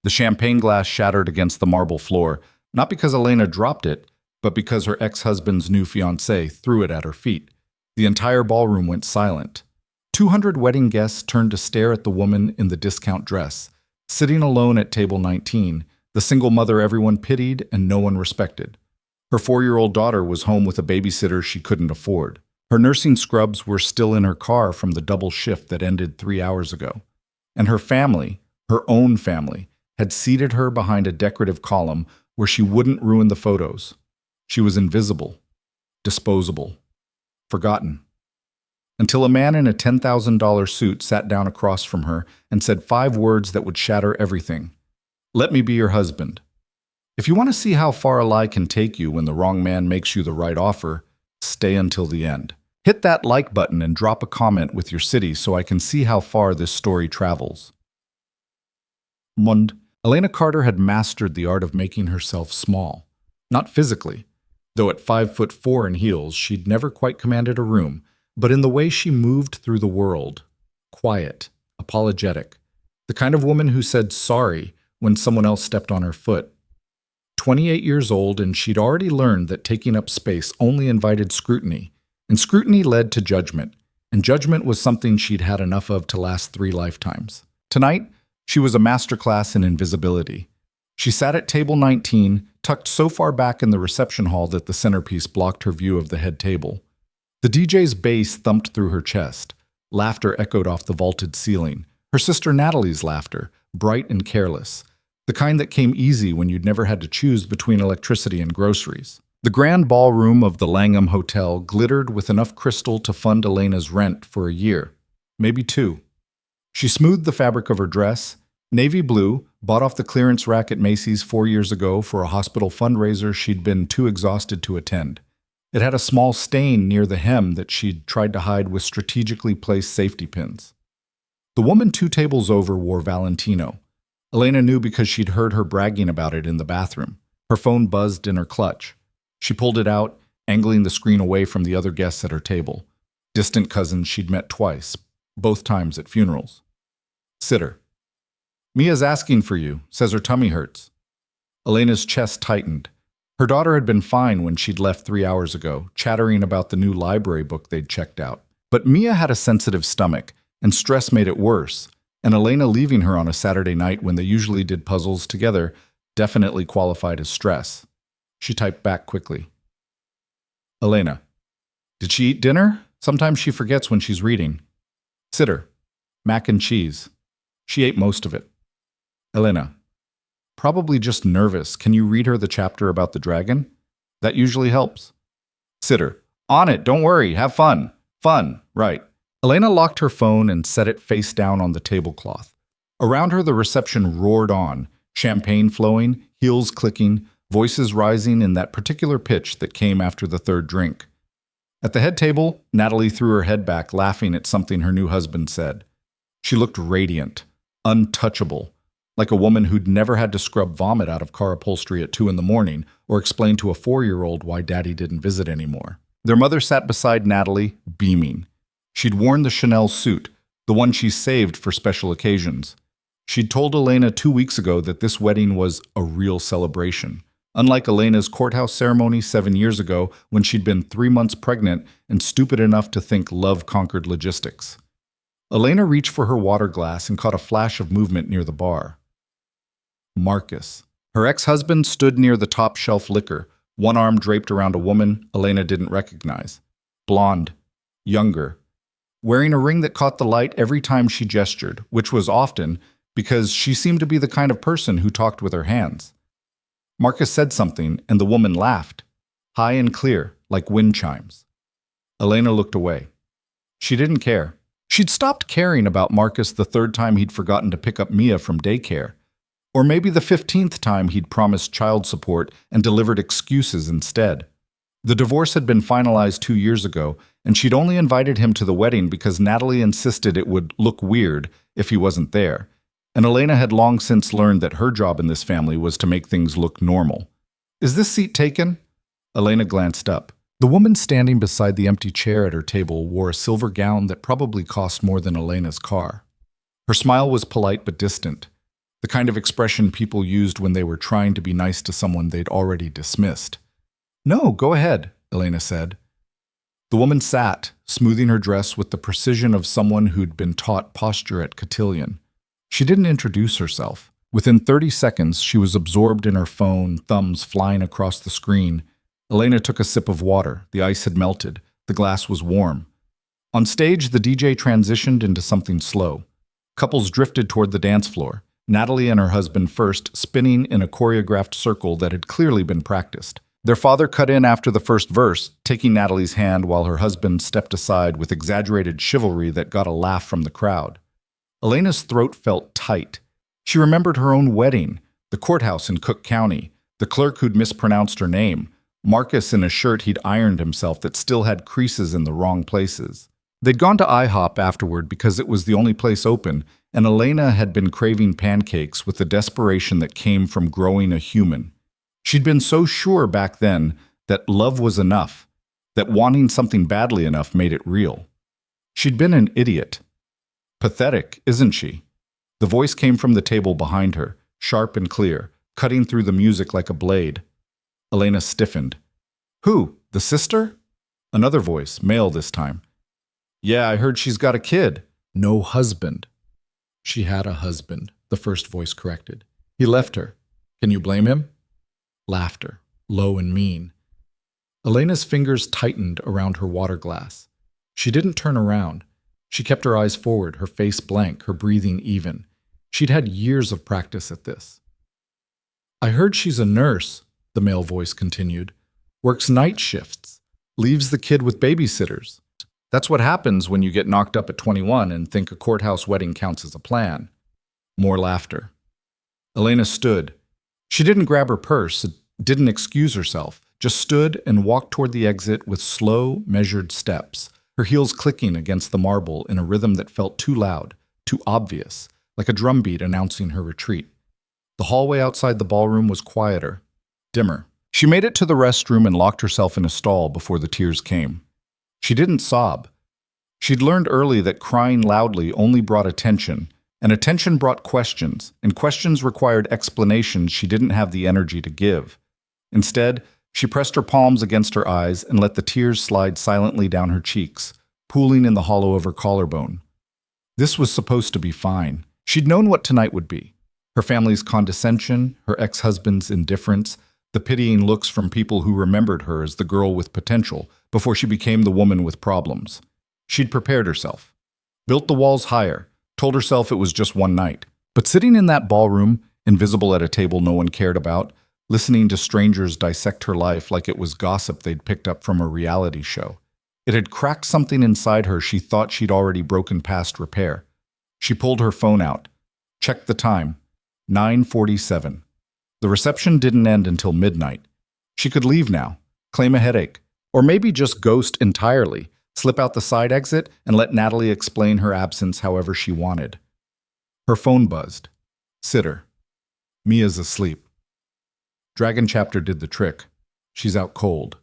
The champagne glass shattered against the marble floor, not because Elena dropped it, but because her ex-husband's new fiancé threw it at her feet. The entire ballroom went silent. 200 wedding guests turned to stare at the woman in the discount dress, sitting alone at table 19, the single mother everyone pitied and no one respected. Her 4-year-old daughter was home with a babysitter she couldn't afford. Her nursing scrubs were still in her car from the double shift that ended 3 hours ago. And her family, her own family, had seated her behind a decorative column where she wouldn't ruin the photos. She was invisible, disposable, forgotten. Until a man in a $10,000 suit sat down across from her and said 5 words that would shatter everything. "Let me be your husband." If you want to see how far a lie can take you when the wrong man makes you the right offer, stay until the end. Hit that like button and drop a comment with your city so I can see how far this story travels. Mund. Elena Carter had mastered the art of making herself small. Not physically, though at 5'4" in heels, she'd never quite commanded a room, but in the way she moved through the world. Quiet, apologetic. The kind of woman who said sorry when someone else stepped on her foot. 28 years old, and she'd already learned that taking up space only invited scrutiny, and scrutiny led to judgment, and judgment was something she'd had enough of to last 3 lifetimes. Tonight, she was a masterclass in invisibility. She sat at table 19, tucked so far back in the reception hall that the centerpiece blocked her view of the head table. The DJ's bass thumped through her chest. Laughter echoed off the vaulted ceiling. Her sister Natalie's laughter, bright and careless. The kind that came easy when you'd never had to choose between electricity and groceries. The grand ballroom of the Langham Hotel glittered with enough crystal to fund Elena's rent for a year, maybe 2. She smoothed the fabric of her dress, navy blue, bought off the clearance rack at Macy's 4 years ago for a hospital fundraiser she'd been too exhausted to attend. It had a small stain near the hem that she'd tried to hide with strategically placed safety pins. The woman 2 tables over wore Valentino. Elena knew because she'd heard her bragging about it in the bathroom. Her phone buzzed in her clutch. She pulled it out, angling the screen away from the other guests at her table. Distant cousins she'd met twice, both times at funerals. "Sitter. Mia's asking for you, says her tummy hurts." Elena's chest tightened. Her daughter had been fine when she'd left 3 hours ago, chattering about the new library book they'd checked out. But Mia had a sensitive stomach, and stress made it worse. And Elena leaving her on a Saturday night when they usually did puzzles together definitely qualified as stress. She typed back quickly. "Elena. Did she eat dinner? Sometimes she forgets when she's reading." "Sitter. Mac and cheese. She ate most of it." "Elena. Probably just nervous. Can you read her the chapter about the dragon? That usually helps." "Sitter. On it, don't worry, have fun. Fun, right." Elena locked her phone and set it face down on the tablecloth. Around her, the reception roared on, champagne flowing, heels clicking, voices rising in that particular pitch that came after the 3rd drink. At the head table, Natalie threw her head back, laughing at something her new husband said. She looked radiant, untouchable, like a woman who'd never had to scrub vomit out of car upholstery at 2 in the morning or explain to a 4-year-old why Daddy didn't visit anymore. Their mother sat beside Natalie, beaming. She'd worn the Chanel suit, the one she saved for special occasions. She'd told Elena 2 weeks ago that this wedding was a real celebration, unlike Elena's courthouse ceremony 7 years ago when she'd been 3 months pregnant and stupid enough to think love conquered logistics. Elena reached for her water glass and caught a flash of movement near the bar. Marcus. Her ex-husband stood near the top shelf liquor, one arm draped around a woman Elena didn't recognize. Blonde. Younger. Wearing a ring that caught the light every time she gestured, which was often because she seemed to be the kind of person who talked with her hands. Marcus said something, and the woman laughed, high and clear, like wind chimes. Elena looked away. She didn't care. She'd stopped caring about Marcus the 3rd time he'd forgotten to pick up Mia from daycare, or maybe the 15th time he'd promised child support and delivered excuses instead. The divorce had been finalized 2 years ago, and she'd only invited him to the wedding because Natalie insisted it would look weird if he wasn't there, and Elena had long since learned that her job in this family was to make things look normal. "Is this seat taken?" Elena glanced up. The woman standing beside the empty chair at her table wore a silver gown that probably cost more than Elena's car. Her smile was polite but distant. the kind of expression people used when they were trying to be nice to someone they'd already dismissed. "No, go ahead," Elena said. The woman sat, smoothing her dress with the precision of someone who'd been taught posture at cotillion. She didn't introduce herself. Within 30 seconds, she was absorbed in her phone, thumbs flying across the screen. Elena took a sip of water. The ice had melted. The glass was warm. On stage, the DJ transitioned into something slow. Couples drifted toward the dance floor, Natalie and her husband first, spinning in a choreographed circle that had clearly been practiced. Their father cut in after the first verse, taking Natalie's hand while her husband stepped aside with exaggerated chivalry that got a laugh from the crowd. Elena's throat felt tight. She remembered her own wedding, the courthouse in Cook County, the clerk who'd mispronounced her name, Marcus in a shirt he'd ironed himself that still had creases in the wrong places. They'd gone to IHOP afterward because it was the only place open, and Elena had been craving pancakes with the desperation that came from growing a human. She'd been so sure back then that love was enough, that wanting something badly enough made it real. She'd been an idiot. Pathetic, isn't she? The voice came from the table behind her, sharp and clear, cutting through the music like a blade. Elena stiffened. "Who? The sister?" Another voice, male this time. "Yeah, I heard she's got a kid." "No husband." "She had a husband," the first voice corrected. "He left her. Can you blame him?" Laughter, low and mean. Elena's fingers tightened around her water glass. She didn't turn around. She kept her eyes forward, her face blank, her breathing even. She'd had years of practice at this. "I heard she's a nurse," the male voice continued. "Works night shifts. Leaves the kid with babysitters. That's what happens when you get knocked up at 21 and think a courthouse wedding counts as a plan." More laughter. Elena stood. She didn't grab her purse, didn't excuse herself, just stood and walked toward the exit with slow, measured steps, her heels clicking against the marble in a rhythm that felt too loud, too obvious, like a drumbeat announcing her retreat. The hallway outside the ballroom was quieter, dimmer. She made it to the restroom and locked herself in a stall before the tears came. She didn't sob. She'd learned early that crying loudly only brought attention, and attention brought questions, and questions required explanations she didn't have the energy to give. Instead, she pressed her palms against her eyes and let the tears slide silently down her cheeks, pooling in the hollow of her collarbone. This was supposed to be fine. She'd known what tonight would be. Her family's condescension, her ex-husband's indifference, the pitying looks from people who remembered her as the girl with potential before she became the woman with problems. She'd prepared herself, built the walls higher, told herself it was just one night. But sitting in that ballroom, invisible at a table no one cared about, listening to strangers dissect her life like it was gossip they'd picked up from a reality show, it had cracked something inside her she thought she'd already broken past repair. She pulled her phone out, checked the time, 9:47. The reception didn't end until midnight. She could leave now, claim a headache, or maybe just ghost entirely, slip out the side exit and let Natalie explain her absence however she wanted. Her phone buzzed. Sitter. Mia's asleep. Dragon Chapter did the trick. She's out cold.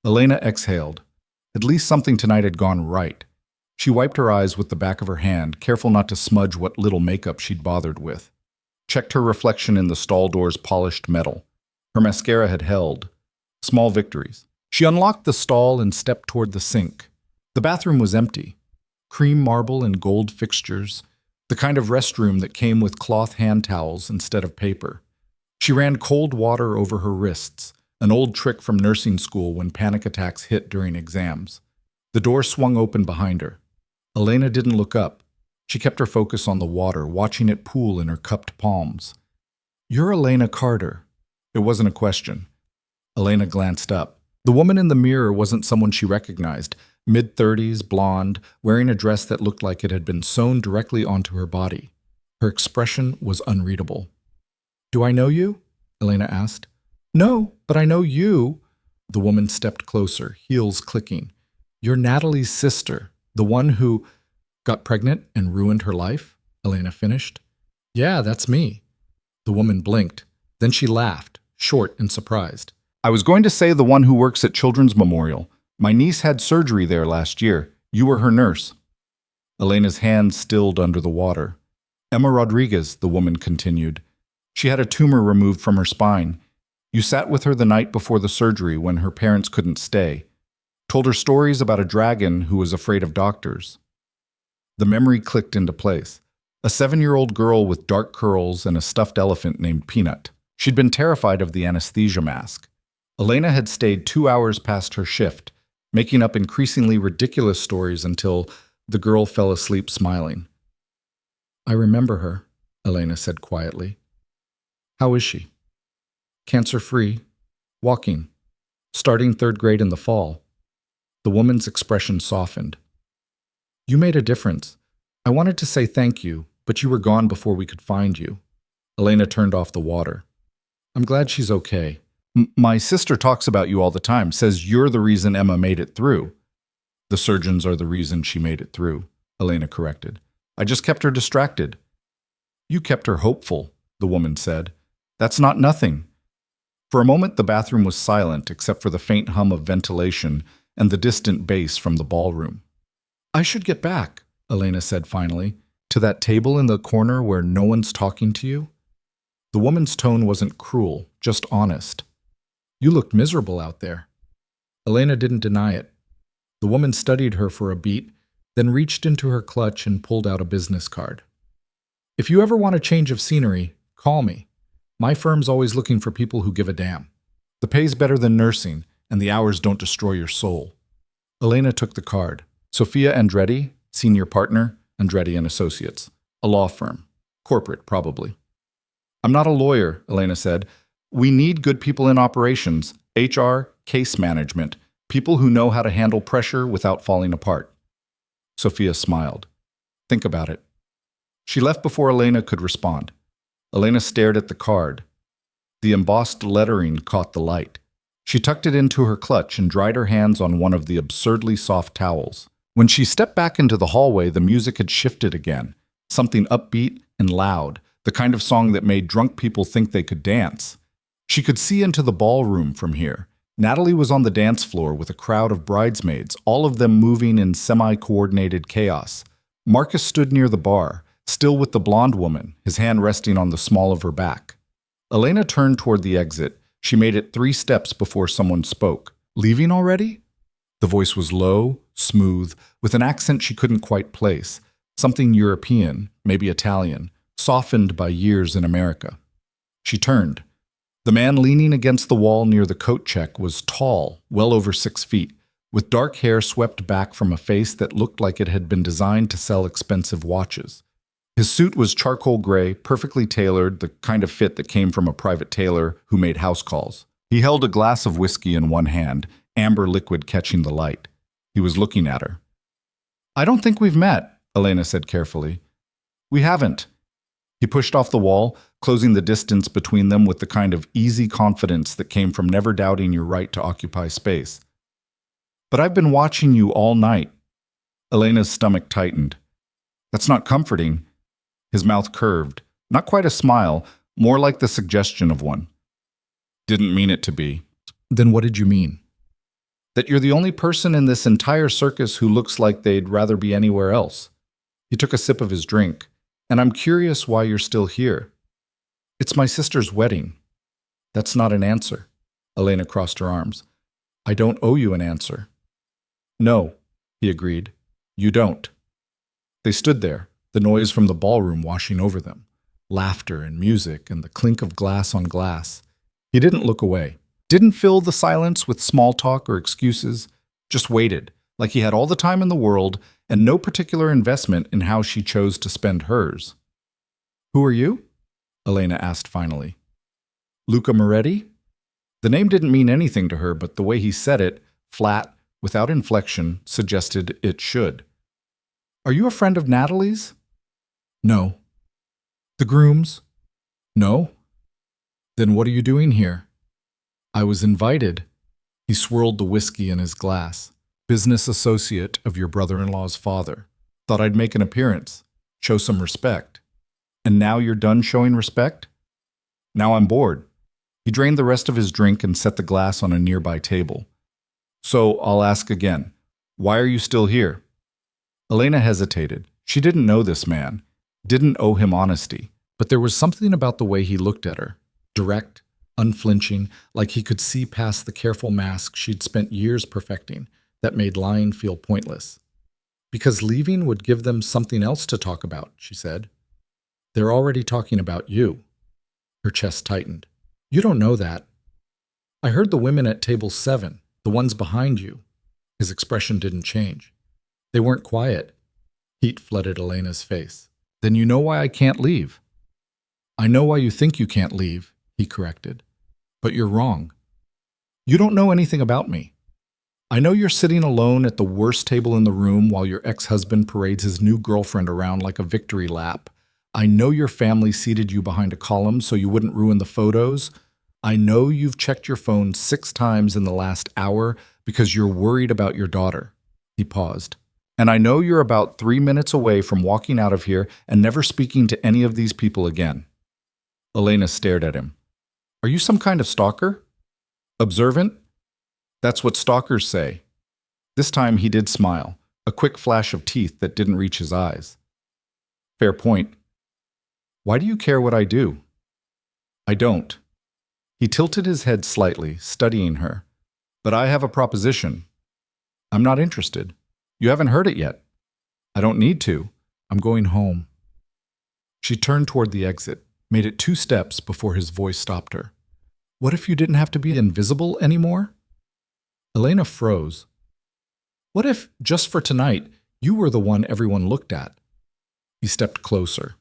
Elena exhaled. At least something tonight had gone right. She wiped her eyes with the back of her hand, careful not to smudge what little makeup she'd bothered with. Checked her reflection in the stall door's polished metal. Her mascara had held. Small victories. She unlocked the stall and stepped toward the sink. The bathroom was empty. Cream marble and gold fixtures. The kind of restroom that came with cloth hand towels instead of paper. She ran cold water over her wrists, an old trick from nursing school when panic attacks hit during exams. The door swung open behind her. Elena didn't look up. She kept her focus on the water, watching it pool in her cupped palms. "You're Elena Carter." It wasn't a question. Elena glanced up. The woman in the mirror wasn't someone she recognized. Mid-30s, blonde, wearing a dress that looked like it had been sewn directly onto her body. Her expression was unreadable. "Do I know you?" Elena asked. "No, but I know you." The woman stepped closer, heels clicking. "You're Natalie's sister, the one who got pregnant and ruined her life?" Elena finished. "Yeah, that's me." The woman blinked. Then she laughed, short and surprised. "I was going to say the one who works at Children's Memorial. My niece had surgery there last year. You were her nurse." Elena's hand stilled under the water. Emma Rodriguez, the woman continued. She had a tumor removed from her spine. You sat with her the night before the surgery when her parents couldn't stay. Told her stories about a dragon who was afraid of doctors. The memory clicked into place. A 7-year-old girl with dark curls and a stuffed elephant named Peanut. She'd been terrified of the anesthesia mask. Elena had stayed 2 hours past her shift, making up increasingly ridiculous stories until the girl fell asleep smiling. I remember her, Elena said quietly. How is she? Cancer-free, walking, starting 3rd grade in the fall. The woman's expression softened. You made a difference. I wanted to say thank you, but you were gone before we could find you. Elena turned off the water. I'm glad she's okay. My sister talks about you all the time, says you're the reason Emma made it through. The surgeons are the reason she made it through, Elena corrected. I just kept her distracted. You kept her hopeful, the woman said. That's not nothing. For a moment the bathroom was silent except for the faint hum of ventilation and the distant bass from the ballroom. I should get back, Elena said finally, to that table in the corner where no one's talking to you. The woman's tone wasn't cruel, just honest. You looked miserable out there. Elena didn't deny it. The woman studied her for a beat, then reached into her clutch and pulled out a business card. If you ever want a change of scenery, call me. My firm's always looking for people who give a damn. The pay's better than nursing, and the hours don't destroy your soul. Elena took the card. Sophia Andretti, senior partner, Andretti and Associates. A law firm. Corporate, probably. I'm not a lawyer, Elena said. We need good people in operations, HR, case management, people who know how to handle pressure without falling apart. Sophia smiled. Think about it. She left before Elena could respond. Elena stared at the card. The embossed lettering caught the light. She tucked it into her clutch and dried her hands on one of the absurdly soft towels. When she stepped back into the hallway, the music had shifted again. Something upbeat and loud, the kind of song that made drunk people think they could dance. She could see into the ballroom from here. Natalie was on the dance floor with a crowd of bridesmaids, all of them moving in semi-coordinated chaos. Marcus stood near the bar, still with the blonde woman, his hand resting on the small of her back. Elena turned toward the exit. She made it 3 steps before someone spoke. Leaving already? The voice was low, smooth, with an accent she couldn't quite place. Something European, maybe Italian, softened by years in America. She turned. The man leaning against the wall near the coat check was tall, well over 6 feet, with dark hair swept back from a face that looked like it had been designed to sell expensive watches. His suit was charcoal gray, perfectly tailored, the kind of fit that came from a private tailor who made house calls. He held a glass of whiskey in one hand, amber liquid catching the light. He was looking at her. I don't think we've met, Elena said carefully. We haven't. He pushed off the wall, closing the distance between them with the kind of easy confidence that came from never doubting your right to occupy space. But I've been watching you all night. Elena's stomach tightened. That's not comforting. His mouth curved, not quite a smile, more like the suggestion of one. Didn't mean it to be. Then what did you mean? That you're the only person in this entire circus who looks like they'd rather be anywhere else. He took a sip of his drink, and I'm curious why you're still here. It's my sister's wedding. That's not an answer. Elena crossed her arms. I don't owe you an answer. No, he agreed. You don't. They stood there, the noise from the ballroom washing over them, laughter and music and the clink of glass on glass. He didn't look away, didn't fill the silence with small talk or excuses, just waited, like he had all the time in the world and no particular investment in how she chose to spend hers. Who are you? Elena asked finally. Luca Moretti? The name didn't mean anything to her, but the way he said it, flat, without inflection, suggested it should. Are you a friend of Natalie's? No. The groom's? No. Then what are you doing here? I was invited. He swirled the whiskey in his glass. Business associate of your brother-in-law's father. Thought I'd make an appearance, show some respect. And now you're done showing respect? Now I'm bored. He drained the rest of his drink and set the glass on a nearby table. So I'll ask again, why are you still here? Elena hesitated. She didn't know this man. didn't owe him honesty. But there was something about the way he looked at her. Direct, unflinching, like he could see past the careful mask she'd spent years perfecting, that made lying feel pointless. Because leaving would give them something else to talk about, she said. They're already talking about you. Her chest tightened. You don't know that. I heard the women at table 7, the ones behind you. His expression didn't change. They weren't quiet. Heat flooded Elena's face. Then you know why I can't leave. I know why you think you can't leave, he corrected. But you're wrong. You don't know anything about me. I know you're sitting alone at the worst table in the room while your ex-husband parades his new girlfriend around like a victory lap. I know your family seated you behind a column so you wouldn't ruin the photos. I know you've checked your phone 6 times in the last hour because you're worried about your daughter. He paused. And I know you're about 3 minutes away from walking out of here and never speaking to any of these people again. Elena stared at him. Are you some kind of stalker? Observant? That's what stalkers say. This time he did smile, a quick flash of teeth that didn't reach his eyes. Fair point. Why do you care what I do? I don't. He tilted his head slightly, studying her. But I have a proposition. I'm not interested. You haven't heard it yet. I don't need to. I'm going home. She turned toward the exit, made it 2 steps before his voice stopped her. What if you didn't have to be invisible anymore? Elena froze. What if, just for tonight, you were the one everyone looked at? He stepped closer,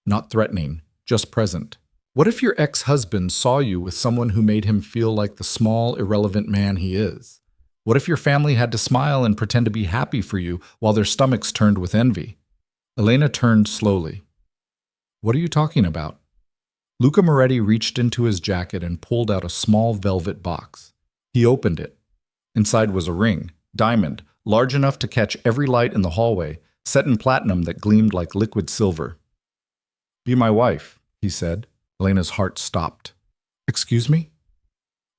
not threatening, just present. What if your ex-husband saw you with someone who made him feel like the small, irrelevant man he is? What if your family had to smile and pretend to be happy for you while their stomachs turned with envy? Elena turned slowly. What are you talking about? Luca Moretti reached into his jacket and pulled out a small velvet box. He opened it. Inside was a ring, diamond, large enough to catch every light in the hallway, set in platinum that gleamed like liquid silver. Be my wife, he said. Elena's heart stopped. Excuse me?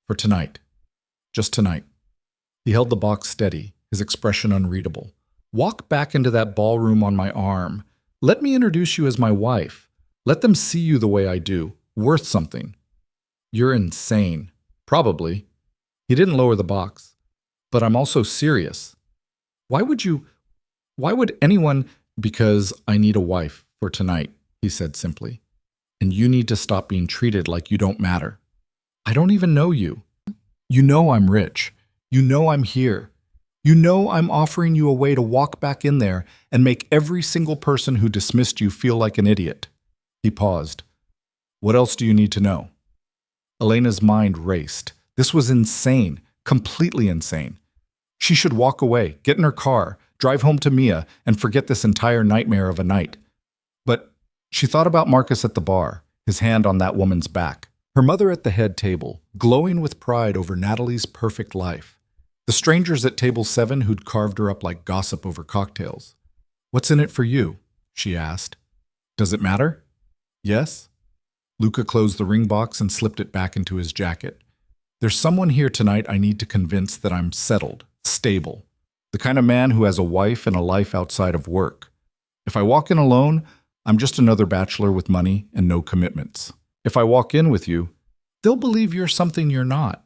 For tonight. Just tonight. He held the box steady, his expression unreadable. Walk back into that ballroom on my arm. Let me introduce you as my wife. Let them see you the way I do, worth something. You're insane. Probably. He didn't lower the box. But I'm also serious. Why would anyone? Because I need a wife for tonight, he said simply. And you need to stop being treated like you don't matter. I don't even know you. You know I'm rich. You know I'm here. You know I'm offering you a way to walk back in there and make every single person who dismissed you feel like an idiot. He paused. What else do you need to know? Elena's mind raced. This was insane, completely insane. She should walk away, get in her car, drive home to Mia, and forget this entire nightmare of a night. But she thought about Marcus at the bar, his hand on that woman's back. Her mother at the head table, glowing with pride over Natalie's perfect life. The strangers at table 7 who'd carved her up like gossip over cocktails. What's in it for you? She asked. Does it matter? Yes? Luca closed the ring box and slipped it back into his jacket. There's someone here tonight I need to convince that I'm settled, stable. The kind of man who has a wife and a life outside of work. If I walk in alone, I'm just another bachelor with money and no commitments. If I walk in with you, they'll believe you're something you're not.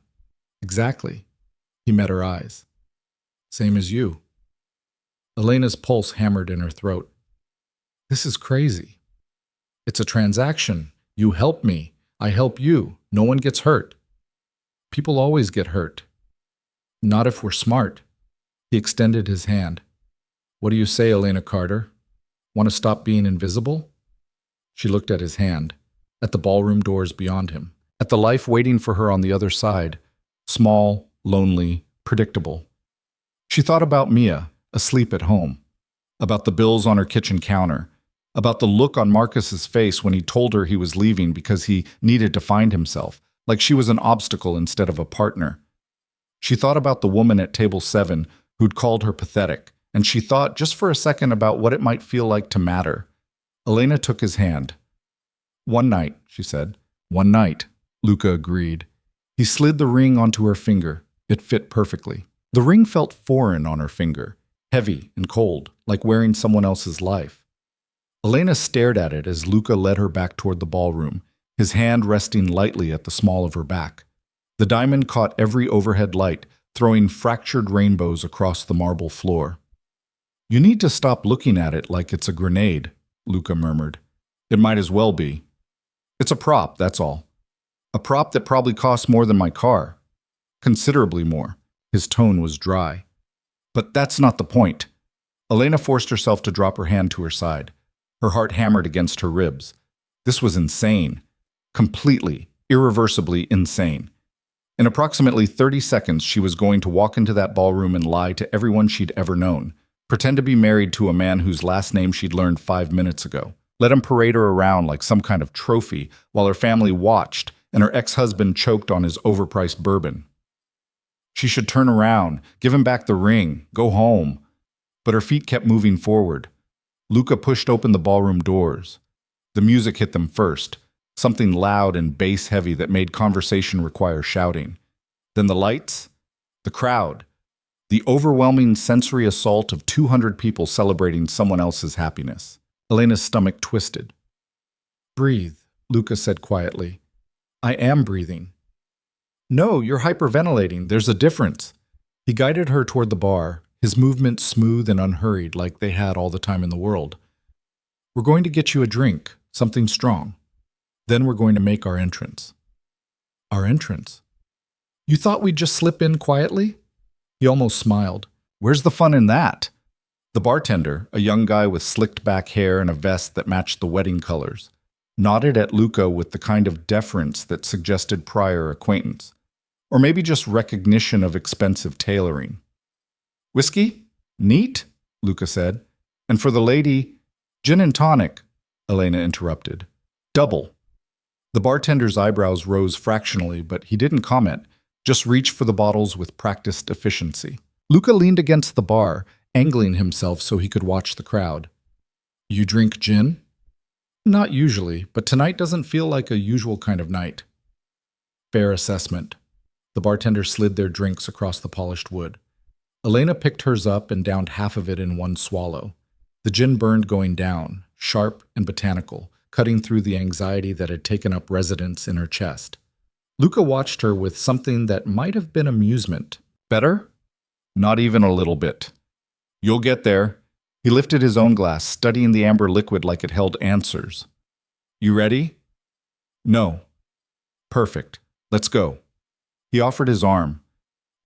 Exactly. He met her eyes. Same as you. Elena's pulse hammered in her throat. This is crazy. It's a transaction. You help me. I help you. No one gets hurt. People always get hurt. Not if we're smart. He extended his hand. What do you say, Elena Carter? Want to stop being invisible? She looked at his hand, at the ballroom doors beyond him, at the life waiting for her on the other side, small, lonely, predictable. She thought about Mia, asleep at home, about the bills on her kitchen counter, about the look on Marcus's face when he told her he was leaving because he needed to find himself, like she was an obstacle instead of a partner. She thought about the woman at table 7 who'd called her pathetic, and she thought just for a second about what it might feel like to matter. Elena took his hand. One night, she said. One night, Luca agreed. He slid the ring onto her finger. It fit perfectly. The ring felt foreign on her finger, heavy and cold, like wearing someone else's life. Elena stared at it as Luca led her back toward the ballroom, his hand resting lightly at the small of her back. The diamond caught every overhead light, throwing fractured rainbows across the marble floor. "You need to stop looking at it like it's a grenade," Luca murmured. "It might as well be. It's a prop, that's all. A prop that probably costs more than my car. Considerably more." His tone was dry. "But that's not the point." Elena forced herself to drop her hand to her side. Her heart hammered against her ribs. This was insane. Completely, irreversibly insane. In approximately 30 seconds, she was going to walk into that ballroom and lie to everyone she'd ever known. Pretend to be married to a man whose last name she'd learned 5 minutes ago. Let him parade her around like some kind of trophy while her family watched and her ex-husband choked on his overpriced bourbon. She should turn around, give him back the ring, go home. But her feet kept moving forward. Luca pushed open the ballroom doors. The music hit them first, something loud and bass-heavy that made conversation require shouting. Then the lights, the crowd, the overwhelming sensory assault of 200 people celebrating someone else's happiness. Elena's stomach twisted. "Breathe," Luca said quietly. "I am breathing." "No, you're hyperventilating. There's a difference." He guided her toward the bar, his movements smooth and unhurried like they had all the time in the world. "We're going to get you a drink, something strong. Then we're going to make our entrance." "Our entrance? You thought we'd just slip in quietly?" He almost smiled. "Where's the fun in that?" The bartender, a young guy with slicked back hair and a vest that matched the wedding colors, nodded at Luca with the kind of deference that suggested prior acquaintance, or maybe just recognition of expensive tailoring. "Whiskey? Neat," Luca said. "And for the lady, gin and tonic," Elena interrupted. "Double." The bartender's eyebrows rose fractionally, but he didn't comment, just reached for the bottles with practiced efficiency. Luca leaned against the bar, angling himself so he could watch the crowd. "You drink gin?" "Not usually, but tonight doesn't feel like a usual kind of night." "Fair assessment." The bartender slid their drinks across the polished wood. Elena picked hers up and downed half of it in one swallow. The gin burned going down, sharp and botanical, cutting through the anxiety that had taken up residence in her chest. Luca watched her with something that might have been amusement. "Better?" "Not even a little bit." "You'll get there." He lifted his own glass, studying the amber liquid like it held answers. "You ready?" "No." "Perfect. Let's go." He offered his arm.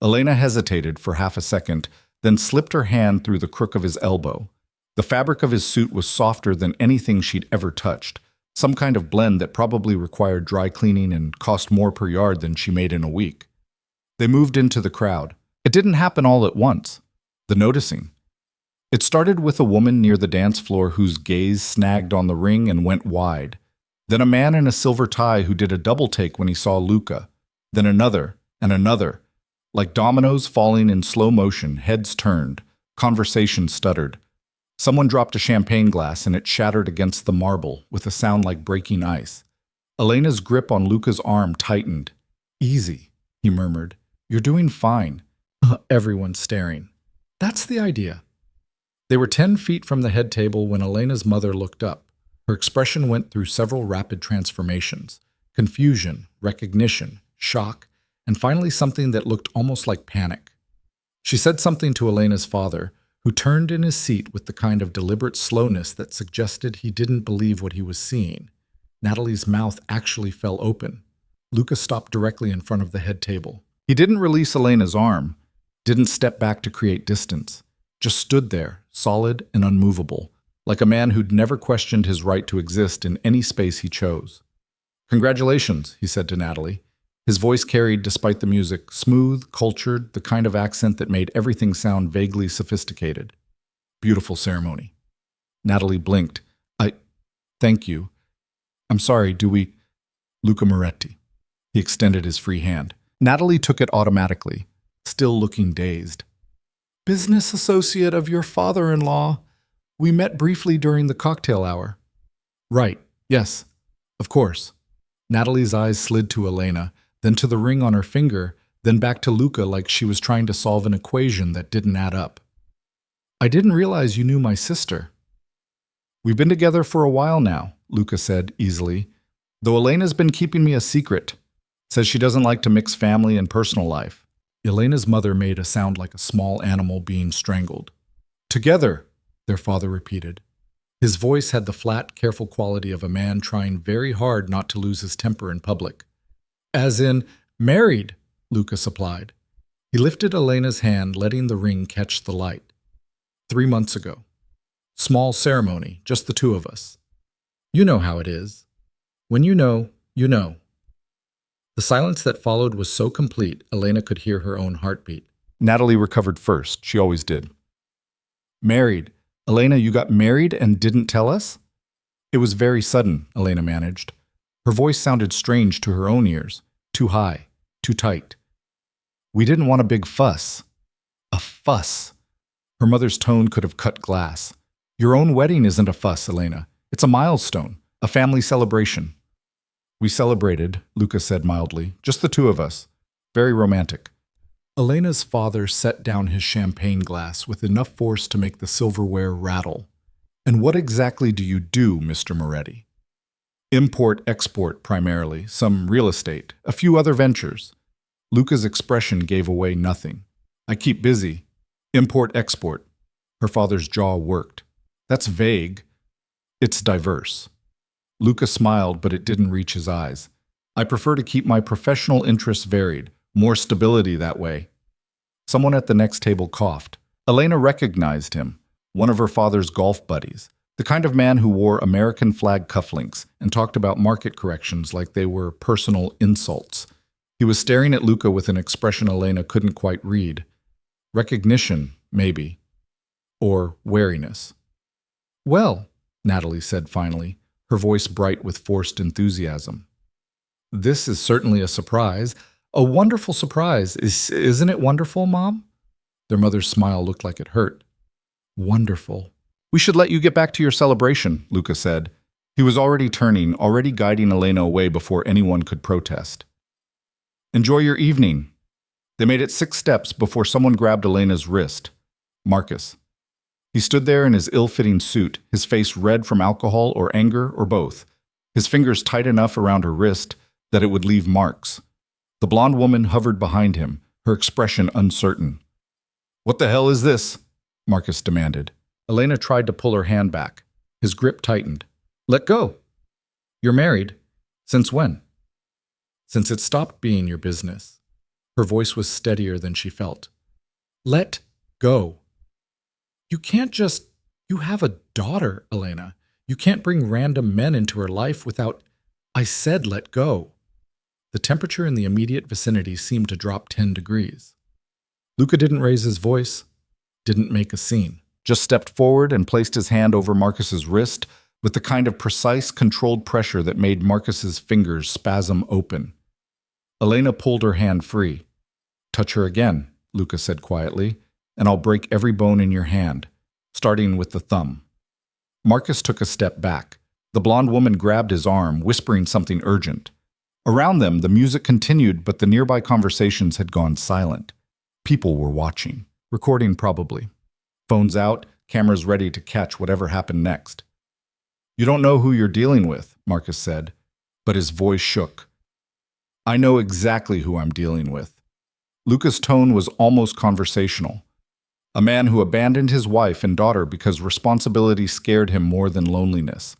Elena hesitated for half a second, then slipped her hand through the crook of his elbow. The fabric of his suit was softer than anything she'd ever touched, some kind of blend that probably required dry cleaning and cost more per yard than she made in a week. They moved into the crowd. It didn't happen all at once. The noticing. It started with a woman near the dance floor whose gaze snagged on the ring and went wide. Then a man in a silver tie who did a double take when he saw Luca. Then another, and another. Like dominoes falling in slow motion, heads turned, conversation stuttered. Someone dropped a champagne glass and it shattered against the marble with a sound like breaking ice. Elena's grip on Luca's arm tightened. "Easy," he murmured. "You're doing fine." Everyone's staring. That's the idea. They were 10 feet from the head table when Elena's mother looked up. Her expression went through several rapid transformations. Confusion, recognition, shock, and finally something that looked almost like panic. She said something to Elena's father, who turned in his seat with the kind of deliberate slowness that suggested he didn't believe what he was seeing. Natalie's mouth actually fell open. Luca stopped directly in front of the head table. He didn't release Elena's arm, didn't step back to create distance, just stood there, solid and unmovable, like a man who'd never questioned his right to exist in any space he chose. "Congratulations," he said to Natalie. His voice carried, despite the music, smooth, cultured, the kind of accent that made everything sound vaguely sophisticated. "Beautiful ceremony." Natalie blinked. Thank you. I'm sorry, do we—" "Luca Moretti." He extended his free hand. Natalie took it automatically, still looking dazed. "Business associate of your father-in-law. We met briefly during the cocktail hour." "Right, yes, of course." Natalie's eyes slid to Elena, then to the ring on her finger, then back to Luca like she was trying to solve an equation that didn't add up. "I didn't realize you knew my sister." We've been together for a while now, Luca said easily, though Elena's been keeping me a secret. Says she doesn't like to mix family and personal life. Elena's mother made a sound like a small animal being strangled. Together, their father repeated. His voice had the flat, careful quality of a man trying very hard not to lose his temper in public. As in, married, Luca supplied. He lifted Elena's hand, letting the ring catch the light. 3 months ago. Small ceremony, just the two of us. You know how it is. When you know, you know. The silence that followed was so complete, Elena could hear her own heartbeat. Natalie recovered first. She always did. Married. Elena, you got married and didn't tell us? It was very sudden, Elena managed. Her voice sounded strange to her own ears. Too high. Too tight. We didn't want a big fuss. A fuss. Her mother's tone could have cut glass. Your own wedding isn't a fuss, Elena. It's a milestone. A family celebration. We celebrated, Luca said mildly. Just the two of us. Very romantic. Elena's father set down his champagne glass with enough force to make the silverware rattle. And what exactly do you do, Mr. Moretti? Import-export primarily, some real estate, a few other ventures. Luca's expression gave away nothing. I keep busy. Import-export. Her father's jaw worked. That's vague. It's diverse. Luca smiled, but it didn't reach his eyes. I prefer to keep my professional interests varied. More stability that way. Someone at the next table coughed. Elena recognized him, one of her father's golf buddies, the kind of man who wore American flag cufflinks and talked about market corrections like they were personal insults. He was staring at Luca with an expression Elena couldn't quite read. Recognition, maybe. Or wariness. Well, Natalie said finally, her voice bright with forced enthusiasm. This is certainly a surprise. A wonderful surprise. Isn't it wonderful, Mom? Their mother's smile looked like it hurt. Wonderful. We should let you get back to your celebration, Luca said. He was already turning, already guiding Elena away before anyone could protest. Enjoy your evening. They made it 6 steps before someone grabbed Elena's wrist. Marcus. He stood there in his ill-fitting suit, his face red from alcohol or anger or both, his fingers tight enough around her wrist that it would leave marks. The blonde woman hovered behind him, her expression uncertain. What the hell is this? Marcus demanded. Elena tried to pull her hand back. His grip tightened. Let go. You're married. Since when? Since it stopped being your business. Her voice was steadier than she felt. Let go. You can't just... You have a daughter, Elena. You can't bring random men into her life without... I said let go. The temperature in the immediate vicinity seemed to drop 10 degrees. Luca didn't raise his voice, didn't make a scene, just stepped forward and placed his hand over Marcus's wrist with the kind of precise, controlled pressure that made Marcus's fingers spasm open. Elena pulled her hand free. Touch her again, Luca said quietly, and I'll break every bone in your hand, starting with the thumb. Marcus took a step back. The blonde woman grabbed his arm, whispering something urgent. Around them, the music continued, but the nearby conversations had gone silent. People were watching, recording probably. Phones out, cameras ready to catch whatever happened next. You don't know who you're dealing with, Marcus said, but his voice shook. I know exactly who I'm dealing with. Luca's tone was almost conversational. A man who abandoned his wife and daughter because responsibility scared him more than loneliness.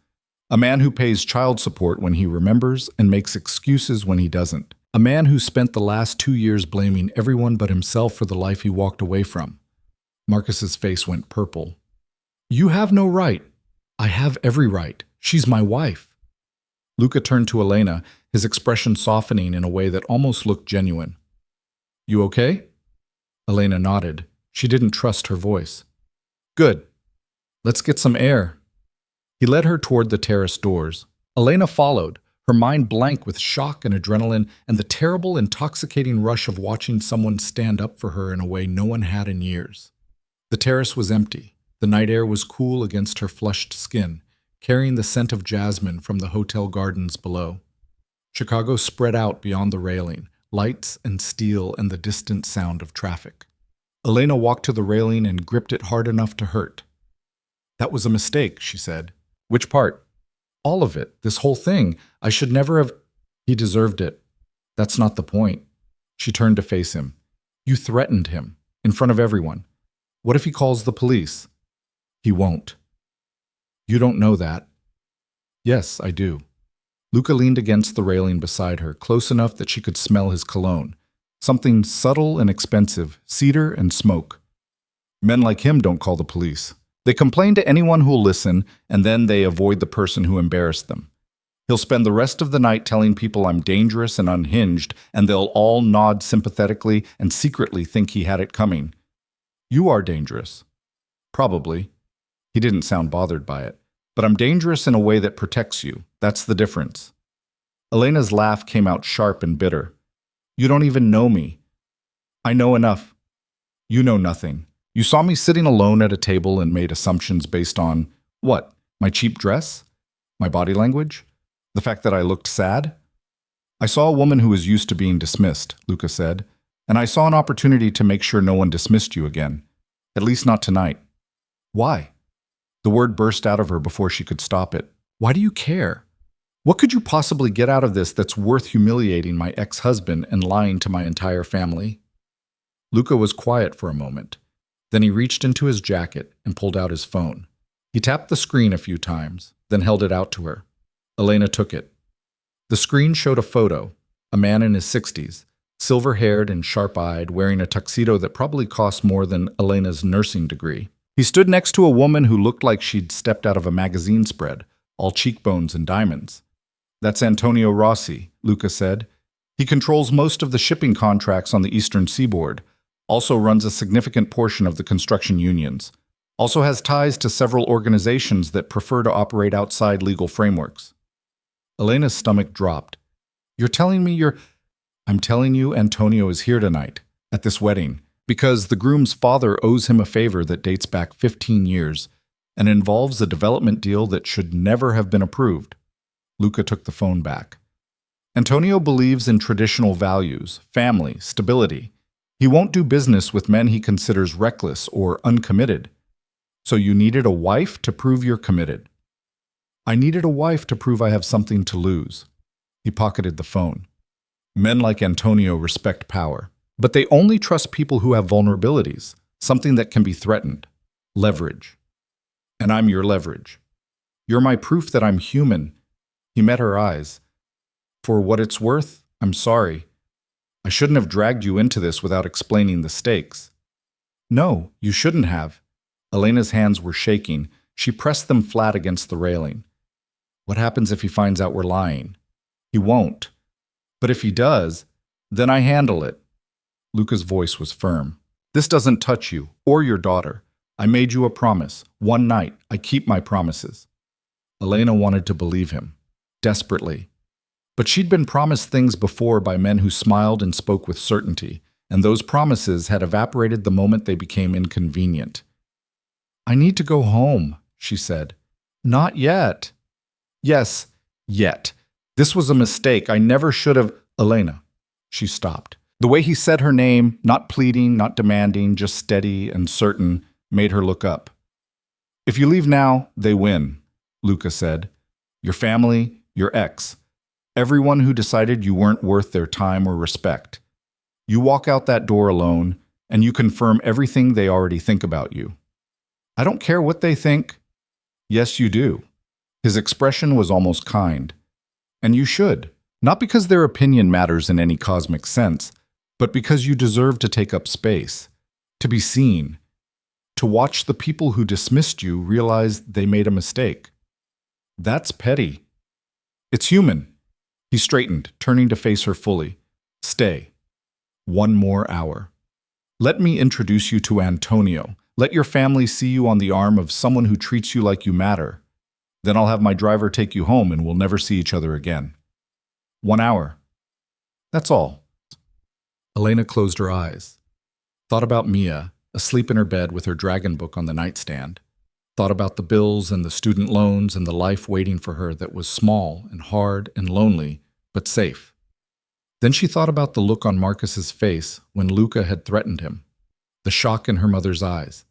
A man who pays child support when he remembers and makes excuses when he doesn't. A man who spent the last 2 years blaming everyone but himself for the life he walked away from. Marcus's face went purple. You have no right. I have every right. She's my wife. Luca turned to Elena, his expression softening in a way that almost looked genuine. You okay? Elena nodded. She didn't trust her voice. Good. Let's get some air. He led her toward the terrace doors. Elena followed, her mind blank with shock and adrenaline and the terrible, intoxicating rush of watching someone stand up for her in a way no one had in years. The terrace was empty. The night air was cool against her flushed skin, carrying the scent of jasmine from the hotel gardens below. Chicago spread out beyond the railing, lights and steel and the distant sound of traffic. Elena walked to the railing and gripped it hard enough to hurt. That was a mistake, she said. Which part? All of it. This whole thing. I should never have. He deserved it. That's not the point. She turned to face him. You threatened him. In front of everyone. What if he calls the police? He won't. You don't know that. Yes, I do. Luca leaned against the railing beside her, close enough that she could smell his cologne. Something subtle and expensive, cedar and smoke. Men like him don't call the police. They complain to anyone who'll listen, and then they avoid the person who embarrassed them. He'll spend the rest of the night telling people I'm dangerous and unhinged, and they'll all nod sympathetically and secretly think he had it coming. You are dangerous. Probably. He didn't sound bothered by it. But I'm dangerous in a way that protects you. That's the difference. Elena's laugh came out sharp and bitter. You don't even know me. I know enough. You know nothing. You saw me sitting alone at a table and made assumptions based on, what, my cheap dress? My body language? The fact that I looked sad? I saw a woman who was used to being dismissed, Luca said, and I saw an opportunity to make sure no one dismissed you again. At least not tonight. Why? The word burst out of her before she could stop it. Why do you care? What could you possibly get out of this that's worth humiliating my ex-husband and lying to my entire family? Luca was quiet for a moment. Then he reached into his jacket and pulled out his phone. He tapped the screen a few times, then held it out to her. Elena took it. The screen showed a photo, a man in his 60s, silver-haired and sharp-eyed, wearing a tuxedo that probably cost more than Elena's nursing degree. He stood next to a woman who looked like she'd stepped out of a magazine spread, all cheekbones and diamonds. That's Antonio Rossi, Luca said. He controls most of the shipping contracts on the eastern seaboard, also runs a significant portion of the construction unions, also has ties to several organizations that prefer to operate outside legal frameworks. Elena's stomach dropped. You're telling me I'm telling you Antonio is here tonight, at this wedding, because the groom's father owes him a favor that dates back 15 years and involves a development deal that should never have been approved. Luca took the phone back. Antonio believes in traditional values, family, stability. He won't do business with men he considers reckless or uncommitted. So you needed a wife to prove you're committed. I needed a wife to prove I have something to lose. He pocketed the phone. Men like Antonio respect power, but they only trust people who have vulnerabilities, something that can be threatened. Leverage. And I'm your leverage. You're my proof that I'm human. He met her eyes. For what it's worth, I'm sorry. I shouldn't have dragged you into this without explaining the stakes. No, you shouldn't have. Elena's hands were shaking. She pressed them flat against the railing. What happens if he finds out we're lying? He won't. But if he does, then I handle it. Luca's voice was firm. This doesn't touch you or your daughter. I made you a promise. One night, I keep my promises. Elena wanted to believe him. Desperately. But she'd been promised things before by men who smiled and spoke with certainty, and those promises had evaporated the moment they became inconvenient. I need to go home, she said. Not yet. Yes, yet. This was a mistake. I never should have. Elena. She stopped. The way he said her name, not pleading, not demanding, just steady and certain, made her look up. If you leave now, they win, Luca said. Your family, your ex. Everyone who decided you weren't worth their time or respect. You walk out that door alone, and you confirm everything they already think about you. I don't care what they think. Yes, you do. His expression was almost kind. And you should. Not because their opinion matters in any cosmic sense, but because you deserve to take up space, to be seen, to watch the people who dismissed you realize they made a mistake. That's petty. It's human. He straightened, turning to face her fully. Stay. One more hour. Let me introduce you to Antonio. Let your family see you on the arm of someone who treats you like you matter. Then I'll have my driver take you home and we'll never see each other again. 1 hour. That's all. Elena closed her eyes. Thought about Mia, asleep in her bed with her dragon book on the nightstand. Thought about the bills and the student loans and the life waiting for her that was small and hard and lonely, but safe. Then she thought about the look on Marcus's face when Luca had threatened him. The shock in her mother's eyes.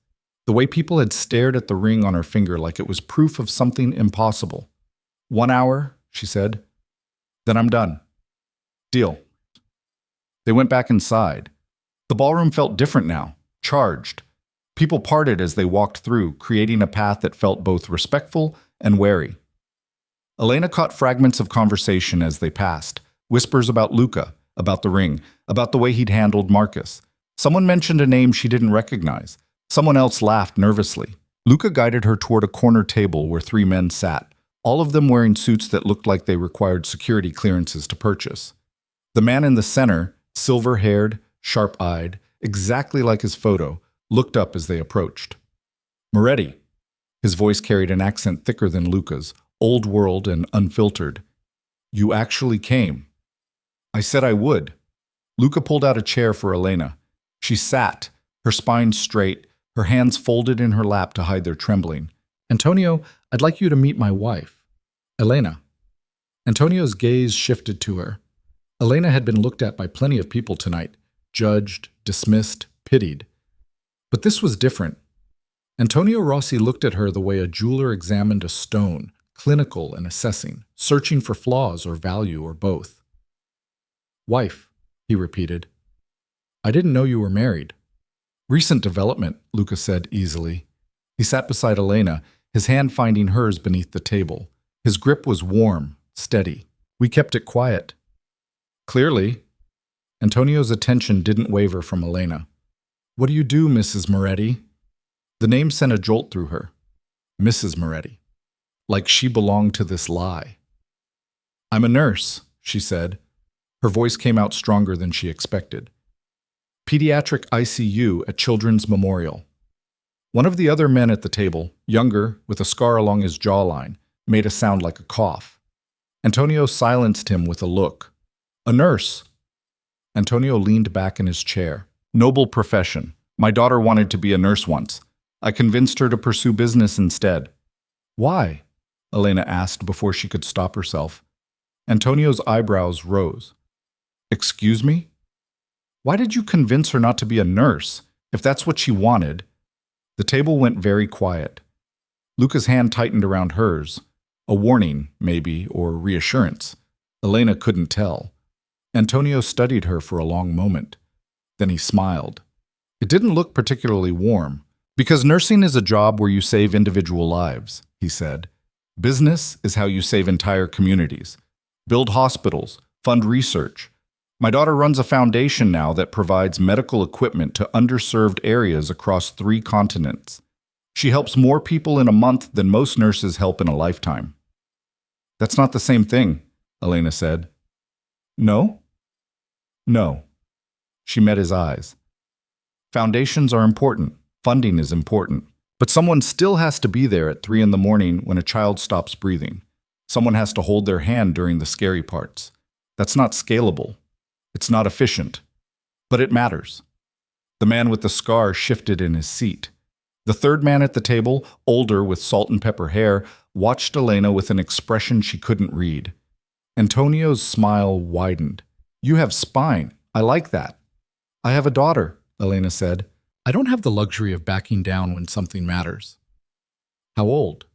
The The way people had stared at the ring on her finger like it was proof of something impossible. 1 hour, she said. Then I'm done. Deal. They went back inside. The ballroom felt different now, charged. People parted as they walked through, creating a path that felt both respectful and wary. Elena caught fragments of conversation as they passed, whispers about Luca, about the ring, about the way he'd handled Marcus. Someone mentioned a name she didn't recognize. Someone else laughed nervously. Luca guided her toward a corner table where 3 men sat, all of them wearing suits that looked like they required security clearances to purchase. The man in the center, silver-haired, sharp-eyed, exactly like his photo, looked up as they approached. Moretti. His voice carried an accent thicker than Luca's, old world and unfiltered. You actually came. I said I would. Luca pulled out a chair for Elena. She sat, her spine straight, her hands folded in her lap to hide their trembling. Antonio, I'd like you to meet my wife, Elena. Antonio's gaze shifted to her. Elena had been looked at by plenty of people tonight, judged, dismissed, pitied. But this was different. Antonio Rossi looked at her the way a jeweler examined a stone, clinical and assessing, searching for flaws or value or both. Wife, he repeated. I didn't know you were married. Recent development, Luca said easily. He sat beside Elena, his hand finding hers beneath the table. His grip was warm, steady. We kept it quiet. Clearly. Antonio's attention didn't waver from Elena. What do you do, Mrs. Moretti? The name sent a jolt through her. Mrs. Moretti. Like she belonged to this lie. I'm a nurse, she said. Her voice came out stronger than she expected. Pediatric ICU at Children's Memorial. One of the other men at the table, younger, with a scar along his jawline, made a sound like a cough. Antonio silenced him with a look. A nurse. Antonio leaned back in his chair. Noble profession. My daughter wanted to be a nurse once. I convinced her to pursue business instead. Why? Elena asked before she could stop herself. Antonio's eyebrows rose. Excuse me? Why did you convince her not to be a nurse, if that's what she wanted? The table went very quiet. Luca's hand tightened around hers. A warning, maybe, or reassurance. Elena couldn't tell. Antonio studied her for a long moment. Then he smiled. It didn't look particularly warm. Because nursing is a job where you save individual lives, he said. Business is how you save entire communities. Build hospitals, fund research. My daughter runs a foundation now that provides medical equipment to underserved areas across 3 continents. She helps more people in a month than most nurses help in a lifetime. That's not the same thing, Elena said. No? No. She met his eyes. Foundations are important. Funding is important. But someone still has to be there at 3 a.m. when a child stops breathing. Someone has to hold their hand during the scary parts. That's not scalable. It's not efficient. But it matters. The man with the scar shifted in his seat. The third man at the table, older with salt and pepper hair, watched Elena with an expression she couldn't read. Antonio's smile widened. You have spine. I like that. I have a daughter, Elena said. I don't have the luxury of backing down when something matters. How old?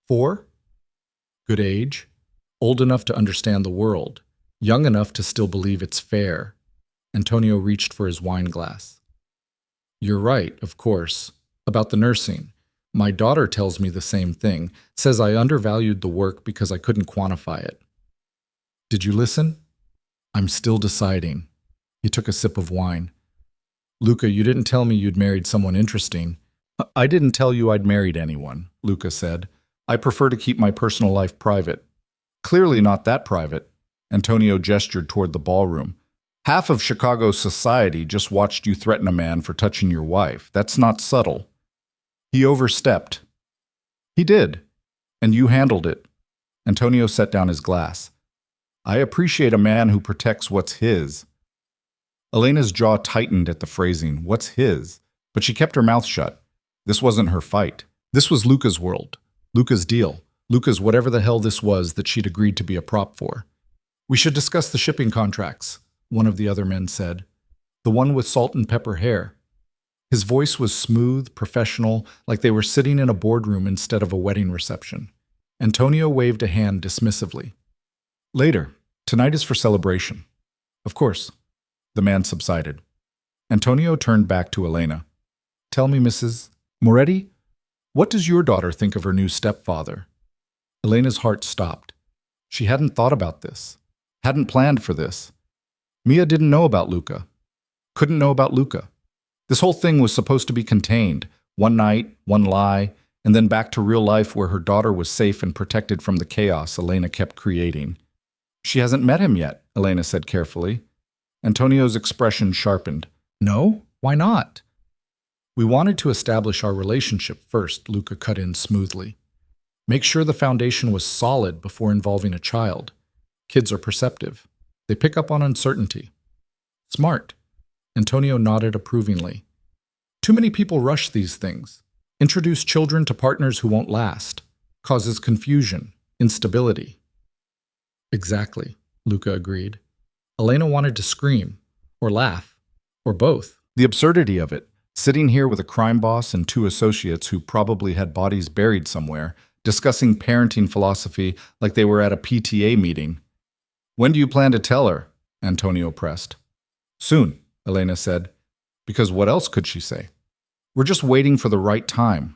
4? Good age. Old enough to understand the world. Young enough to still believe it's fair. Antonio reached for his wine glass. You're right, of course, about the nursing. My daughter tells me the same thing, says I undervalued the work because I couldn't quantify it. Did you listen? I'm still deciding. He took a sip of wine. Luca, you didn't tell me you'd married someone interesting. I didn't tell you I'd married anyone, Luca said. I prefer to keep my personal life private. Clearly not that private. Antonio gestured toward the ballroom. Half of Chicago society just watched you threaten a man for touching your wife. That's not subtle. He overstepped. He did. And you handled it. Antonio set down his glass. I appreciate a man who protects what's his. Elena's jaw tightened at the phrasing, what's his? But she kept her mouth shut. This wasn't her fight. This was Luca's world. Luca's deal. Luca's whatever the hell this was that she'd agreed to be a prop for. We should discuss the shipping contracts, one of the other men said. The one with salt and pepper hair. His voice was smooth, professional, like they were sitting in a boardroom instead of a wedding reception. Antonio waved a hand dismissively. Later. Tonight is for celebration. Of course. The man subsided. Antonio turned back to Elena. Tell me, Mrs. Moretti, what does your daughter think of her new stepfather? Elena's heart stopped. She hadn't thought about this. Hadn't planned for this. Mia didn't know about Luca. Couldn't know about Luca. This whole thing was supposed to be contained. One night, one lie, and then back to real life where her daughter was safe and protected from the chaos Elena kept creating. She hasn't met him yet, Elena said carefully. Antonio's expression sharpened. No? Why not? We wanted to establish our relationship first, Luca cut in smoothly. Make sure the foundation was solid before involving a child. Kids are perceptive. They pick up on uncertainty. Smart. Antonio nodded approvingly. Too many people rush these things. Introduce children to partners who won't last. Causes confusion, instability. Exactly, Luca agreed. Elena wanted to scream, or laugh, or both. The absurdity of it, sitting here with a crime boss and two associates who probably had bodies buried somewhere, discussing parenting philosophy like they were at a PTA meeting. When do you plan to tell her? Antonio pressed. Soon, Elena said, because what else could she say? We're just waiting for the right time.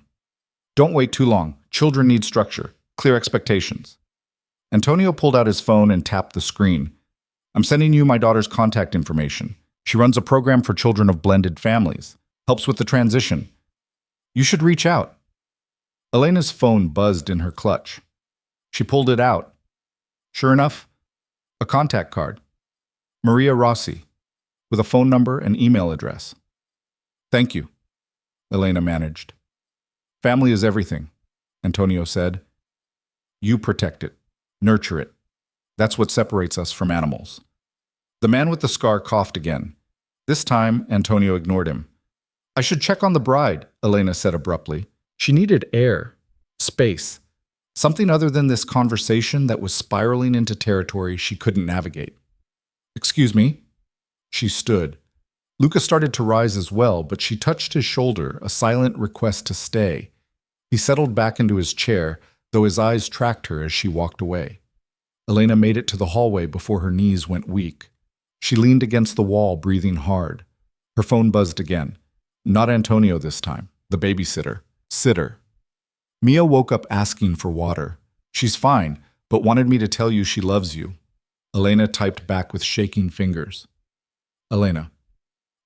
Don't wait too long. Children need structure, clear expectations. Antonio pulled out his phone and tapped the screen. I'm sending you my daughter's contact information. She runs a program for children of blended families. Helps with the transition. You should reach out. Elena's phone buzzed in her clutch. She pulled it out. Sure enough, a contact card. Maria Rossi, with a phone number and email address. Thank you, Elena managed. Family is everything, Antonio said. You protect it, nurture it. That's what separates us from animals. The man with the scar coughed again. This time, Antonio ignored him. I should check on the bride, Elena said abruptly. She needed air, space, something other than this conversation that was spiraling into territory she couldn't navigate. Excuse me? She stood. Luca started to rise as well, but she touched his shoulder, a silent request to stay. He settled back into his chair, though his eyes tracked her as she walked away. Elena made it to the hallway before her knees went weak. She leaned against the wall, breathing hard. Her phone buzzed again. Not Antonio this time, the babysitter. Sitter. Mia woke up asking for water. She's fine, but wanted me to tell you she loves you. Elena typed back with shaking fingers. Elena.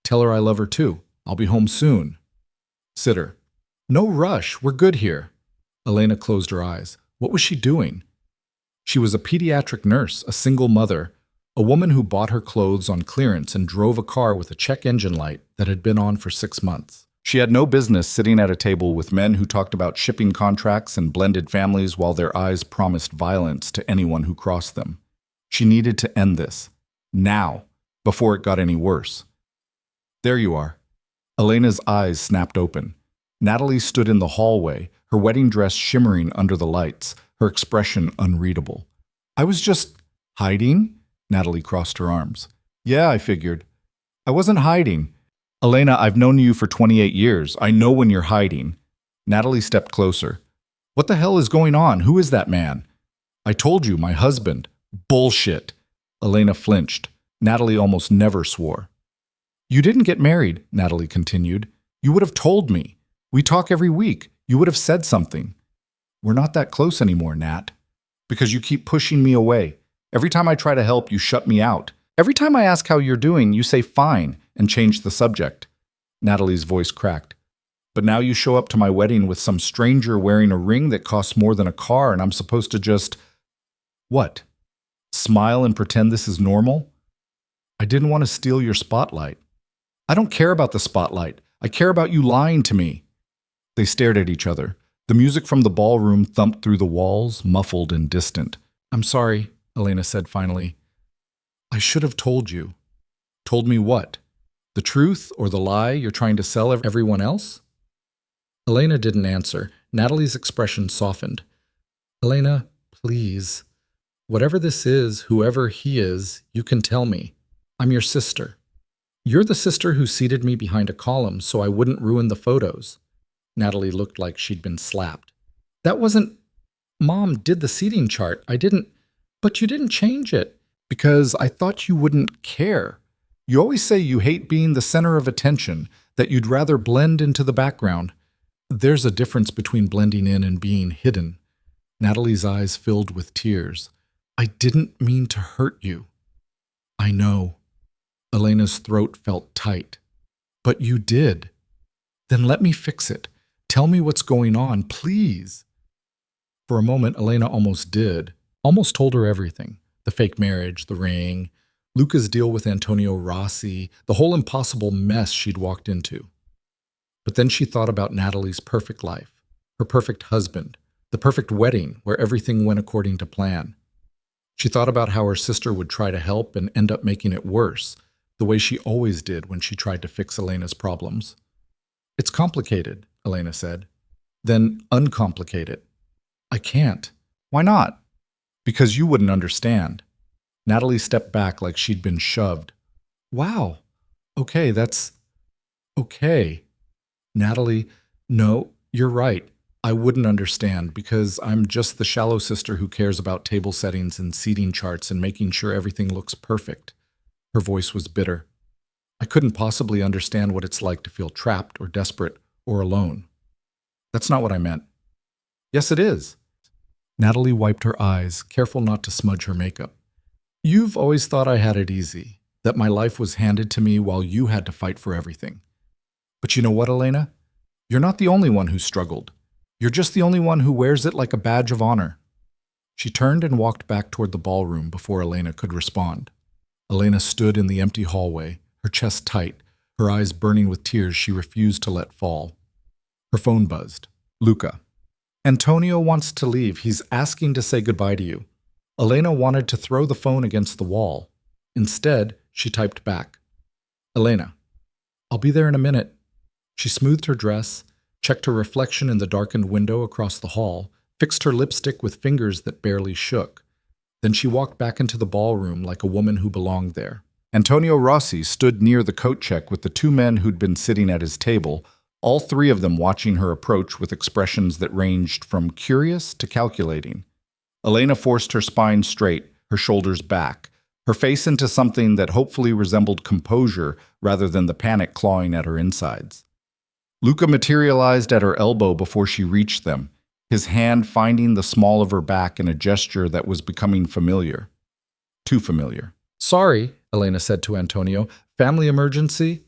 Tell her I love her too. I'll be home soon. Sitter. No rush, we're good here. Elena closed her eyes. What was she doing? She was a pediatric nurse, a single mother, a woman who bought her clothes on clearance and drove a car with a check engine light that had been on for 6 months. She had no business sitting at a table with men who talked about shipping contracts and blended families while their eyes promised violence to anyone who crossed them. She needed to end this. Now, before it got any worse. There you are. Elena's eyes snapped open. Natalie stood in the hallway, her wedding dress shimmering under the lights, her expression unreadable. I was just hiding? Natalie crossed her arms. Yeah, I figured. I wasn't hiding. Elena, I've known you for 28 years. I know when you're hiding. Natalie stepped closer. What the hell is going on? Who is that man? I told you, my husband. Bullshit. Elena flinched. Natalie almost never swore. You didn't get married, Natalie continued. You would have told me. We talk every week. You would have said something. We're not that close anymore, Nat. Because you keep pushing me away. Every time I try to help, you shut me out. Every time I ask how you're doing, you say fine and change the subject. Natalie's voice cracked. But now you show up to my wedding with some stranger wearing a ring that costs more than a car and I'm supposed to just… What? Smile and pretend this is normal? I didn't want to steal your spotlight. I don't care about the spotlight. I care about you lying to me. They stared at each other. The music from the ballroom thumped through the walls, muffled and distant. I'm sorry, Elena said finally. I should have told you. Told me what? The truth or the lie you're trying to sell everyone else? Elena didn't answer. Natalie's expression softened. Elena, please. Whatever this is, whoever he is, you can tell me. I'm your sister. You're the sister who seated me behind a column so I wouldn't ruin the photos. Natalie looked like she'd been slapped. That wasn't... Mom did the seating chart. I didn't... But you didn't change it. Because I thought you wouldn't care. You always say you hate being the center of attention, that you'd rather blend into the background. There's a difference between blending in and being hidden. Natalie's eyes filled with tears. I didn't mean to hurt you. I know. Elena's throat felt tight. But you did. Then let me fix it. Tell me what's going on, please. For a moment, Elena almost did. Almost told her everything. The fake marriage, the ring, Luca's deal with Antonio Rossi, the whole impossible mess she'd walked into. But then she thought about Natalie's perfect life, her perfect husband, the perfect wedding where everything went according to plan. She thought about how her sister would try to help and end up making it worse, the way she always did when she tried to fix Elena's problems. It's complicated, Elena said. Then uncomplicate it. I can't. Why not? Because you wouldn't understand. Natalie stepped back like she'd been shoved. Wow. Okay, that's... Okay. Natalie, no, you're right. I wouldn't understand because I'm just the shallow sister who cares about table settings and seating charts and making sure everything looks perfect. Her voice was bitter. I couldn't possibly understand what it's like to feel trapped or desperate or alone. That's not what I meant. Yes, it is. Natalie wiped her eyes, careful not to smudge her makeup. You've always thought I had it easy, that my life was handed to me while you had to fight for everything. But you know what, Elena? You're not the only one who struggled. You're just the only one who wears it like a badge of honor. She turned and walked back toward the ballroom before Elena could respond. Elena stood in the empty hallway, her chest tight, her eyes burning with tears she refused to let fall. Her phone buzzed. Luca. Antonio wants to leave. He's asking to say goodbye to you. Elena wanted to throw the phone against the wall. Instead, she typed back. Elena, I'll be there in a minute. She smoothed her dress, checked her reflection in the darkened window across the hall, fixed her lipstick with fingers that barely shook. Then she walked back into the ballroom like a woman who belonged there. Antonio Rossi stood near the coat check with the two men who'd been sitting at his table, all three of them watching her approach with expressions that ranged from curious to calculating. Elena forced her spine straight, her shoulders back, her face into something that hopefully resembled composure rather than the panic clawing at her insides. Luca materialized at her elbow before she reached them, his hand finding the small of her back in a gesture that was becoming familiar. Too familiar. Sorry, Elena said to Antonio. Family emergency?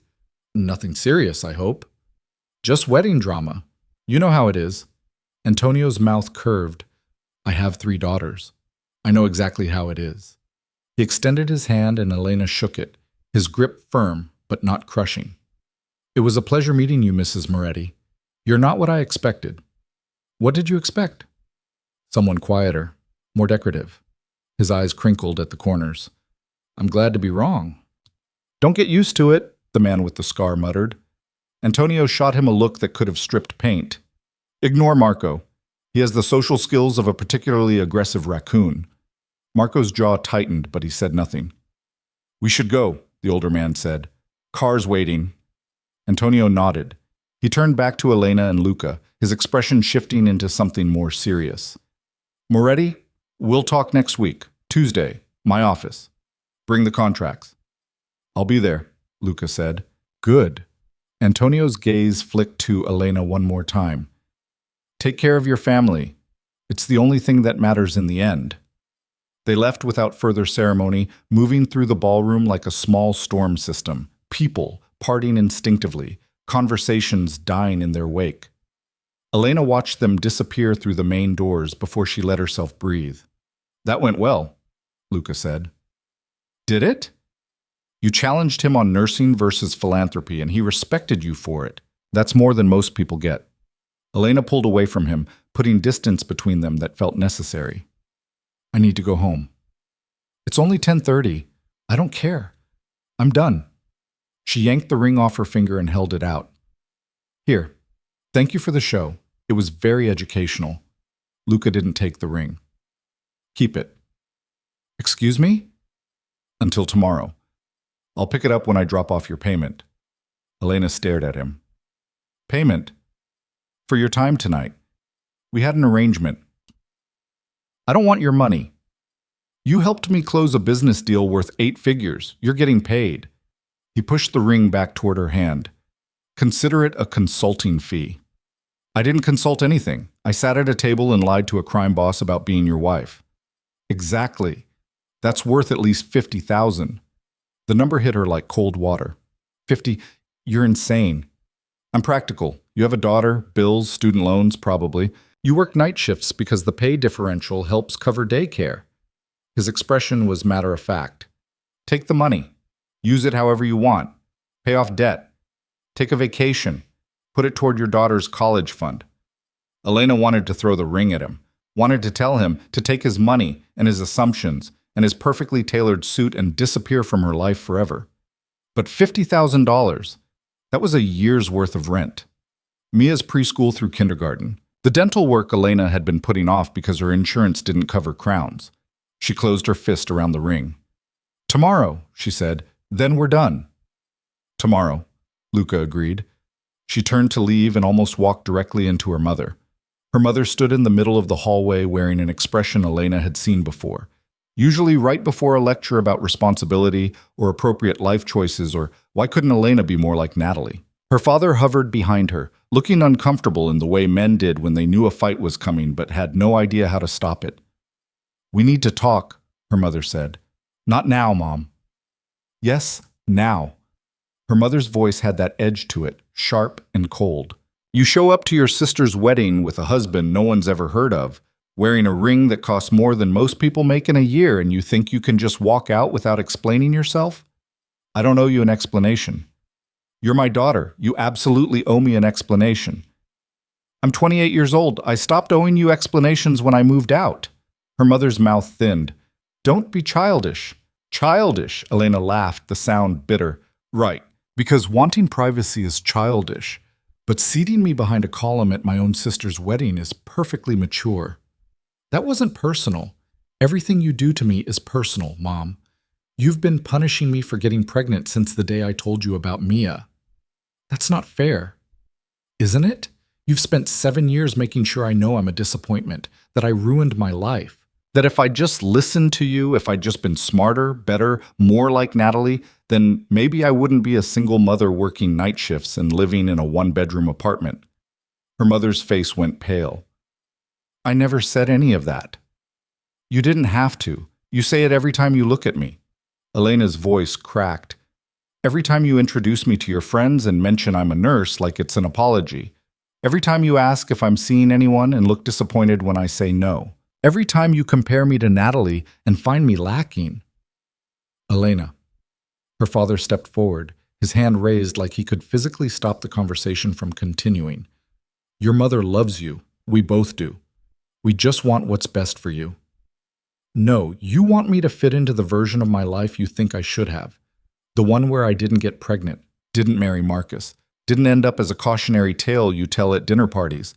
Nothing serious, I hope. Just wedding drama. You know how it is. Antonio's mouth curved. I have 3 daughters. I know exactly how it is. He extended his hand and Elena shook it, his grip firm but not crushing. It was a pleasure meeting you, Mrs. Moretti. You're not what I expected. What did you expect? Someone quieter, more decorative. His eyes crinkled at the corners. I'm glad to be wrong. Don't get used to it, the man with the scar muttered. Antonio shot him a look that could have stripped paint. Ignore Marco. He has the social skills of a particularly aggressive raccoon. Marco's jaw tightened, but he said nothing. We should go, the older man said. Car's waiting. Antonio nodded. He turned back to Elena and Luca, his expression shifting into something more serious. Moretti, we'll talk next week, Tuesday, my office. Bring the contracts. I'll be there, Luca said. Good. Antonio's gaze flicked to Elena one more time. Take care of your family. It's the only thing that matters in the end. They left without further ceremony, moving through the ballroom like a small storm system, people parting instinctively, conversations dying in their wake. Elena watched them disappear through the main doors before she let herself breathe. That went well, Luca said. Did it? You challenged him on nursing versus philanthropy, and he respected you for it. That's more than most people get. Elena pulled away from him, putting distance between them that felt necessary. I need to go home. It's only 10:30. I don't care. I'm done. She yanked the ring off her finger and held it out. Here. Thank you for the show. It was very educational. Luca didn't take the ring. Keep it. Excuse me? Until tomorrow. I'll pick it up when I drop off your payment. Elena stared at him. Payment? For your time tonight. We had an arrangement. I don't want your money. You helped me close a business deal worth 8 figures. You're getting paid. He pushed the ring back toward her hand. Consider it a consulting fee. I didn't consult anything. I sat at a table and lied to a crime boss about being your wife. Exactly. That's worth at least 50,000. The number hit her like cold water. 50? You're insane. I'm practical. You have a daughter, bills, student loans, probably. You work night shifts because the pay differential helps cover daycare. His expression was matter of fact. Take the money. Use it however you want. Pay off debt. Take a vacation. Put it toward your daughter's college fund. Elena wanted to throw the ring at him, wanted to tell him to take his money and his assumptions and his perfectly tailored suit and disappear from her life forever. But $50,000, that was a year's worth of rent. Mia's preschool through kindergarten. The dental work Elena had been putting off because her insurance didn't cover crowns. She closed her fist around the ring. Tomorrow, she said, then we're done. Tomorrow, Luca agreed. She turned to leave and almost walked directly into her mother. Her mother stood in the middle of the hallway wearing an expression Elena had seen before, usually right before a lecture about responsibility or appropriate life choices or why couldn't Elena be more like Natalie. Her father hovered behind her, looking uncomfortable in the way men did when they knew a fight was coming but had no idea how to stop it. We need to talk, her mother said. Not now, Mom. Yes, now. Her mother's voice had that edge to it, sharp and cold. You show up to your sister's wedding with a husband no one's ever heard of, wearing a ring that costs more than most people make in a year, and you think you can just walk out without explaining yourself? I don't owe you an explanation. You're my daughter. You absolutely owe me an explanation. I'm 28 years old. I stopped owing you explanations when I moved out. Her mother's mouth thinned. Don't be childish. Childish, Elena laughed, the sound bitter. Right, because wanting privacy is childish, but seating me behind a column at my own sister's wedding is perfectly mature. That wasn't personal. Everything you do to me is personal, Mom. You've been punishing me for getting pregnant since the day I told you about Mia. That's not fair. Isn't it? You've spent 7 years making sure I know I'm a disappointment, that I ruined my life, that if I just listened to you, if I'd just been smarter, better, more like Natalie, then maybe I wouldn't be a single mother working night shifts and living in a 1-bedroom apartment. Her mother's face went pale. I never said any of that. You didn't have to. You say it every time you look at me. Elena's voice cracked. Every time you introduce me to your friends and mention I'm a nurse like it's an apology. Every time you ask if I'm seeing anyone and look disappointed when I say no. Every time you compare me to Natalie and find me lacking. Elena. Her father stepped forward, his hand raised like he could physically stop the conversation from continuing. Your mother loves you. We both do. We just want what's best for you. No, you want me to fit into the version of my life you think I should have. The one where I didn't get pregnant, didn't marry Marcus, didn't end up as a cautionary tale you tell at dinner parties.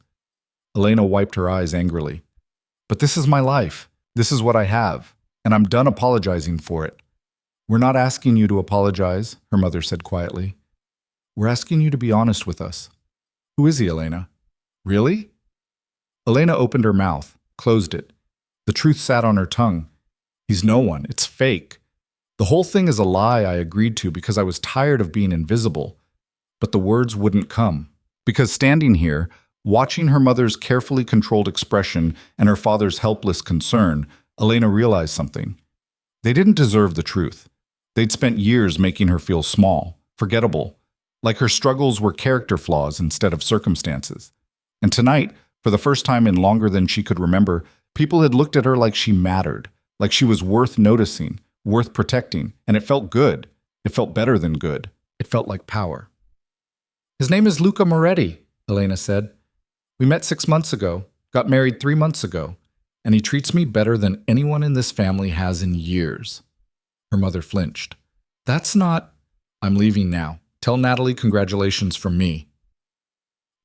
Elena wiped her eyes angrily. But this is my life. This is what I have, and I'm done apologizing for it. We're not asking you to apologize, her mother said quietly. We're asking you to be honest with us. Who is he, Elena? Really? Elena opened her mouth, closed it. The truth sat on her tongue. He's no one. It's fake. The whole thing is a lie I agreed to because I was tired of being invisible. But the words wouldn't come. Because standing here, watching her mother's carefully controlled expression and her father's helpless concern, Elena realized something. They didn't deserve the truth. They'd spent years making her feel small, forgettable, like her struggles were character flaws instead of circumstances. And tonight, for the first time in longer than she could remember, people had looked at her like she mattered, like she was worth noticing, worth protecting, and it felt good. It felt better than good. It felt like power. His name is Luca Moretti, Elena said. We met 6 months ago, got married 3 months ago, and he treats me better than anyone in this family has in years. Her mother flinched. That's not... I'm leaving now. Tell Natalie congratulations from me.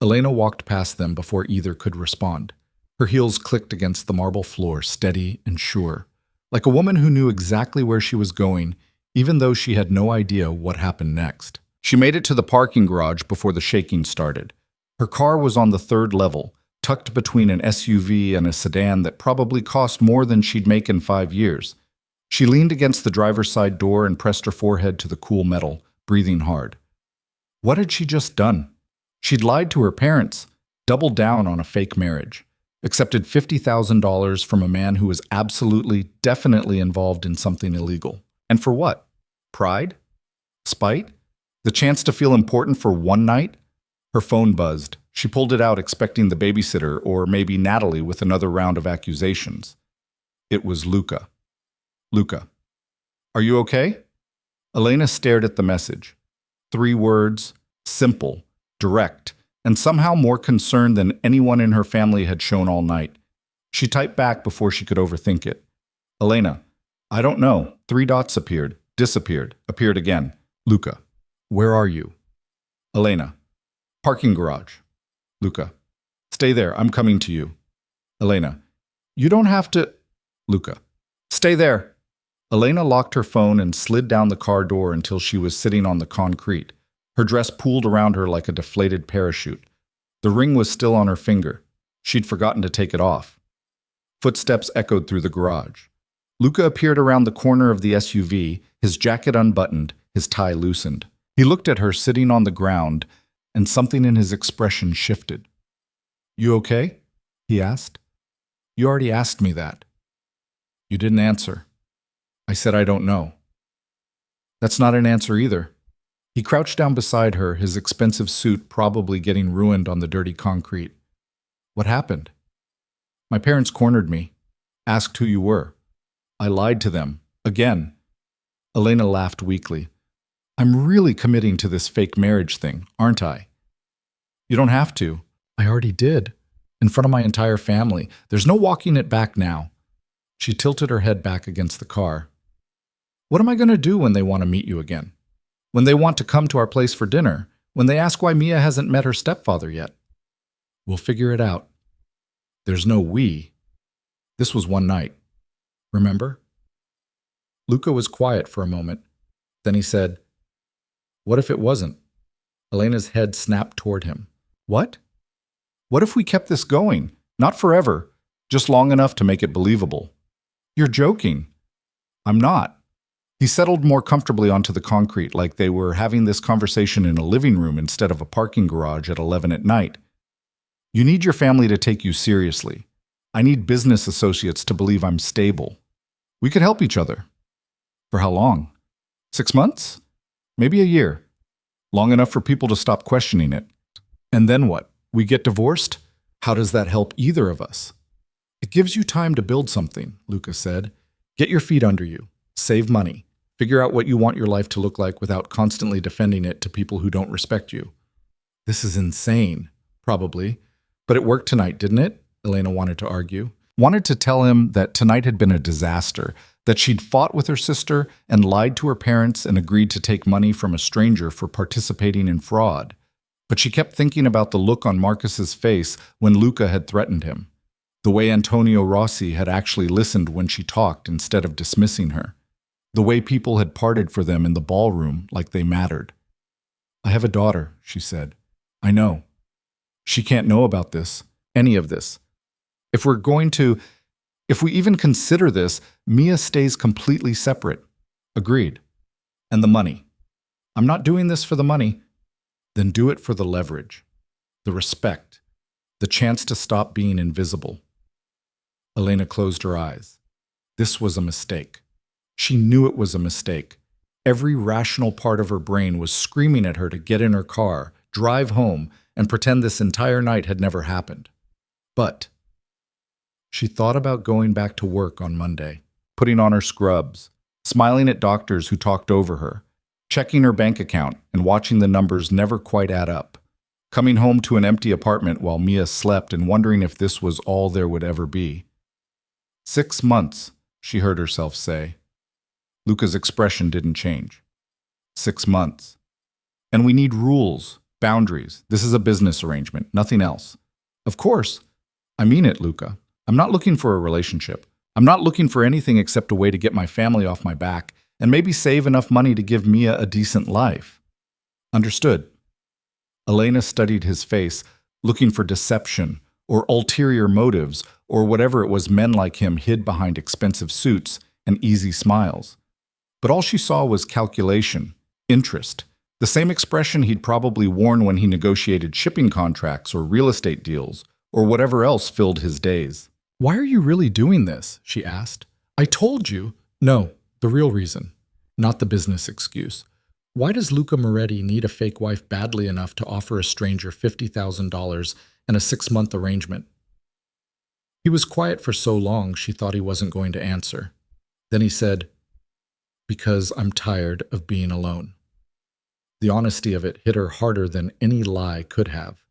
Elena walked past them before either could respond. Her heels clicked against the marble floor, steady and sure. Like a woman who knew exactly where she was going, even though she had no idea what happened next. She made it to the parking garage before the shaking started. Her car was on the third level, tucked between an SUV and a sedan that probably cost more than she'd make in 5 years. She leaned against the driver's side door and pressed her forehead to the cool metal, breathing hard. What had she just done? She'd lied to her parents, doubled down on a fake marriage, accepted $50,000 from a man who was absolutely, definitely involved in something illegal. And for what? Pride? Spite? The chance to feel important for one night? Her phone buzzed. She pulled it out expecting the babysitter or maybe Natalie with another round of accusations. It was Luca. Luca. Are you okay? Elena stared at the message. 3 words, simple, direct, and somehow more concerned than anyone in her family had shown all night. She typed back before she could overthink it. Elena, I don't know. 3 dots appeared, disappeared, appeared again. Luca, where are you? Elena, parking garage. Luca, stay there, I'm coming to you. Elena, you don't have to. Luca, stay there. Elena locked her phone and slid down the car door until she was sitting on the concrete. Her dress pooled around her like a deflated parachute. The ring was still on her finger. She'd forgotten to take it off. Footsteps echoed through the garage. Luca appeared around the corner of the SUV, his jacket unbuttoned, his tie loosened. He looked at her sitting on the ground, and something in his expression shifted. You okay? He asked. You already asked me that. You didn't answer. I said I don't know. That's not an answer either. He crouched down beside her, his expensive suit probably getting ruined on the dirty concrete. What happened? My parents cornered me, asked who you were. I lied to them, again. Elena laughed weakly. I'm really committing to this fake marriage thing, aren't I? You don't have to. I already did. In front of my entire family. There's no walking it back now. She tilted her head back against the car. What am I going to do when they want to meet you again? When they want to come to our place for dinner? When they ask why Mia hasn't met her stepfather yet? We'll figure it out. There's no we. This was one night. Remember? Luca was quiet for a moment. Then he said, What if it wasn't? Elena's head snapped toward him. What? What if we kept this going? Not forever, just long enough to make it believable. You're joking. I'm not. He settled more comfortably onto the concrete, like they were having this conversation in a living room instead of a parking garage at 11 at night. You need your family to take you seriously. I need business associates to believe I'm stable. We could help each other. For how long? 6 months? Maybe a year. Long enough for people to stop questioning it. And then what? We get divorced? How does that help either of us? It gives you time to build something, Luca said. Get your feet under you. Save money. Figure out what you want your life to look like without constantly defending it to people who don't respect you. This is insane, probably. But it worked tonight, didn't it? Elena wanted to argue. Wanted to tell him that tonight had been a disaster, that she'd fought with her sister and lied to her parents and agreed to take money from a stranger for participating in fraud. But she kept thinking about the look on Marcus's face when Luca had threatened him. The way Antonio Rossi had actually listened when she talked instead of dismissing her. The way people had parted for them in the ballroom like they mattered. I have a daughter, she said. I know. She can't know about this, any of this. If we even consider this, Mia stays completely separate. Agreed. And the money. I'm not doing this for the money. Then do it for the leverage, the respect, the chance to stop being invisible. Elena closed her eyes. This was a mistake. She knew it was a mistake. Every rational part of her brain was screaming at her to get in her car, drive home, and pretend this entire night had never happened. But she thought about going back to work on Monday, putting on her scrubs, smiling at doctors who talked over her, checking her bank account and watching the numbers never quite add up, coming home to an empty apartment while Mia slept and wondering if this was all there would ever be. 6 months, she heard herself say. Luca's expression didn't change. 6 months. And we need rules, boundaries. This is a business arrangement, nothing else. Of course. I mean it, Luca. I'm not looking for a relationship. I'm not looking for anything except a way to get my family off my back and maybe save enough money to give Mia a decent life. Understood. Elena studied his face, looking for deception or ulterior motives or whatever it was men like him hid behind expensive suits and easy smiles. But all she saw was calculation, interest, the same expression he'd probably worn when he negotiated shipping contracts or real estate deals or whatever else filled his days. "Why are you really doing this?" she asked. "I told you." "No, the real reason, not the business excuse. Why does Luca Moretti need a fake wife badly enough to offer a stranger $50,000 and a 6-month arrangement?" He was quiet for so long she thought he wasn't going to answer. Then he said, "Because I'm tired of being alone." The honesty of it hit her harder than any lie could have.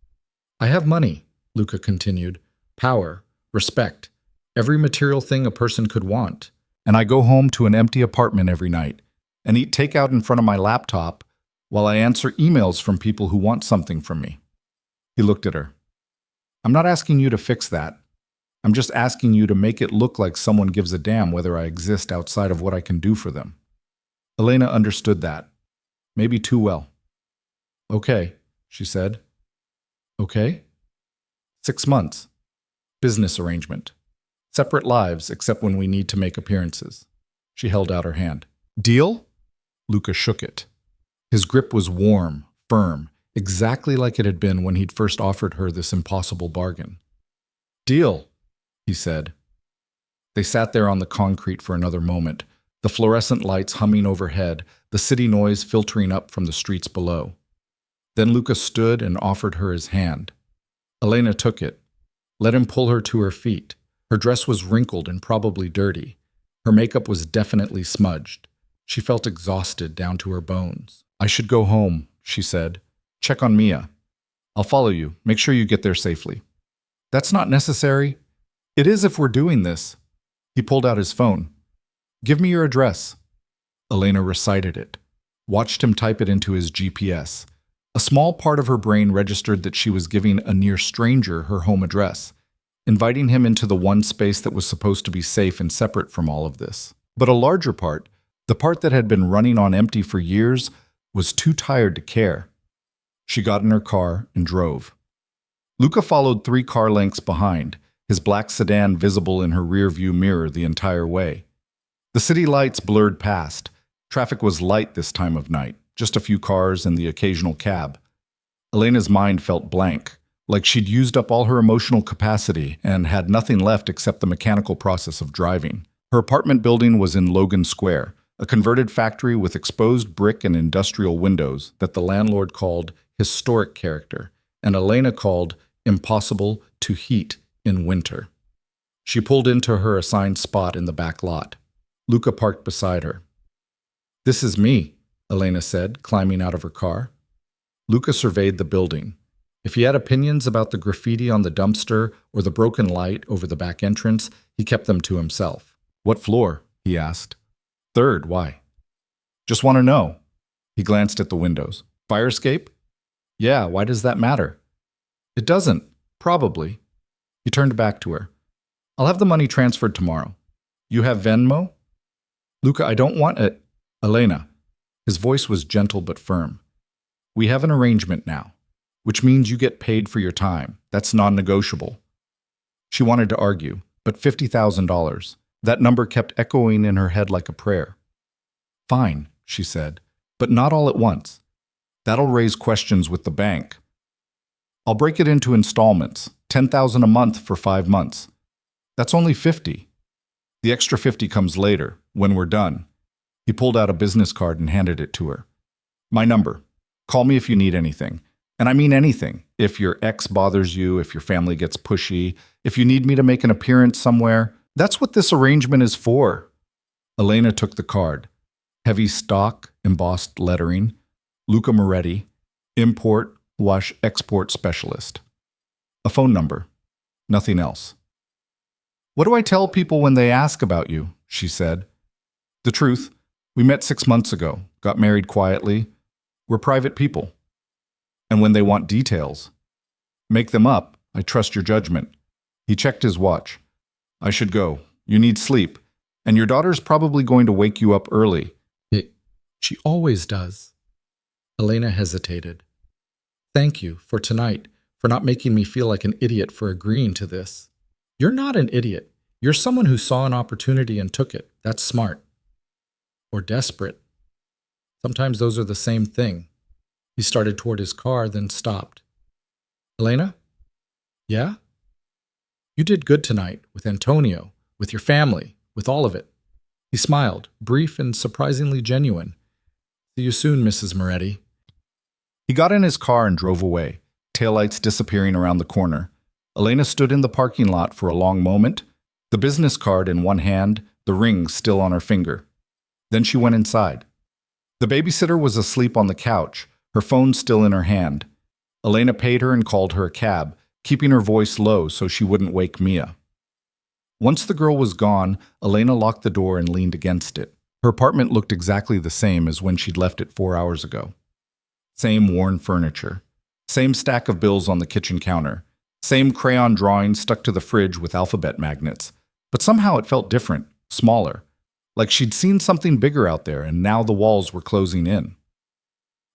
"I have money," Luca continued, "power, respect, every material thing a person could want. And I go home to an empty apartment every night and eat takeout in front of my laptop while I answer emails from people who want something from me." He looked at her. "I'm not asking you to fix that. I'm just asking you to make it look like someone gives a damn whether I exist outside of what I can do for them." Elena understood that, maybe too well. "Okay," she said. "Okay?" 6 months. Business arrangement. Separate lives except when we need to make appearances. She held out her hand. "Deal?" Luca shook it. His grip was warm, firm, exactly like it had been when he'd first offered her this impossible bargain. "Deal," he said. They sat there on the concrete for another moment, the fluorescent lights humming overhead, the city noise filtering up from the streets below. Then Luca stood and offered her his hand. Elena took it, let him pull her to her feet. Her dress was wrinkled and probably dirty. Her makeup was definitely smudged. She felt exhausted down to her bones. "I should go home," she said. "Check on Mia. I'll follow you. Make sure you get there safely." "That's not necessary." "It is if we're doing this." He pulled out his phone. "Give me your address." Elena recited it, watched him type it into his GPS. A small part of her brain registered that she was giving a near stranger her home address, inviting him into the one space that was supposed to be safe and separate from all of this. But a larger part, the part that had been running on empty for years, was too tired to care. She got in her car and drove. Luca followed 3 car lengths behind, his black sedan visible in her rear-view mirror the entire way. The city lights blurred past. Traffic was light this time of night, just a few cars and the occasional cab. Elena's mind felt blank, like she'd used up all her emotional capacity and had nothing left except the mechanical process of driving. Her apartment building was in Logan Square, a converted factory with exposed brick and industrial windows that the landlord called historic character, and Elena called impossible to heat in winter. She pulled into her assigned spot in the back lot. Luca parked beside her. "This is me," Elena said, climbing out of her car. Luca surveyed the building. If he had opinions about the graffiti on the dumpster or the broken light over the back entrance, he kept them to himself. "What floor?" he asked. "3rd, why?" "Just want to know." He glanced at the windows. "Fire escape?" "Yeah, why does that matter?" "It doesn't, probably." He turned back to her. "I'll have the money transferred tomorrow. You have Venmo?" "Luca, I don't want it." "Elena." His voice was gentle but firm. "We have an arrangement now, which means you get paid for your time. That's non-negotiable." She wanted to argue, but $50,000. That number kept echoing in her head like a prayer. "Fine," she said, "but not all at once. That'll raise questions with the bank. I'll break it into installments, $10,000 a month for 5 months. That's only 50. The extra 50 comes later, when we're done." He pulled out a business card and handed it to her. "My number. Call me if you need anything. And I mean anything. If your ex bothers you, if your family gets pushy, if you need me to make an appearance somewhere. That's what this arrangement is for." Elena took the card. Heavy stock, embossed lettering. Luca Moretti, import, wash, export specialist. A phone number. Nothing else. "What do I tell people when they ask about you?" she said. "The truth. We met 6 months ago, got married quietly. We're private people. And when they want details, make them up. I trust your judgment." He checked his watch. "I should go. You need sleep. And your daughter's probably going to wake you up early. She always does. Elena hesitated. Thank you for tonight, for not making me feel like an idiot for agreeing to this. You're not an idiot. You're someone who saw an opportunity and took it. That's smart. Or desperate. Sometimes those are the same thing. He started toward his car, then stopped. Elena? Yeah? You did good tonight, with Antonio, with your family, with all of it. He smiled, brief and surprisingly genuine. See you soon, Mrs. Moretti. He got in his car and drove away, taillights disappearing around the corner. Elena stood in the parking lot for a long moment, the business card in one hand, the ring still on her finger. Then she went inside. The babysitter was asleep on the couch, her phone still in her hand. Elena paid her and called her a cab, keeping her voice low so she wouldn't wake Mia. Once the girl was gone, Elena locked the door and leaned against it. Her apartment looked exactly the same as when she'd left it 4 hours ago. Same worn furniture, same stack of bills on the kitchen counter, same crayon drawings stuck to the fridge with alphabet magnets. But somehow it felt different, smaller, like she'd seen something bigger out there and now the walls were closing in.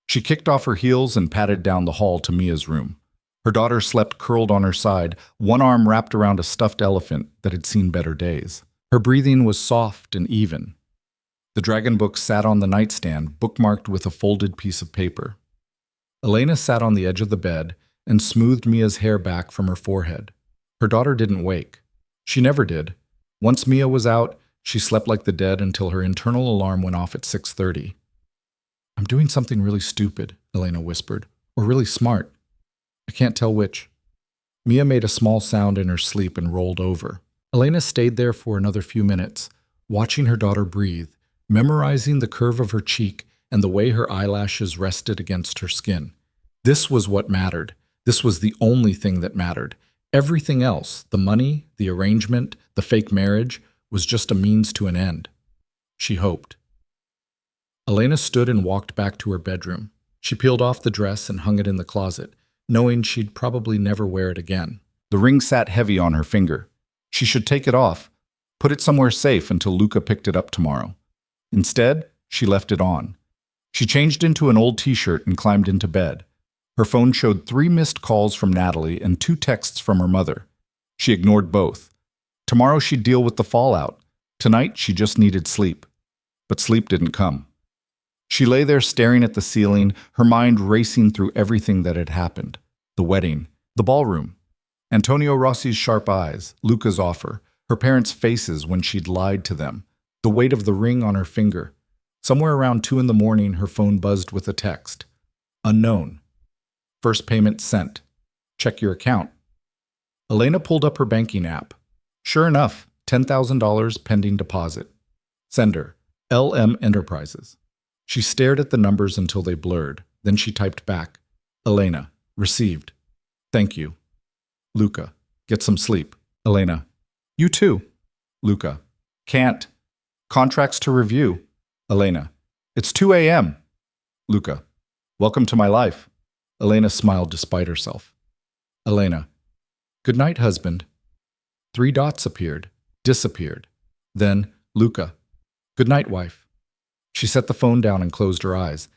She kicked off her heels and padded down the hall to Mia's room. Her daughter slept curled on her side, one arm wrapped around a stuffed elephant that had seen better days. Her breathing was soft and even. The dragon book sat on the nightstand, bookmarked with a folded piece of paper. Elena sat on the edge of the bed and smoothed Mia's hair back from her forehead. Her daughter didn't wake. She never did. Once Mia was out, she slept like the dead until her internal alarm went off at 6:30. I'm doing something really stupid, Elena whispered, or really smart. I can't tell which. Mia made a small sound in her sleep and rolled over. Elena stayed there for another few minutes, watching her daughter breathe, memorizing the curve of her cheek and the way her eyelashes rested against her skin. This was what mattered. This was the only thing that mattered. Everything else, the money, the arrangement, the fake marriage, was just a means to an end. She hoped. Elena stood and walked back to her bedroom. She peeled off the dress and hung it in the closet, knowing she'd probably never wear it again. The ring sat heavy on her finger. She should take it off, put it somewhere safe until Luca picked it up tomorrow. Instead, she left it on. She changed into an old t-shirt and climbed into bed. Her phone showed 3 missed calls from Natalie and 2 texts from her mother. She ignored both. Tomorrow she'd deal with the fallout. Tonight she just needed sleep. But sleep didn't come. She lay there staring at the ceiling, her mind racing through everything that had happened. The wedding, the ballroom, Antonio Rossi's sharp eyes, Luca's offer, her parents' faces when she'd lied to them, the weight of the ring on her finger. Somewhere around 2 in the morning, her phone buzzed with a text. Unknown. First payment sent. Check your account. Elena pulled up her banking app. Sure enough, $10,000 pending deposit. Sender, LM Enterprises. She stared at the numbers until they blurred. Then she typed back, Elena, received. Thank you. Luca, get some sleep. Elena, you too. Luca, can't. Contracts to review. Elena, it's 2 a.m. Luca, welcome to my life. Elena smiled despite herself. Elena, good night, husband. 3 dots appeared, disappeared. Then, Luca, good night, wife. She set the phone down and closed her eyes.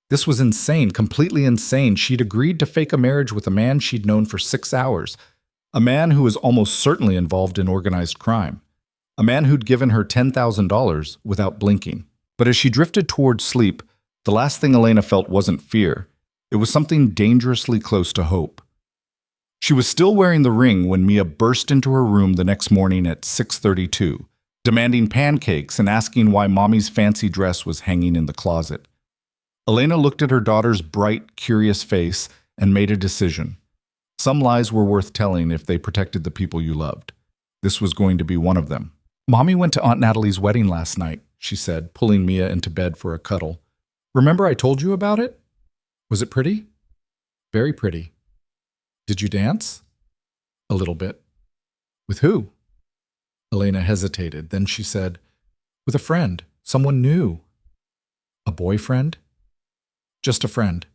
This was insane, completely insane. She'd agreed to fake a marriage with a man she'd known for 6 hours. A man who was almost certainly involved in organized crime. A man who'd given her $10,000 without blinking. But as she drifted towards sleep, the last thing Elena felt wasn't fear. It was something dangerously close to hope. She was still wearing the ring when Mia burst into her room the next morning at 6:32. Demanding pancakes and asking why Mommy's fancy dress was hanging in the closet. Elena looked at her daughter's bright, curious face and made a decision. Some lies were worth telling if they protected the people you loved. This was going to be one of them. Mommy went to Aunt Natalie's wedding last night, she said, pulling Mia into bed for a cuddle. Remember I told you about it? Was it pretty? Very pretty. Did you dance? A little bit. With who? Elena hesitated. Then she said, with a friend, someone new. A boyfriend? Just a friend.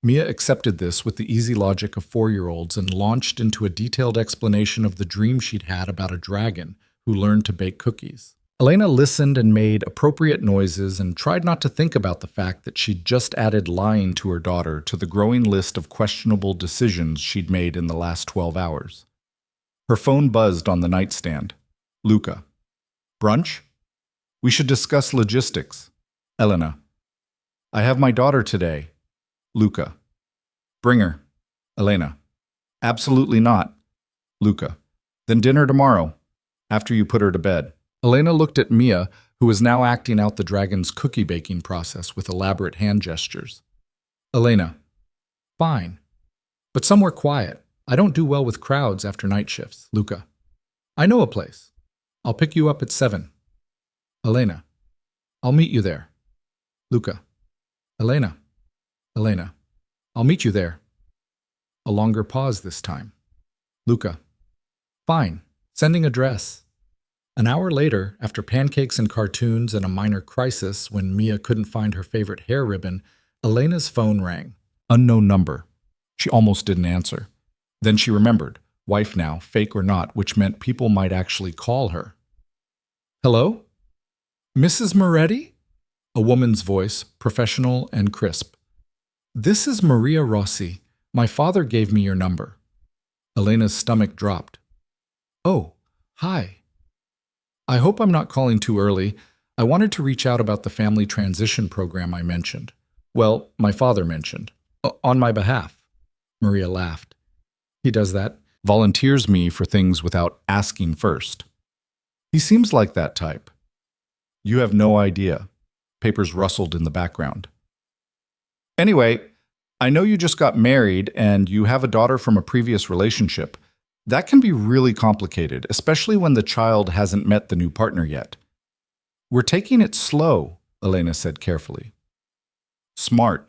Mia accepted this with the easy logic of 4-year-olds and launched into a detailed explanation of the dream she'd had about a dragon who learned to bake cookies. Elena listened and made appropriate noises and tried not to think about the fact that she'd just added lying to her daughter to the growing list of questionable decisions she'd made in the last 12 hours. Her phone buzzed on the nightstand. Luca. Brunch? We should discuss logistics. Elena. I have my daughter today. Luca. Bring her. Elena. Absolutely not. Luca. Then dinner tomorrow, after you put her to bed. Elena looked at Mia, who was now acting out the dragon's cookie baking process with elaborate hand gestures. Elena. Fine. But somewhere quiet. I don't do well with crowds after night shifts. Luca. I know a place. I'll pick you up at 7. Elena. I'll meet you there. Luca. Elena. Elena. I'll meet you there. A longer pause this time. Luca. Fine. Sending address. An hour later, after pancakes and cartoons and a minor crisis when Mia couldn't find her favorite hair ribbon, Elena's phone rang. Unknown number. She almost didn't answer. Then she remembered, wife now, fake or not, which meant people might actually call her. Hello? Mrs. Moretti? A woman's voice, professional and crisp. This is Maria Rossi. My father gave me your number. Elena's stomach dropped. Oh, hi. I hope I'm not calling too early. I wanted to reach out about the family transition program I mentioned. Well, my father mentioned. On my behalf. Maria laughed. He does that. Volunteers me for things without asking first. He seems like that type. You have no idea. Papers rustled in the background. Anyway, I know you just got married and you have a daughter from a previous relationship. That can be really complicated, especially when the child hasn't met the new partner yet. We're taking it slow, Elena said carefully. Smart.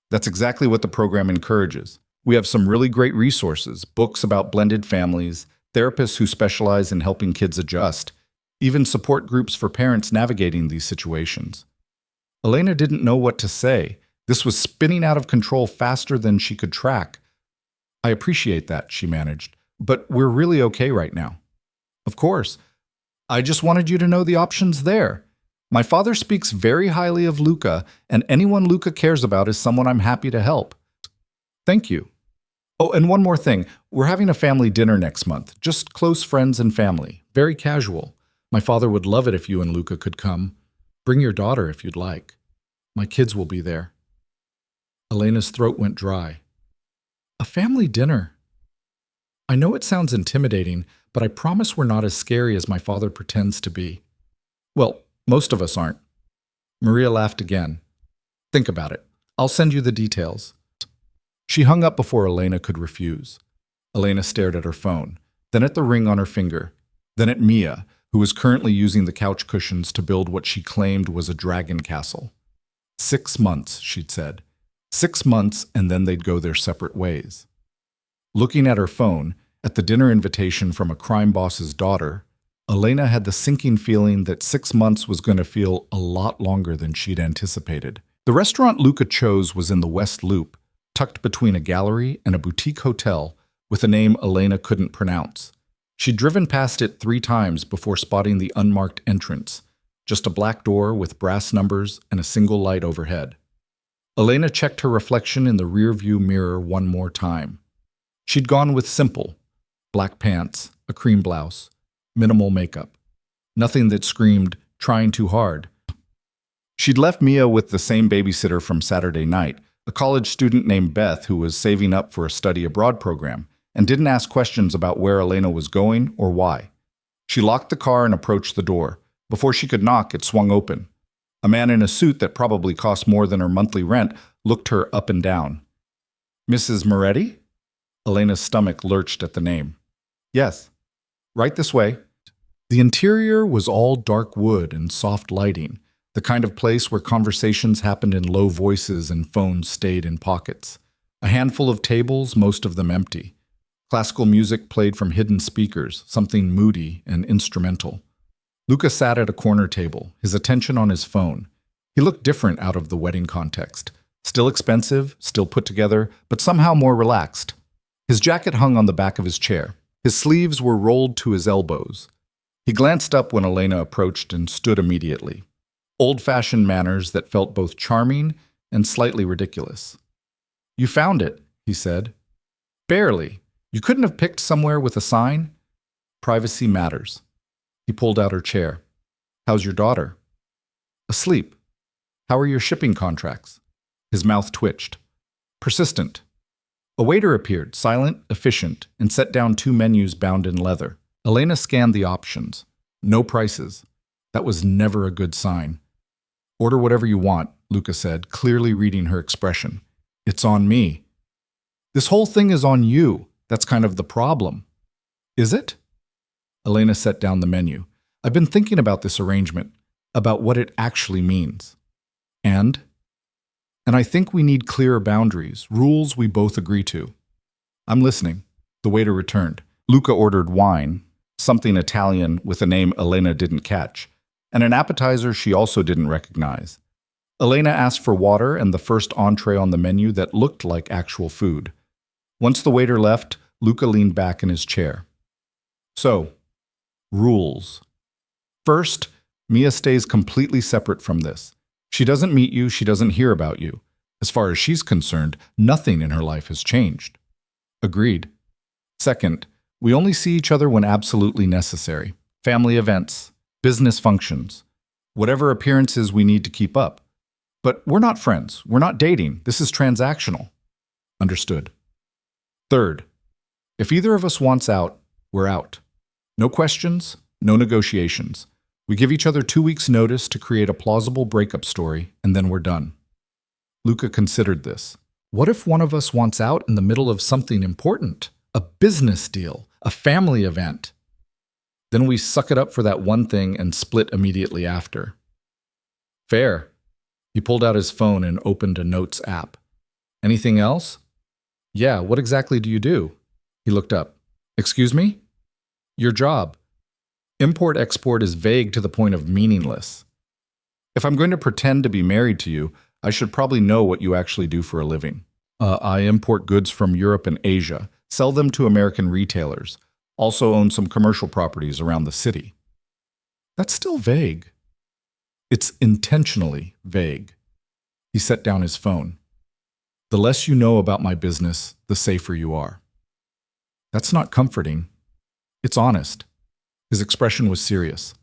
That's exactly what the program encourages. We have some really great resources, books about blended families, therapists who specialize in helping kids adjust, even support groups for parents navigating these situations. Elena didn't know what to say. This was spinning out of control faster than she could track. I appreciate that, she managed. But we're really okay right now. Of course. I just wanted you to know the options there. My father speaks very highly of Luca, and anyone Luca cares about is someone I'm happy to help. Thank you. Oh, and one more thing. We're having a family dinner next month. Just close friends and family. Very casual. My father would love it if you and Luca could come. Bring your daughter if you'd like. My kids will be there. Elena's throat went dry. A family dinner. I know it sounds intimidating, but I promise we're not as scary as my father pretends to be. Well, most of us aren't. Maria laughed again. Think about it. I'll send you the details. She hung up before Elena could refuse. Elena stared at her phone, then at the ring on her finger, then at Mia, who was currently using the couch cushions to build what she claimed was a dragon castle. 6 months, she'd said. 6 months, and then they'd go their separate ways. Looking at her phone, at the dinner invitation from a crime boss's daughter, Elena had the sinking feeling that 6 months was going to feel a lot longer than she'd anticipated. The restaurant Luca chose was in the West Loop, tucked between a gallery and a boutique hotel with a name Elena couldn't pronounce. She'd driven past it 3 times before spotting the unmarked entrance, just a black door with brass numbers and a single light overhead. Elena checked her reflection in the rearview mirror one more time. She'd gone with simple, black pants, a cream blouse, minimal makeup. Nothing that screamed, trying too hard. She'd left Mia with the same babysitter from Saturday night, a college student named Beth who was saving up for a study abroad program, and didn't ask questions about where Elena was going or why. She locked the car and approached the door. Before she could knock, it swung open. A man in a suit that probably cost more than her monthly rent looked her up and down. Mrs. Moretti? Elena's stomach lurched at the name. Yes. Right this way. The interior was all dark wood and soft lighting, the kind of place where conversations happened in low voices and phones stayed in pockets. A handful of tables, most of them empty. Classical music played from hidden speakers, something moody and instrumental. Luca sat at a corner table, his attention on his phone. He looked different out of the wedding context. Still expensive, still put together, but somehow more relaxed. His jacket hung on the back of his chair. His sleeves were rolled to his elbows. He glanced up when Elena approached and stood immediately. Old-fashioned manners that felt both charming and slightly ridiculous. "You found it," he said. "Barely. You couldn't have picked somewhere with a sign?" "Privacy matters." He pulled out her chair. "How's your daughter?" "Asleep." "How are your shipping contracts?" His mouth twitched. "Persistent." A waiter appeared, silent, efficient, and set down 2 menus bound in leather. Elena scanned the options. No prices. That was never a good sign. "Order whatever you want," Luca said, clearly reading her expression. "It's on me." "This whole thing is on you. That's kind of the problem." "Is it?" Elena set down the menu. "I've been thinking about this arrangement, about what it actually means. And I think we need clearer boundaries, rules we both agree to." "I'm listening." The waiter returned. Luca ordered wine, something Italian with a name Elena didn't catch, and an appetizer she also didn't recognize. Elena asked for water and the first entree on the menu that looked like actual food. Once the waiter left, Luca leaned back in his chair. "So, rules. First, Mia stays completely separate from this. She doesn't meet you, she doesn't hear about you. As far as she's concerned, nothing in her life has changed." "Agreed." "Second, we only see each other when absolutely necessary. Family events, business functions, whatever appearances we need to keep up. But we're not friends, we're not dating, this is transactional." "Understood." "Third, if either of us wants out, we're out. No questions, no negotiations. We give each other 2 weeks' notice to create a plausible breakup story, and then we're done." Luca considered this. What if one of us wants out in the middle of something important? A business deal, a family event? Then we suck it up for that one thing and split immediately after. "Fair." He pulled out his phone and opened a notes app. "Anything else?" "Yeah, what exactly do you do?" He looked up. "Excuse me?" "Your job." Import-export is vague to the point of meaningless. If I'm going to pretend to be married to you, I should probably know what you actually do for a living. I import goods from Europe and Asia, sell them to American retailers, also own some commercial properties around the city. That's still vague. It's intentionally vague. He set down his phone. The less you know about my business, the safer you are. That's not comforting. It's honest. His expression was serious.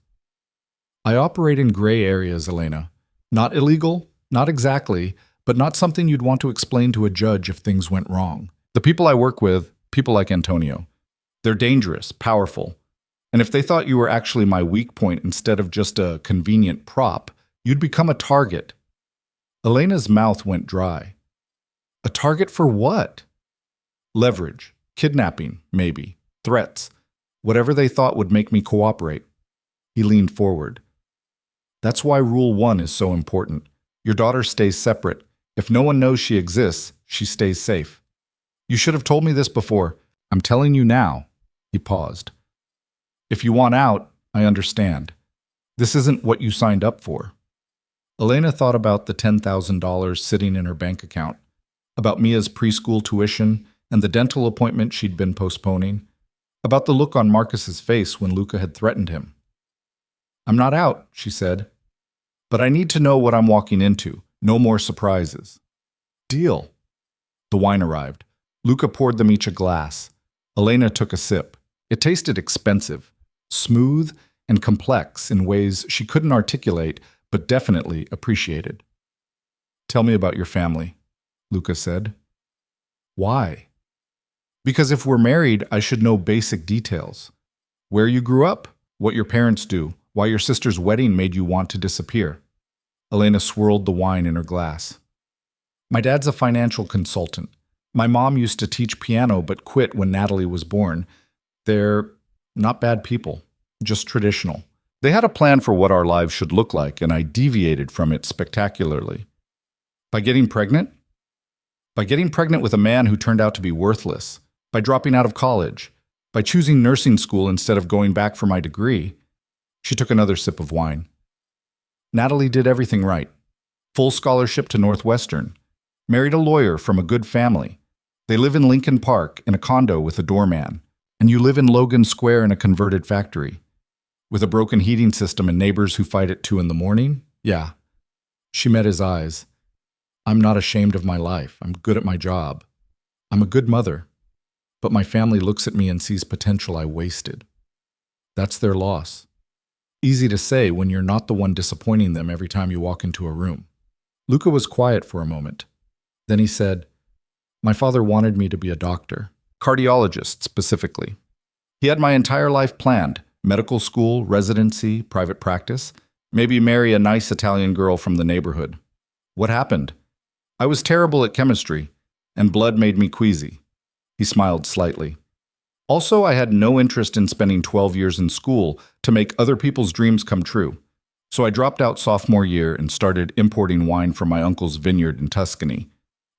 I operate in gray areas, Elena. Not illegal, not exactly, but not something you'd want to explain to a judge if things went wrong. The people I work with, people like Antonio, they're dangerous, powerful. And if they thought you were actually my weak point instead of just a convenient prop, you'd become a target. Elena's mouth went dry. A target for what? Leverage, kidnapping, maybe, threats, whatever they thought would make me cooperate. He leaned forward. That's why Rule 1 is so important. Your daughter stays separate. If no one knows she exists, she stays safe. You should have told me this before. I'm telling you now. He paused. If you want out, I understand. This isn't what you signed up for. Elena thought about the $10,000 sitting in her bank account, about Mia's preschool tuition and the dental appointment she'd been postponing, about the look on Marcus's face when Luca had threatened him. I'm not out, she said, but I need to know what I'm walking into. No more surprises. Deal. The wine arrived. Luca poured them each a glass. Elena took a sip. It tasted expensive, smooth and complex in ways she couldn't articulate, but definitely appreciated. Tell me about your family, Luca said. Why? Because if we're married, I should know basic details. Where you grew up, what your parents do, why your sister's wedding made you want to disappear. Elena swirled the wine in her glass. My dad's a financial consultant. My mom used to teach piano but quit when Natalie was born. They're not bad people, just traditional. They had a plan for what our lives should look like, and I deviated from it spectacularly. By getting pregnant? By getting pregnant with a man who turned out to be worthless. By dropping out of college. By choosing nursing school instead of going back for my degree. She took another sip of wine. Natalie did everything right. Full scholarship to Northwestern. Married a lawyer from a good family. They live in Lincoln Park in a condo with a doorman. And you live in Logan Square in a converted factory. With a broken heating system and neighbors who fight at 2 in the morning? Yeah. She met his eyes. I'm not ashamed of my life. I'm good at my job. I'm a good mother. But my family looks at me and sees potential I wasted. That's their loss. Easy to say when you're not the one disappointing them every time you walk into a room. Luca was quiet for a moment. Then he said, my father wanted me to be a doctor, cardiologist specifically. He had my entire life planned, medical school, residency, private practice, maybe marry a nice Italian girl from the neighborhood. What happened? I was terrible at chemistry, and blood made me queasy. He smiled slightly. Also, I had no interest in spending 12 years in school to make other people's dreams come true. So I dropped out sophomore year and started importing wine from my uncle's vineyard in Tuscany.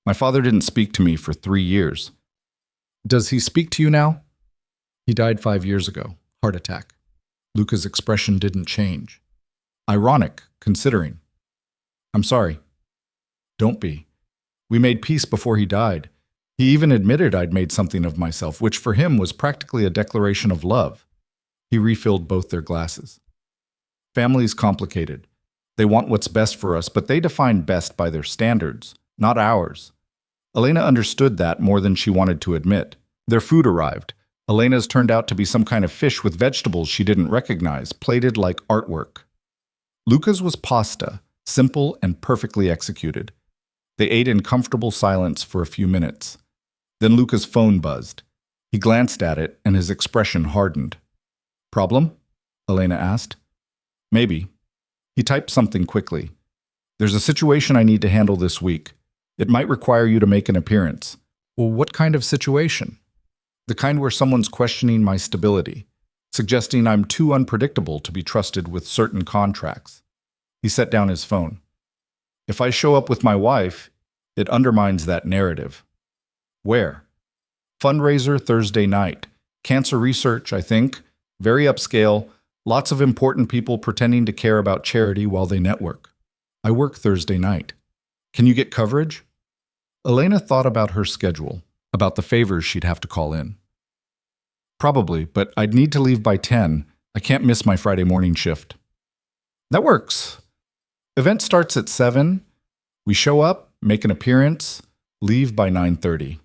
My father didn't speak to me for 3 years. Does he speak to you now? He died 5 years ago, heart attack. Luca's expression didn't change. Ironic, considering. I'm sorry. Don't be. We made peace before he died. He even admitted I'd made something of myself, which for him was practically a declaration of love. He refilled both their glasses. Family's complicated. They want what's best for us, but they define best by their standards, not ours. Elena understood that more than she wanted to admit. Their food arrived. Elena's turned out to be some kind of fish with vegetables she didn't recognize, plated like artwork. Luca's was pasta, simple and perfectly executed. They ate in comfortable silence for a few minutes. Then Luca's phone buzzed. He glanced at it, and his expression hardened. Problem? Elena asked. Maybe. He typed something quickly. There's a situation I need to handle this week. It might require you to make an appearance. Well, what kind of situation? The kind where someone's questioning my stability, suggesting I'm too unpredictable to be trusted with certain contracts. He set down his phone. If I show up with my wife, it undermines that narrative. Where? Fundraiser Thursday night. Cancer research, I think. Very upscale. Lots of important people pretending to care about charity while they network. I work Thursday night. Can you get coverage? Elena thought about her schedule, about the favors she'd have to call in. Probably, but I'd need to leave by 10. I can't miss my Friday morning shift. That works. Event starts at 7. We show up, make an appearance, leave by 9:30.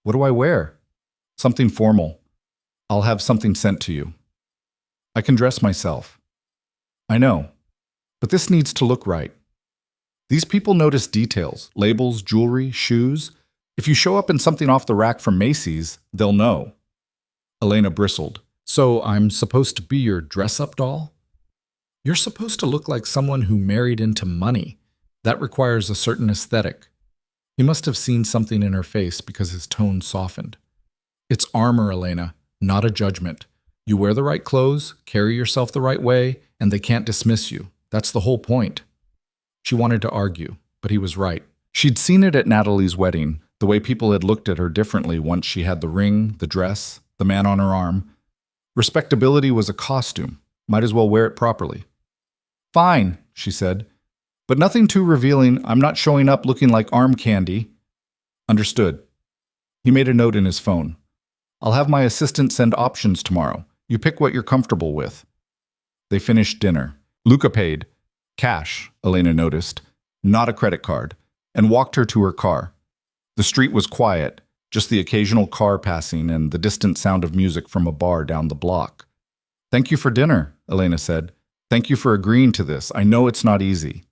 What do I wear? Something formal. I'll have something sent to you. I can dress myself. I know, but this needs to look right. These people notice details, labels, jewelry, shoes. If you show up in something off the rack from Macy's, they'll know. Elena bristled. So I'm supposed to be your dress-up doll? You're supposed to look like someone who married into money. That requires a certain aesthetic. He must have seen something in her face because his tone softened. It's armor, Elena, not a judgment. You wear the right clothes, carry yourself the right way, and they can't dismiss you. That's the whole point. She wanted to argue, but he was right. She'd seen it at Natalie's wedding, the way people had looked at her differently once she had the ring, the dress, the man on her arm. Respectability was a costume. Might as well wear it properly. Fine, she said. But nothing too revealing. I'm not showing up looking like arm candy. Understood. He made a note in his phone. I'll have my assistant send options tomorrow. You pick what you're comfortable with. They finished dinner. Luca paid. Cash, Elena noticed, not a credit card, and walked her to her car. The street was quiet, just the occasional car passing and the distant sound of music from a bar down the block. Thank you for dinner, Elena said. Thank you for agreeing to this. I know it's not easy.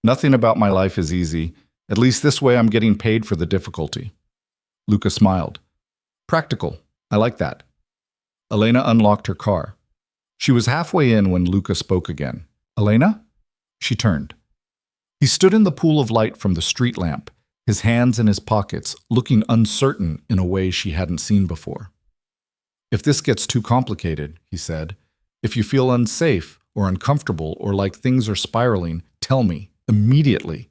Nothing about my life is easy. At least this way I'm getting paid for the difficulty. Luca smiled. Practical. I like that. Elena unlocked her car. She was halfway in when Luca spoke again. Elena? She turned. He stood in the pool of light from the street lamp, his hands in his pockets, looking uncertain in a way she hadn't seen before. If this gets too complicated, he said, if you feel unsafe or uncomfortable or like things are spiraling, tell me, immediately.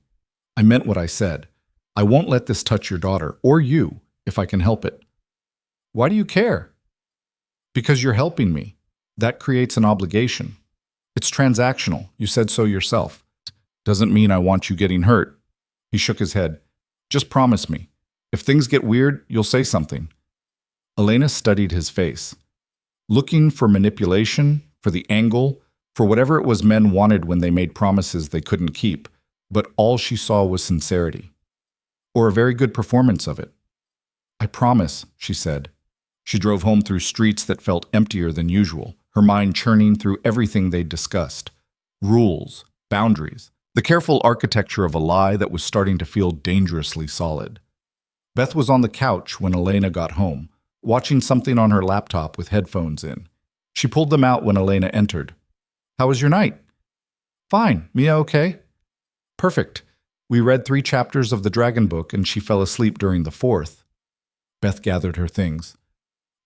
I meant what I said. I won't let this touch your daughter, or you, if I can help it. Why do you care? Because you're helping me. That creates an obligation. It's transactional. You said so yourself. Doesn't mean I want you getting hurt. He shook his head. Just promise me. If things get weird, you'll say something. Elena studied his face. Looking for manipulation for the angle, for whatever it was men wanted when they made promises they couldn't keep, but all she saw was sincerity. Or a very good performance of it. "I promise," she said. She drove home through streets that felt emptier than usual, her mind churning through everything they'd discussed. Rules, boundaries, the careful architecture of a lie that was starting to feel dangerously solid. Beth was on the couch when Elena got home, watching something on her laptop with headphones in. She pulled them out when Elena entered. "How was your night?" "Fine. Mia okay?" "Perfect. We read 3 chapters of the Dragon Book and she fell asleep during the 4th. Beth gathered her things.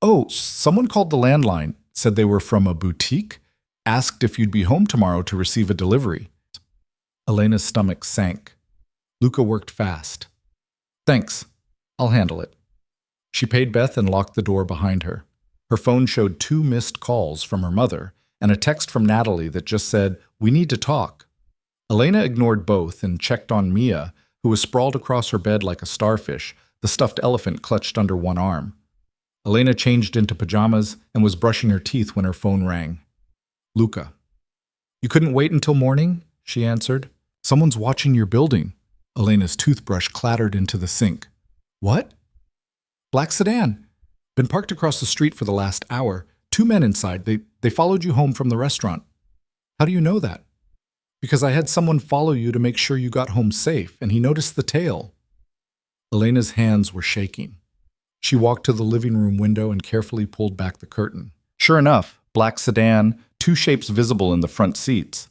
"Oh, someone called the landline, said they were from a boutique, asked if you'd be home tomorrow to receive a delivery." Elena's stomach sank. Luca worked fast. "Thanks. I'll handle it." She paid Beth and locked the door behind her. Her phone showed 2 missed calls from her mother and a text from Natalie that just said, "We need to talk." Elena ignored both and checked on Mia, who was sprawled across her bed like a starfish, the stuffed elephant clutched under one arm. Elena changed into pajamas and was brushing her teeth when her phone rang. "Luca." "You couldn't wait until morning?" she answered. "Someone's watching your building." Elena's toothbrush clattered into the sink. "What?" "Black sedan. Been parked across the street for the last hour. 2 men inside. They followed you home from the restaurant." "How do you know that?" "Because I had someone follow you to make sure you got home safe, and he noticed the tail." Elena's hands were shaking. She walked to the living room window and carefully pulled back the curtain. Sure enough, black sedan, 2 shapes visible in the front seats.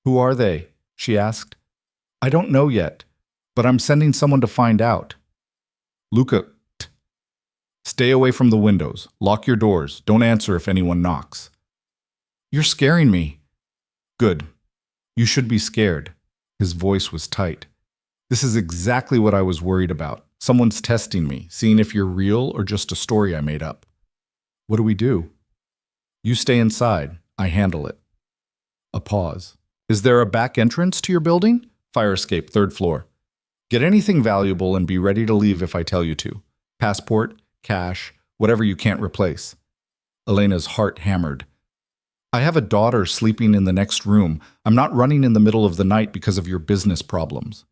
"Who are they?" she asked. "I don't know yet, but I'm sending someone to find out." "Luca, stay away from the windows. Lock your doors. Don't answer if anyone knocks." "You're scaring me." "Good. You should be scared." His voice was tight. "This is exactly what I was worried about. Someone's testing me, seeing if you're real or just a story I made up." "What do we do?" "You stay inside. I handle it." A pause. "Is there a back entrance to your building?" "Fire escape, 3rd floor." "Get anything valuable and be ready to leave if I tell you to. Passport, cash, whatever you can't replace." Elena's heart hammered. "I have a daughter sleeping in the next room. I'm not running in the middle of the night because of your business problems."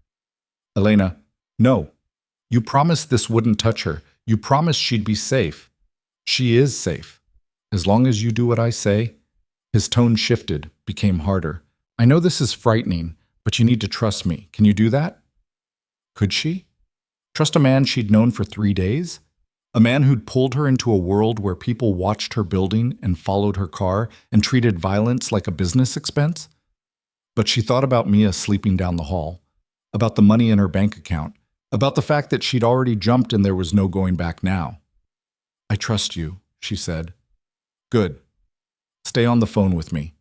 "Elena, no. You promised this wouldn't touch her. You promised she'd be safe." "She is safe. As long as you do what I say." His tone shifted, became harder. "I know this is frightening, but you need to trust me. Can you do that?" Could she? Trust a man she'd known for 3 days? A man who'd pulled her into a world where people watched her building and followed her car and treated violence like a business expense? But she thought about Mia sleeping down the hall, about the money in her bank account, about the fact that she'd already jumped and there was no going back now. "I trust you," she said. "Good. Stay on the phone with me."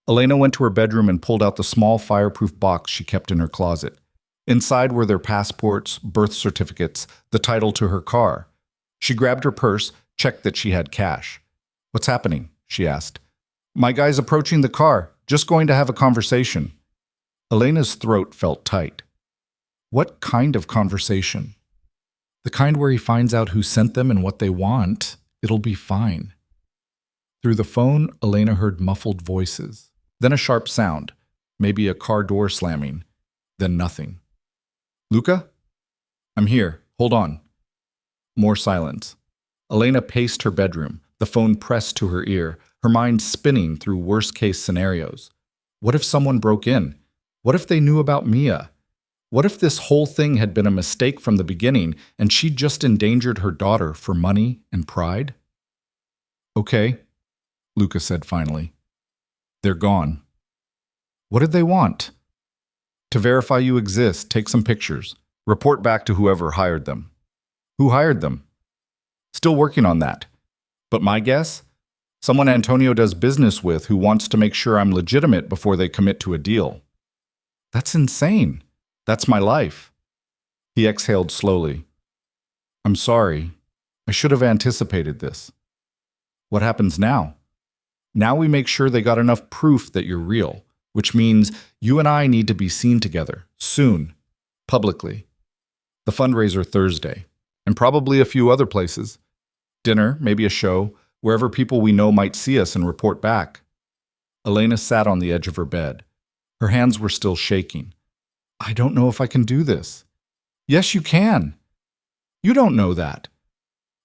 Elena went to her bedroom and pulled out the small fireproof box she kept in her closet. Inside were their passports, birth certificates, the title to her car. She grabbed her purse, checked that she had cash. "What's happening?" she asked. "My guy's approaching the car. Just going to have a conversation." Elena's throat felt tight. What kind of conversation? The kind where he finds out who sent them and what they want. It'll be fine. Through the phone, Elena heard muffled voices. Then a sharp sound, maybe a car door slamming. Then nothing. "Luca? I'm here. Hold on." More silence. Elena paced her bedroom, the phone pressed to her ear, her mind spinning through worst-case scenarios. What if someone broke in? What if they knew about Mia? What if this whole thing had been a mistake from the beginning and she'd just endangered her daughter for money and pride? "Okay," Luca said finally. "They're gone." "What did they want?" "To verify you exist, take some pictures. Report back to whoever hired them." "Who hired them?" "Still working on that. But my guess? Someone Antonio does business with who wants to make sure I'm legitimate before they commit to a deal." "That's insane. That's my life." He exhaled slowly. "I'm sorry. I should have anticipated this." "What happens now?" "Now we make sure they got enough proof that you're real, which means you and I need to be seen together, soon, publicly. The fundraiser Thursday, and probably a few other places. Dinner, maybe a show, wherever people we know might see us and report back. Elena sat on the edge of her bed. Her hands were still shaking. I don't know if I can do this. Yes, you can. You don't know that.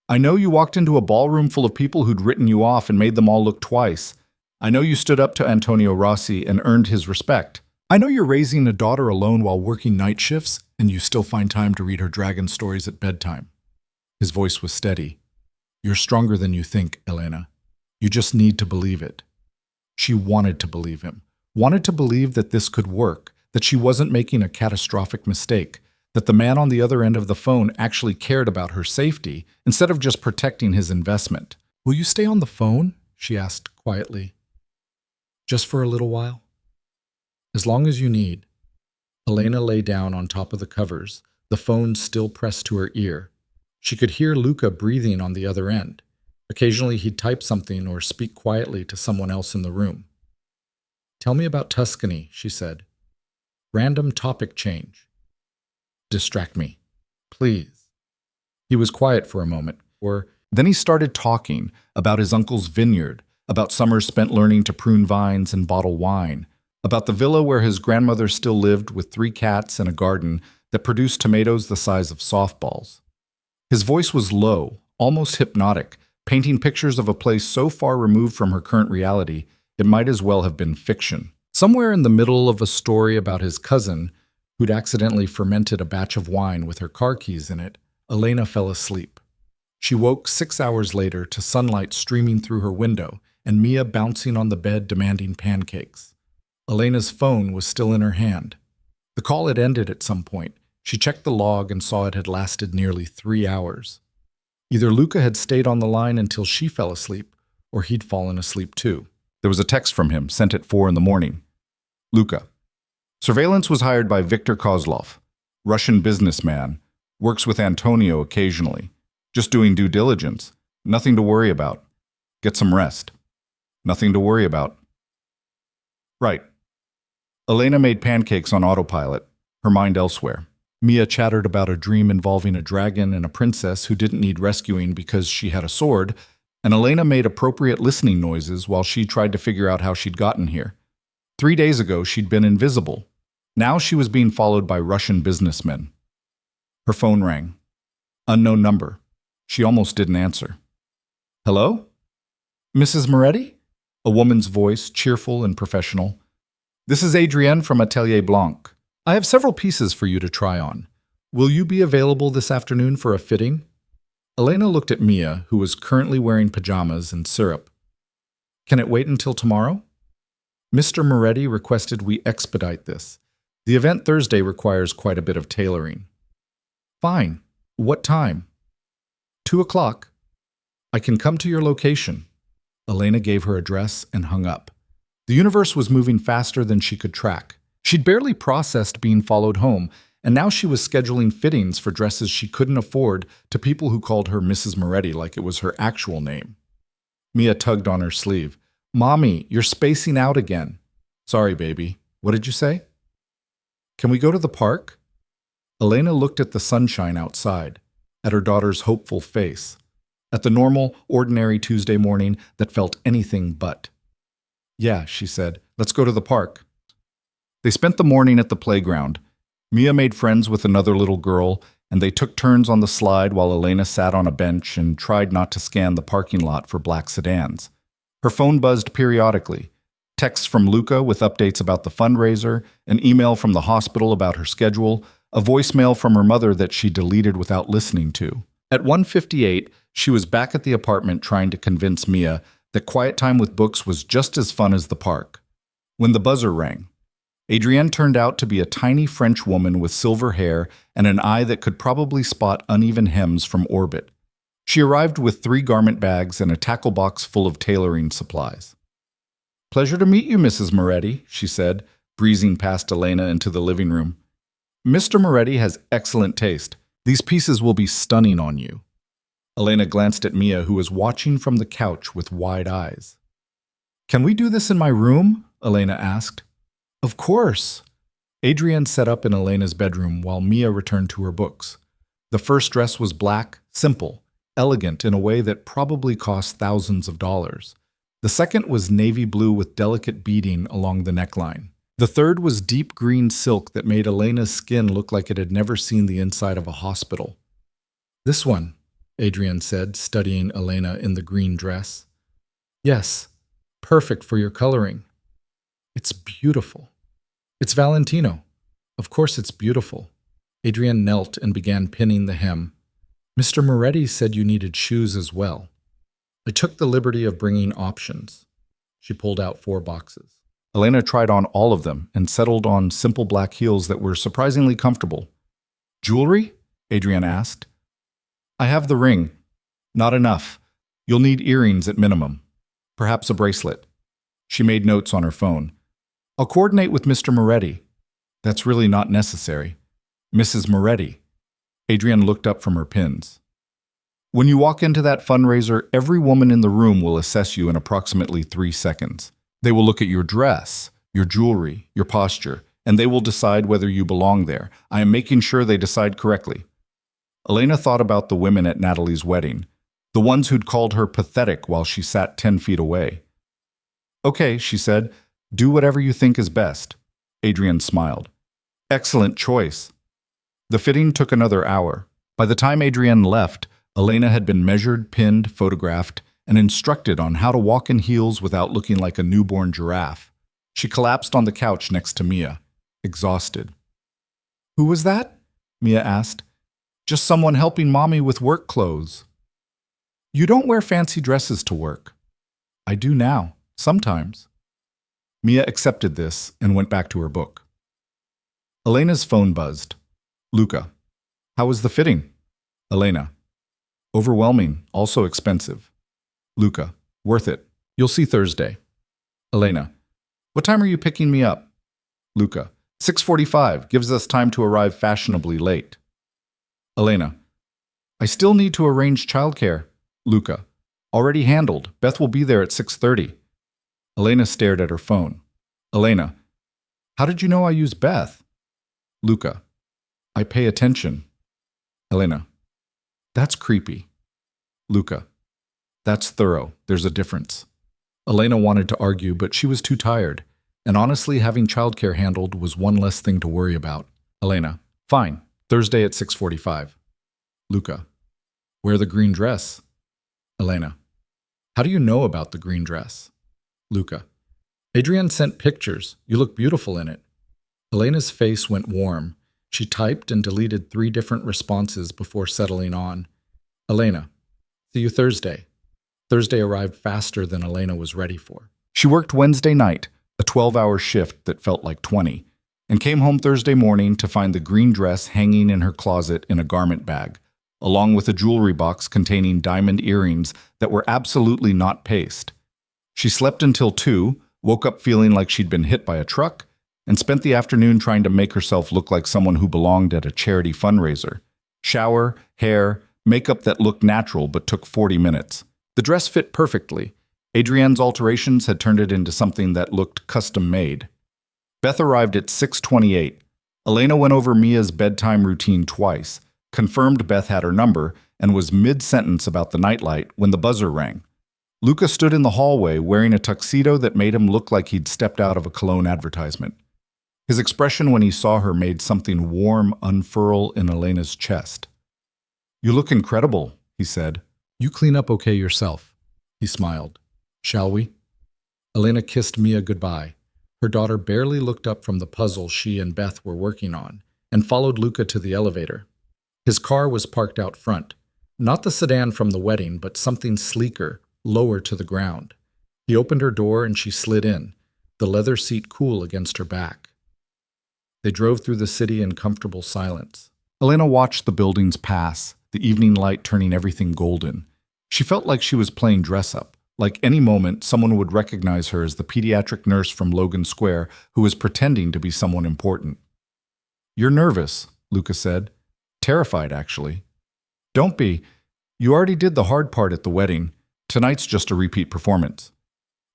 I know you walked into a ballroom full of people who'd written you off and made them all look twice. I know you stood up to Antonio Rossi and earned his respect. I know you're raising a daughter alone while working night shifts, and you still find time to read her dragon stories at bedtime. His voice was steady. You're stronger than you think, Elena. You just need to believe it. She wanted to believe him, wanted to believe that this could work, that she wasn't making a catastrophic mistake, that the man on the other end of the phone actually cared about her safety instead of just protecting his investment. Will you stay on the phone? She asked quietly. Just for a little while? As long as you need. Elena lay down on top of the covers, the phone still pressed to her ear. She could hear Luca breathing on the other end. Occasionally he'd type something or speak quietly to someone else in the room. Tell me about Tuscany, she said. Random topic change. Distract me, please. He was quiet for a moment, then he started talking about his uncle's vineyard, about summers spent learning to prune vines and bottle wine, about the villa where his grandmother still lived with 3 cats and a garden that produced tomatoes the size of softballs. His voice was low, almost hypnotic, painting pictures of a place so far removed from her current reality, it might as well have been fiction. Somewhere in the middle of a story about his cousin, who'd accidentally fermented a batch of wine with her car keys in it, Elena fell asleep. She woke 6 hours later to sunlight streaming through her window and Mia bouncing on the bed demanding pancakes. Elena's phone was still in her hand. The call had ended at some point. She checked the log and saw it had lasted nearly 3 hours. Either Luca had stayed on the line until she fell asleep, or he'd fallen asleep too. There was a text from him, sent at 4 a.m. Luca. Surveillance was hired by Viktor Kozlov, Russian businessman, works with Antonio occasionally. Just doing due diligence. Nothing to worry about. Get some rest. Nothing to worry about. Right. Elena made pancakes on autopilot, her mind elsewhere. Mia chattered about a dream involving a dragon and a princess who didn't need rescuing because she had a sword, and Elena made appropriate listening noises while she tried to figure out how she'd gotten here. 3 days ago, she'd been invisible. Now she was being followed by Russian businessmen. Her phone rang. Unknown number. She almost didn't answer. Hello? Mrs. Moretti? A woman's voice, cheerful and professional. This is Adrienne from Atelier Blanc. I have several pieces for you to try on. Will you be available this afternoon for a fitting? Elena looked at Mia, who was currently wearing pajamas and syrup. Can it wait until tomorrow? Mr. Moretti requested we expedite this. The event Thursday requires quite a bit of tailoring. Fine. What time? 2 o'clock. I can come to your location. Elena gave her address and hung up. The universe was moving faster than she could track. She'd barely processed being followed home, and now she was scheduling fittings for dresses she couldn't afford to people who called her Mrs. Moretti like it was her actual name. Mia tugged on her sleeve. Mommy, you're spacing out again. Sorry, baby. What did you say? Can we go to the park? Elena looked at the sunshine outside, at her daughter's hopeful face, at the normal, ordinary Tuesday morning that felt anything but. Yeah, she said, let's go to the park. They spent the morning at the playground. Mia made friends with another little girl, and they took turns on the slide while Elena sat on a bench and tried not to scan the parking lot for black sedans. Her phone buzzed periodically. Texts from Luca with updates about the fundraiser, an email from the hospital about her schedule, a voicemail from her mother that she deleted without listening to. At 1:58, she was back at the apartment trying to convince Mia that quiet time with books was just as fun as the park. When the buzzer rang, Adrienne turned out to be a tiny French woman with silver hair and an eye that could probably spot uneven hems from orbit. She arrived with 3 garment bags and a tackle box full of tailoring supplies. Pleasure to meet you, Mrs. Moretti, she said, breezing past Elena into the living room. Mr. Moretti has excellent taste. These pieces will be stunning on you. Elena glanced at Mia, who was watching from the couch with wide eyes. Can we do this in my room? Elena asked. Of course. Adrienne set up in Elena's bedroom while Mia returned to her books. The first dress was black, simple, elegant in a way that probably cost thousands of dollars. The second was navy blue with delicate beading along the neckline. The third was deep green silk that made Elena's skin look like it had never seen the inside of a hospital. "This one," Adrian said, studying Elena in the green dress. "Yes, perfect for your coloring." "It's beautiful." "It's Valentino. Of course it's beautiful." Adrian knelt and began pinning the hem. "Mr. Moretti said you needed shoes as well. I took the liberty of bringing options." She pulled out 4 boxes. Elena tried on all of them and settled on simple black heels that were surprisingly comfortable. "Jewelry?" Adrian asked. "I have the ring. Not enough. You'll need earrings at minimum. Perhaps a bracelet." She made notes on her phone. "I'll coordinate with Mr. Moretti." "That's really not necessary." "Mrs. Moretti." Adrian looked up from her pins. "When you walk into that fundraiser, every woman in the room will assess you in approximately 3 seconds. They will look at your dress, your jewelry, your posture, and they will decide whether you belong there. I am making sure they decide correctly." Elena thought about the women at Natalie's wedding, the ones who'd called her pathetic while she sat 10 feet away. "Okay," she said, "do whatever you think is best." Adrian smiled. "Excellent choice." The fitting took another hour. By the time Adrian left, Elena had been measured, pinned, photographed, and instructed on how to walk in heels without looking like a newborn giraffe. She collapsed on the couch next to Mia, exhausted. "Who was that?" Mia asked. "Just someone helping Mommy with work clothes." "You don't wear fancy dresses to work." "I do now, sometimes." Mia accepted this and went back to her book. Elena's phone buzzed. "Luca, how was the fitting?" Elena, "Overwhelming, also expensive." Luca, "Worth it. You'll see Thursday." Elena, "What time are you picking me up?" Luca, 6:45, gives us time to arrive fashionably late. Elena, "I still need to arrange childcare." Luca, "Already handled. Beth will be there at 6:30. Elena stared at her phone. Elena, "How did you know I use Beth?" Luca, "I pay attention." Elena, "That's creepy." Luca, "That's thorough. There's a difference." Elena wanted to argue, but she was too tired, and honestly, having childcare handled was one less thing to worry about. Elena, "Fine. Thursday at 6:45. Luca, "Wear the green dress." Elena, "How do you know about the green dress?" Luca, "Adrian sent pictures. You look beautiful in it." Elena's face went warm. She typed and deleted 3 different responses before settling on. Elena, "See you Thursday." Thursday arrived faster than Elena was ready for. She worked Wednesday night, a 12-hour shift that felt like 20, and came home Thursday morning to find the green dress hanging in her closet in a garment bag, along with a jewelry box containing diamond earrings that were absolutely not paste. She slept until 2, woke up feeling like she'd been hit by a truck, and spent the afternoon trying to make herself look like someone who belonged at a charity fundraiser. Shower, hair, makeup that looked natural but took 40 minutes. The dress fit perfectly. Adrienne's alterations had turned it into something that looked custom-made. Beth arrived at 6:28. Elena went over Mia's bedtime routine twice, confirmed Beth had her number, and was mid-sentence about the nightlight when the buzzer rang. Luca stood in the hallway wearing a tuxedo that made him look like he'd stepped out of a cologne advertisement. His expression when he saw her made something warm unfurl in Elena's chest. "You look incredible," he said. "You clean up okay yourself." He smiled. "Shall we?" Elena kissed Mia goodbye. Her daughter barely looked up from the puzzle she and Beth were working on, and followed Luca to the elevator. His car was parked out front. Not the sedan from the wedding, but something sleeker, lower to the ground. He opened her door and she slid in, the leather seat cool against her back. They drove through the city in comfortable silence. Elena watched the buildings pass, the evening light turning everything golden. She felt like she was playing dress-up, like any moment someone would recognize her as the pediatric nurse from Logan Square who was pretending to be someone important. "You're nervous," Luca said. "Terrified, actually." "Don't be. You already did the hard part at the wedding. Tonight's just a repeat performance.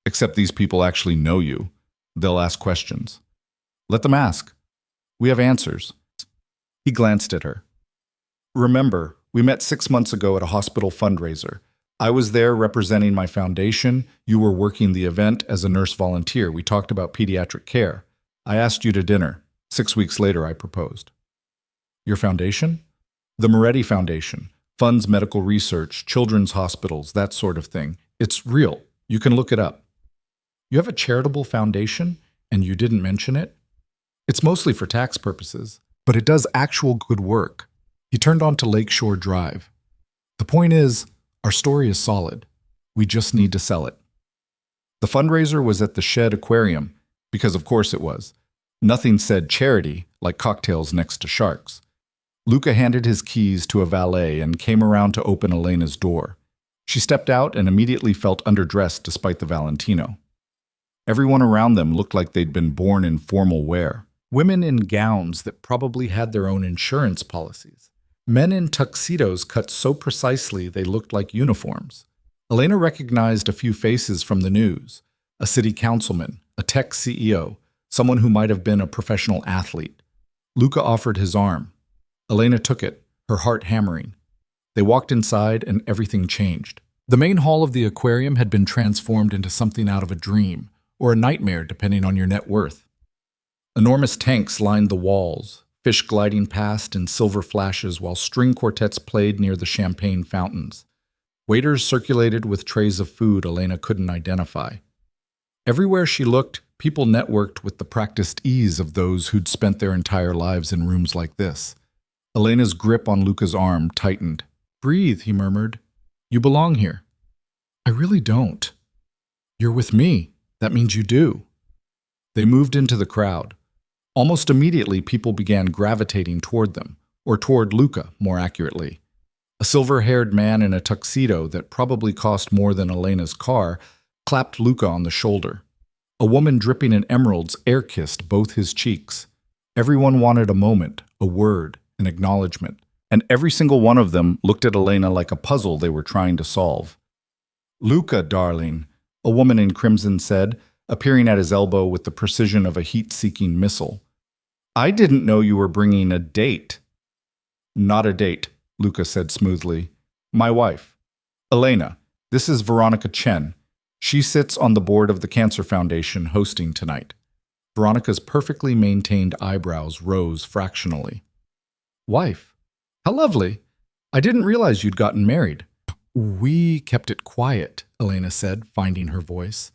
Except these people actually know you. They'll ask questions. Let them ask. We have answers." He glanced at her. "Remember, We met 6 months ago at a hospital fundraiser. I was there representing my foundation. You were working the event as a nurse volunteer. We talked about pediatric care. I asked you to dinner. 6 weeks later, I proposed. Your foundation? The Moretti Foundation. Funds medical research, children's hospitals, that sort of thing. It's real. You can look it up. You have a charitable foundation, and you didn't mention it? It's mostly for tax purposes, but it does actual good work. He turned onto Lakeshore Drive. The point is, our story is solid. We just need to sell it. The fundraiser was at the Shed Aquarium, because of course it was. Nothing said charity, like cocktails next to sharks. Luca handed his keys to a valet and came around to open Elena's door. She stepped out and immediately felt underdressed despite the Valentino. Everyone around them looked like they'd been born in formal wear. Women in gowns that probably had their own insurance policies. Men in tuxedos cut so precisely they looked like uniforms. Elena recognized a few faces from the news. A city councilman, a tech CEO, someone who might have been a professional athlete. Luca offered his arm. Elena took it, her heart hammering. They walked inside and everything changed. The main hall of the aquarium had been transformed into something out of a dream, or a nightmare depending on your net worth. Enormous tanks lined the walls, fish gliding past in silver flashes while string quartets played near the champagne fountains. Waiters circulated with trays of food Elena couldn't identify. Everywhere she looked, people networked with the practiced ease of those who'd spent their entire lives in rooms like this. Elena's grip on Luca's arm tightened. "Breathe," he murmured. "You belong here." "I really don't." "You're with me. That means you do." They moved into the crowd. Almost immediately, people began gravitating toward them, or toward Luca, more accurately. A silver-haired man in a tuxedo that probably cost more than Elena's car clapped Luca on the shoulder. A woman dripping in emeralds air-kissed both his cheeks. Everyone wanted a moment, a word, an acknowledgement, and every single one of them looked at Elena like a puzzle they were trying to solve. "Luca, darling," a woman in crimson said, appearing at his elbow with the precision of a heat-seeking missile. "I didn't know you were bringing a date." "Not a date," Luca said smoothly. "My wife. Elena, this is Veronica Chen. She sits on the board of the Cancer Foundation hosting tonight." Veronica's perfectly maintained eyebrows rose fractionally. "Wife? How lovely. I didn't realize you'd gotten married." "We kept it quiet," Elena said, finding her voice.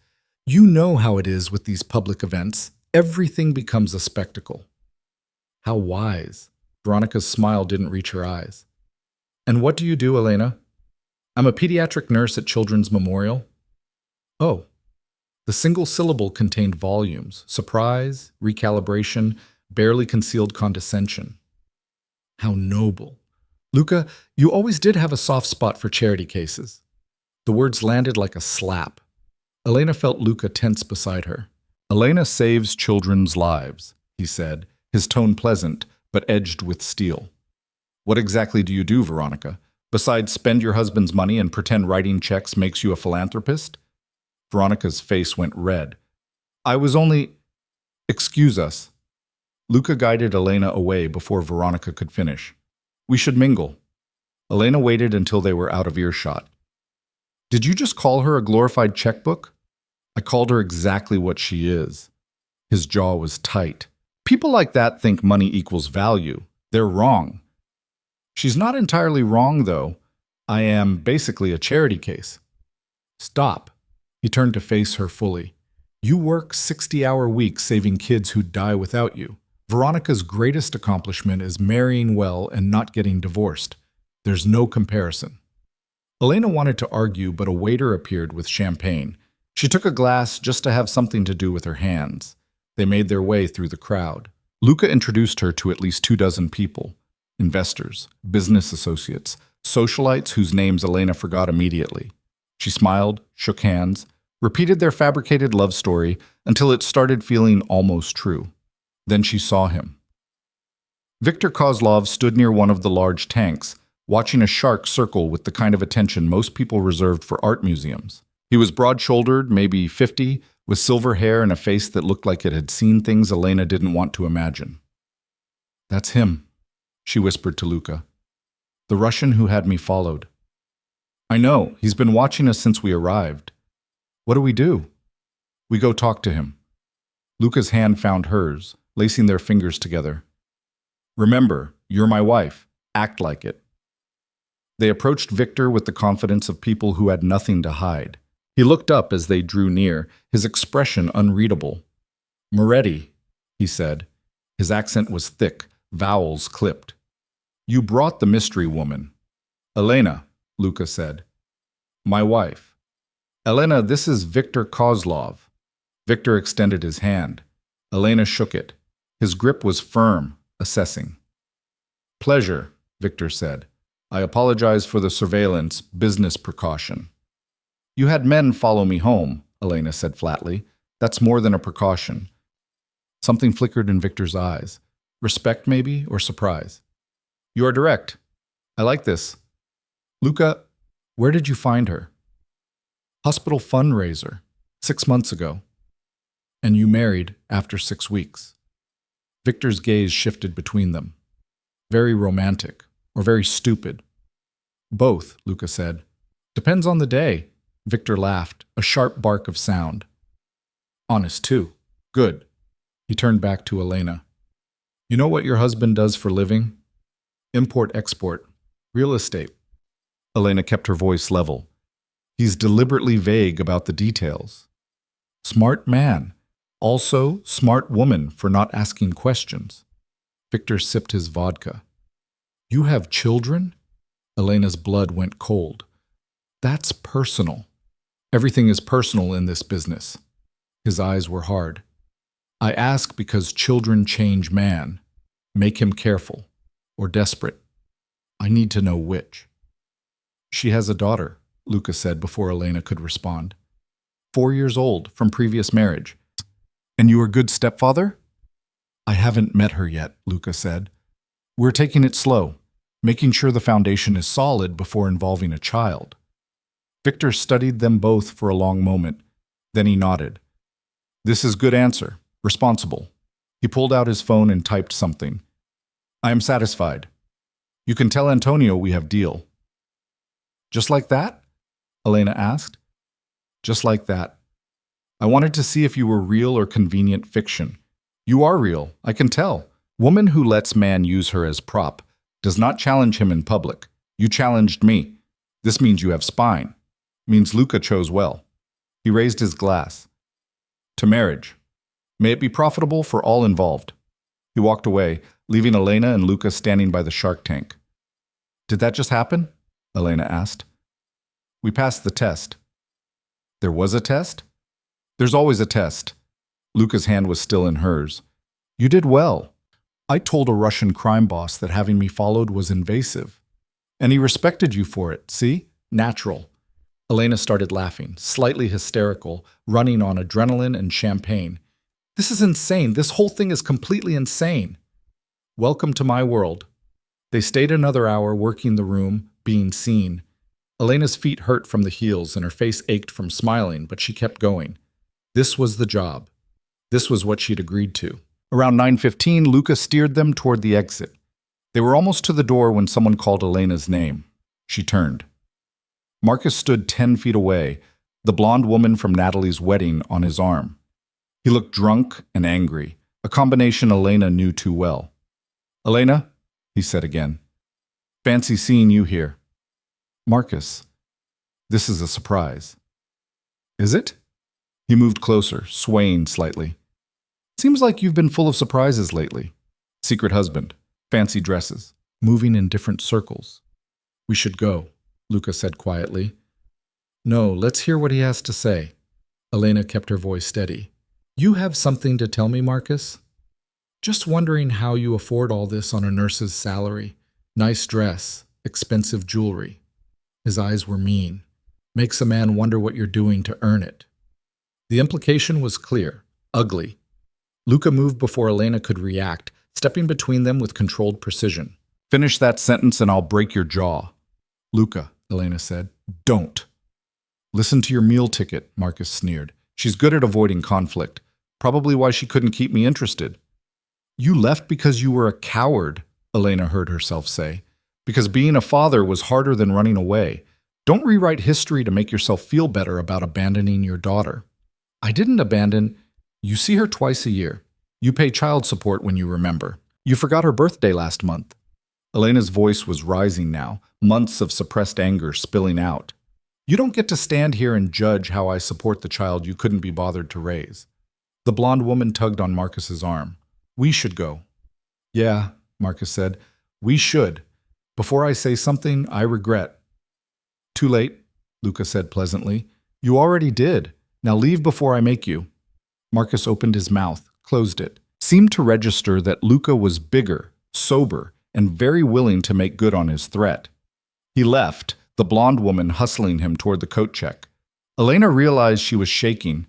"You know how it is with these public events. Everything becomes a spectacle." "How wise." Veronica's smile didn't reach her eyes. "And what do you do, Elena?" "I'm a pediatric nurse at Children's Memorial." "Oh." The single syllable contained volumes: surprise, recalibration, barely concealed condescension. "How noble. Luca, you always did have a soft spot for charity cases." The words landed like a slap. Elena felt Luca tense beside her. "Elena saves children's lives," he said, his tone pleasant, but edged with steel. "What exactly do you do, Veronica? Besides spend your husband's money and pretend writing checks makes you a philanthropist?" Veronica's face went red. "I was only—" "Excuse us." Luca guided Elena away before Veronica could finish. "We should mingle." Elena waited until they were out of earshot. "Did you just call her a glorified checkbook?" "I called her exactly what she is." His jaw was tight. "People like that think money equals value. They're wrong." "She's not entirely wrong, though. I am basically a charity case." "Stop." He turned to face her fully. "You work 60-hour weeks saving kids who'd die without you. Veronica's greatest accomplishment is marrying well and not getting divorced. There's no comparison." Elena wanted to argue, but a waiter appeared with champagne. She took a glass just to have something to do with her hands. They made their way through the crowd. Luca introduced her to at least 24 people. Investors, business associates, socialites whose names Elena forgot immediately. She smiled, shook hands, repeated their fabricated love story until it started feeling almost true. Then she saw him. Viktor Kozlov stood near one of the large tanks, watching a shark circle with the kind of attention most people reserved for art museums. He was broad-shouldered, maybe 50, with silver hair and a face that looked like it had seen things Elena didn't want to imagine. "That's him," she whispered to Luca. The Russian who had me followed. I know, he's been watching us since we arrived. What do we do? We go talk to him. Luca's hand found hers, lacing their fingers together. Remember, you're my wife. Act like it. They approached Victor with the confidence of people who had nothing to hide. He looked up as they drew near, his expression unreadable. Moretti, he said. His accent was thick, vowels clipped. You brought the mystery woman. Elena, Luca said. My wife. Elena, this is Victor Kozlov. Victor extended his hand. Elena shook it. His grip was firm, assessing. Pleasure, Victor said. I apologize for the surveillance, business precaution. You had men follow me home, Elena said flatly. That's more than a precaution. Something flickered in Victor's eyes. Respect, maybe, or surprise. You are direct. I like this. Luca, where did you find her? Hospital fundraiser, 6 months ago. And you married after 6 weeks. Victor's gaze shifted between them. Very romantic, or very stupid. Both, Luca said. Depends on the day. Victor laughed, a sharp bark of sound. Honest, too. Good. He turned back to Elena. You know what your husband does for living? Import-export. Real estate. Elena kept her voice level. He's deliberately vague about the details. Smart man. Also, smart woman for not asking questions. Victor sipped his vodka. You have children? Elena's blood went cold. That's personal. Everything is personal in this business. His eyes were hard. I ask because children change man, make him careful, or desperate. I need to know which. She has a daughter, Luca said before Elena could respond. 4 years old, from previous marriage. And you are a good stepfather? I haven't met her yet, Luca said. We're taking it slow, making sure the foundation is solid before involving a child. Victor studied them both for a long moment. Then he nodded. This is good answer. Responsible. He pulled out his phone and typed something. I am satisfied. You can tell Antonio we have deal. Just like that? Elena asked. Just like that. I wanted to see if you were real or convenient fiction. You are real, I can tell. Woman who lets man use her as prop does not challenge him in public. You challenged me. This means you have spine. Means Luca chose well. He raised his glass. To marriage. May it be profitable for all involved. He walked away, leaving Elena and Luca standing by the shark tank. Did that just happen? Elena asked. We passed the test. There was a test? There's always a test. Luca's hand was still in hers. You did well. I told a Russian crime boss that having me followed was invasive. And he respected you for it, see? Natural. Elena started laughing, slightly hysterical, running on adrenaline and champagne. This is insane. This whole thing is completely insane. Welcome to my world. They stayed another hour working the room, being seen. Elena's feet hurt from the heels and her face ached from smiling, but she kept going. This was the job. This was what she'd agreed to. Around 9:15, Luca steered them toward the exit. They were almost to the door when someone called Elena's name. She turned. Marcus stood 10 feet away, the blonde woman from Natalie's wedding on his arm. He looked drunk and angry, a combination Elena knew too well. Elena, he said again. Fancy seeing you here. Marcus, this is a surprise. Is it? He moved closer, swaying slightly. Seems like you've been full of surprises lately. Secret husband, fancy dresses, moving in different circles. We should go, Luca said quietly. No, let's hear what he has to say. Elena kept her voice steady. You have something to tell me, Marcus? Just wondering how you afford all this on a nurse's salary. Nice dress, expensive jewelry. His eyes were mean. Makes a man wonder what you're doing to earn it. The implication was clear, ugly. Luca moved before Elena could react, stepping between them with controlled precision. Finish that sentence and I'll break your jaw. Luca, Elena said, don't. Listen to your meal ticket, Marcus sneered. She's good at avoiding conflict. Probably why she couldn't keep me interested. You left because you were a coward, Elena heard herself say. Because being a father was harder than running away. Don't rewrite history to make yourself feel better about abandoning your daughter. I didn't abandon. You see her twice a year. You pay child support when you remember. You forgot her birthday last month. Elena's voice was rising now, months of suppressed anger spilling out. You don't get to stand here and judge how I support the child you couldn't be bothered to raise. The blonde woman tugged on Marcus's arm. We should go. Yeah, Marcus said. We should. Before I say something I regret. Too late, Luca said pleasantly. You already did. Now leave before I make you. Marcus opened his mouth, closed it, seemed to register that Luca was bigger, sober, and very willing to make good on his threat. He left, the blonde woman hustling him toward the coat check. Elena realized she was shaking.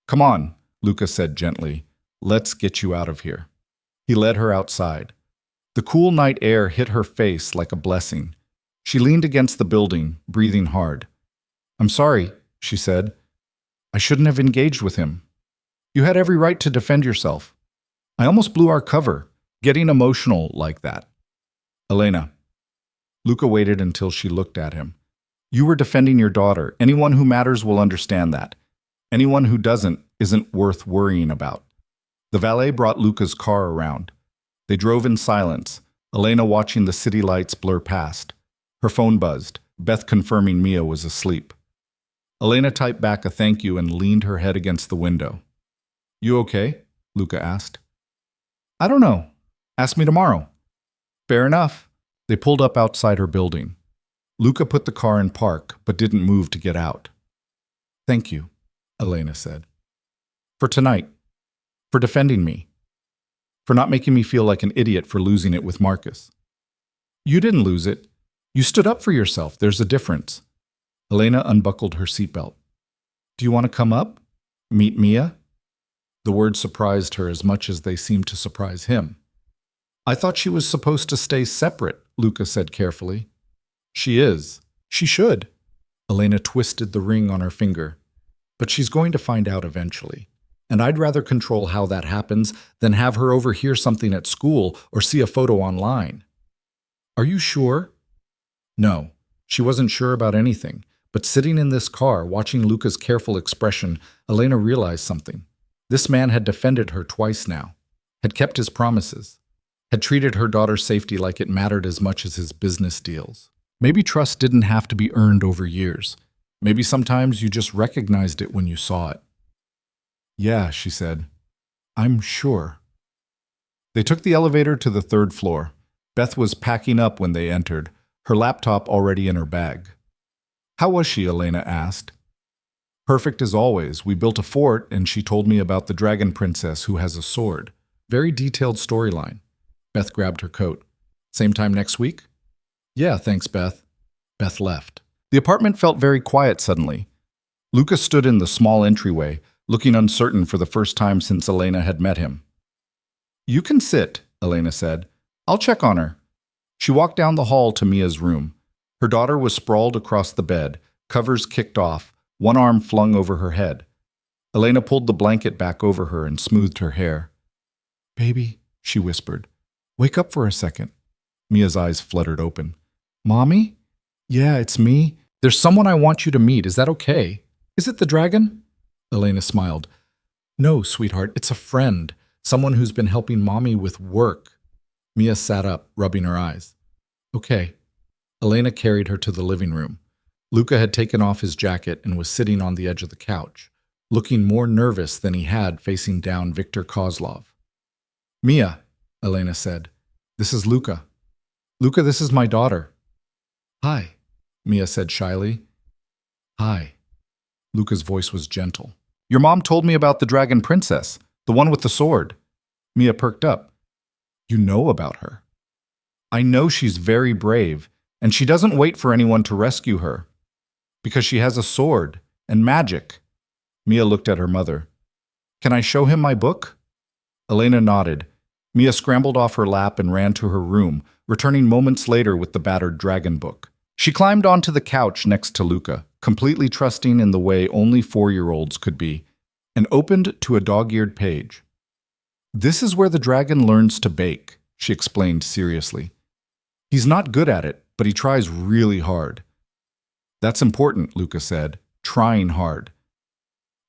Come on, Luca said gently. Let's get you out of here. He led her outside. The cool night air hit her face like a blessing. She leaned against the building, breathing hard. I'm sorry, she said. I shouldn't have engaged with him. You had every right to defend yourself. I almost blew our cover, getting emotional like that. Elena. Luca waited until she looked at him. You were defending your daughter. Anyone who matters will understand that. Anyone who doesn't isn't worth worrying about. The valet brought Luca's car around. They drove in silence, Elena watching the city lights blur past. Her phone buzzed, Beth confirming Mia was asleep. Elena typed back a thank you and leaned her head against the window. You okay? Luca asked. I don't know. Ask me tomorrow. Fair enough. They pulled up outside her building. Luca put the car in park, but didn't move to get out. Thank you, Elena said. For tonight. For defending me. For not making me feel like an idiot for losing it with Marcus. You didn't lose it. You stood up for yourself. There's a difference. Elena unbuckled her seatbelt. Do you want to come up? Meet Mia? The words surprised her as much as they seemed to surprise him. I thought she was supposed to stay separate, Luca said carefully. She is. She should. Elena twisted the ring on her finger. But she's going to find out eventually. And I'd rather control how that happens than have her overhear something at school or see a photo online. Are you sure? No, she wasn't sure about anything. But sitting in this car, watching Luca's careful expression, Elena realized something. This man had defended her twice now, had kept his promises, had treated her daughter's safety like it mattered as much as his business deals. Maybe trust didn't have to be earned over years. Maybe sometimes you just recognized it when you saw it. Yeah, she said. I'm sure. They took the elevator to the third floor. Beth was packing up when they entered, her laptop already in her bag. How was she? Elena asked. Perfect as always. We built a fort and she told me about the dragon princess who has a sword. Very detailed storyline. Beth grabbed her coat. Same time next week? Yeah, thanks, Beth. Beth left. The apartment felt very quiet suddenly. Luca stood in the small entryway, looking uncertain for the first time since Elena had met him. You can sit, Elena said. I'll check on her. She walked down the hall to Mia's room. Her daughter was sprawled across the bed, covers kicked off, one arm flung over her head. Elena pulled the blanket back over her and smoothed her hair. Baby, she whispered. Wake up for a second. Mia's eyes fluttered open. Mommy? Yeah, it's me. There's someone I want you to meet. Is that okay? Is it the dragon? Elena smiled. No, sweetheart, it's a friend. Someone who's been helping Mommy with work. Mia sat up, rubbing her eyes. Okay. Elena carried her to the living room. Luca had taken off his jacket and was sitting on the edge of the couch, looking more nervous than he had facing down Viktor Kozlov. Mia, Elena said, this is Luca. Luca, this is my daughter. Hi, Mia said shyly. Hi. Luca's voice was gentle. Your mom told me about the dragon princess, the one with the sword. Mia perked up. You know about her. I know she's very brave, and she doesn't wait for anyone to rescue her. Because she has a sword and magic. Mia looked at her mother. Can I show him my book? Elena nodded. Mia scrambled off her lap and ran to her room, returning moments later with the battered dragon book. She climbed onto the couch next to Luca, completely trusting in the way only 4-year-olds could be, and opened to a dog-eared page. This is where the dragon learns to bake, she explained seriously. He's not good at it, but he tries really hard. That's important, Luca said, trying hard.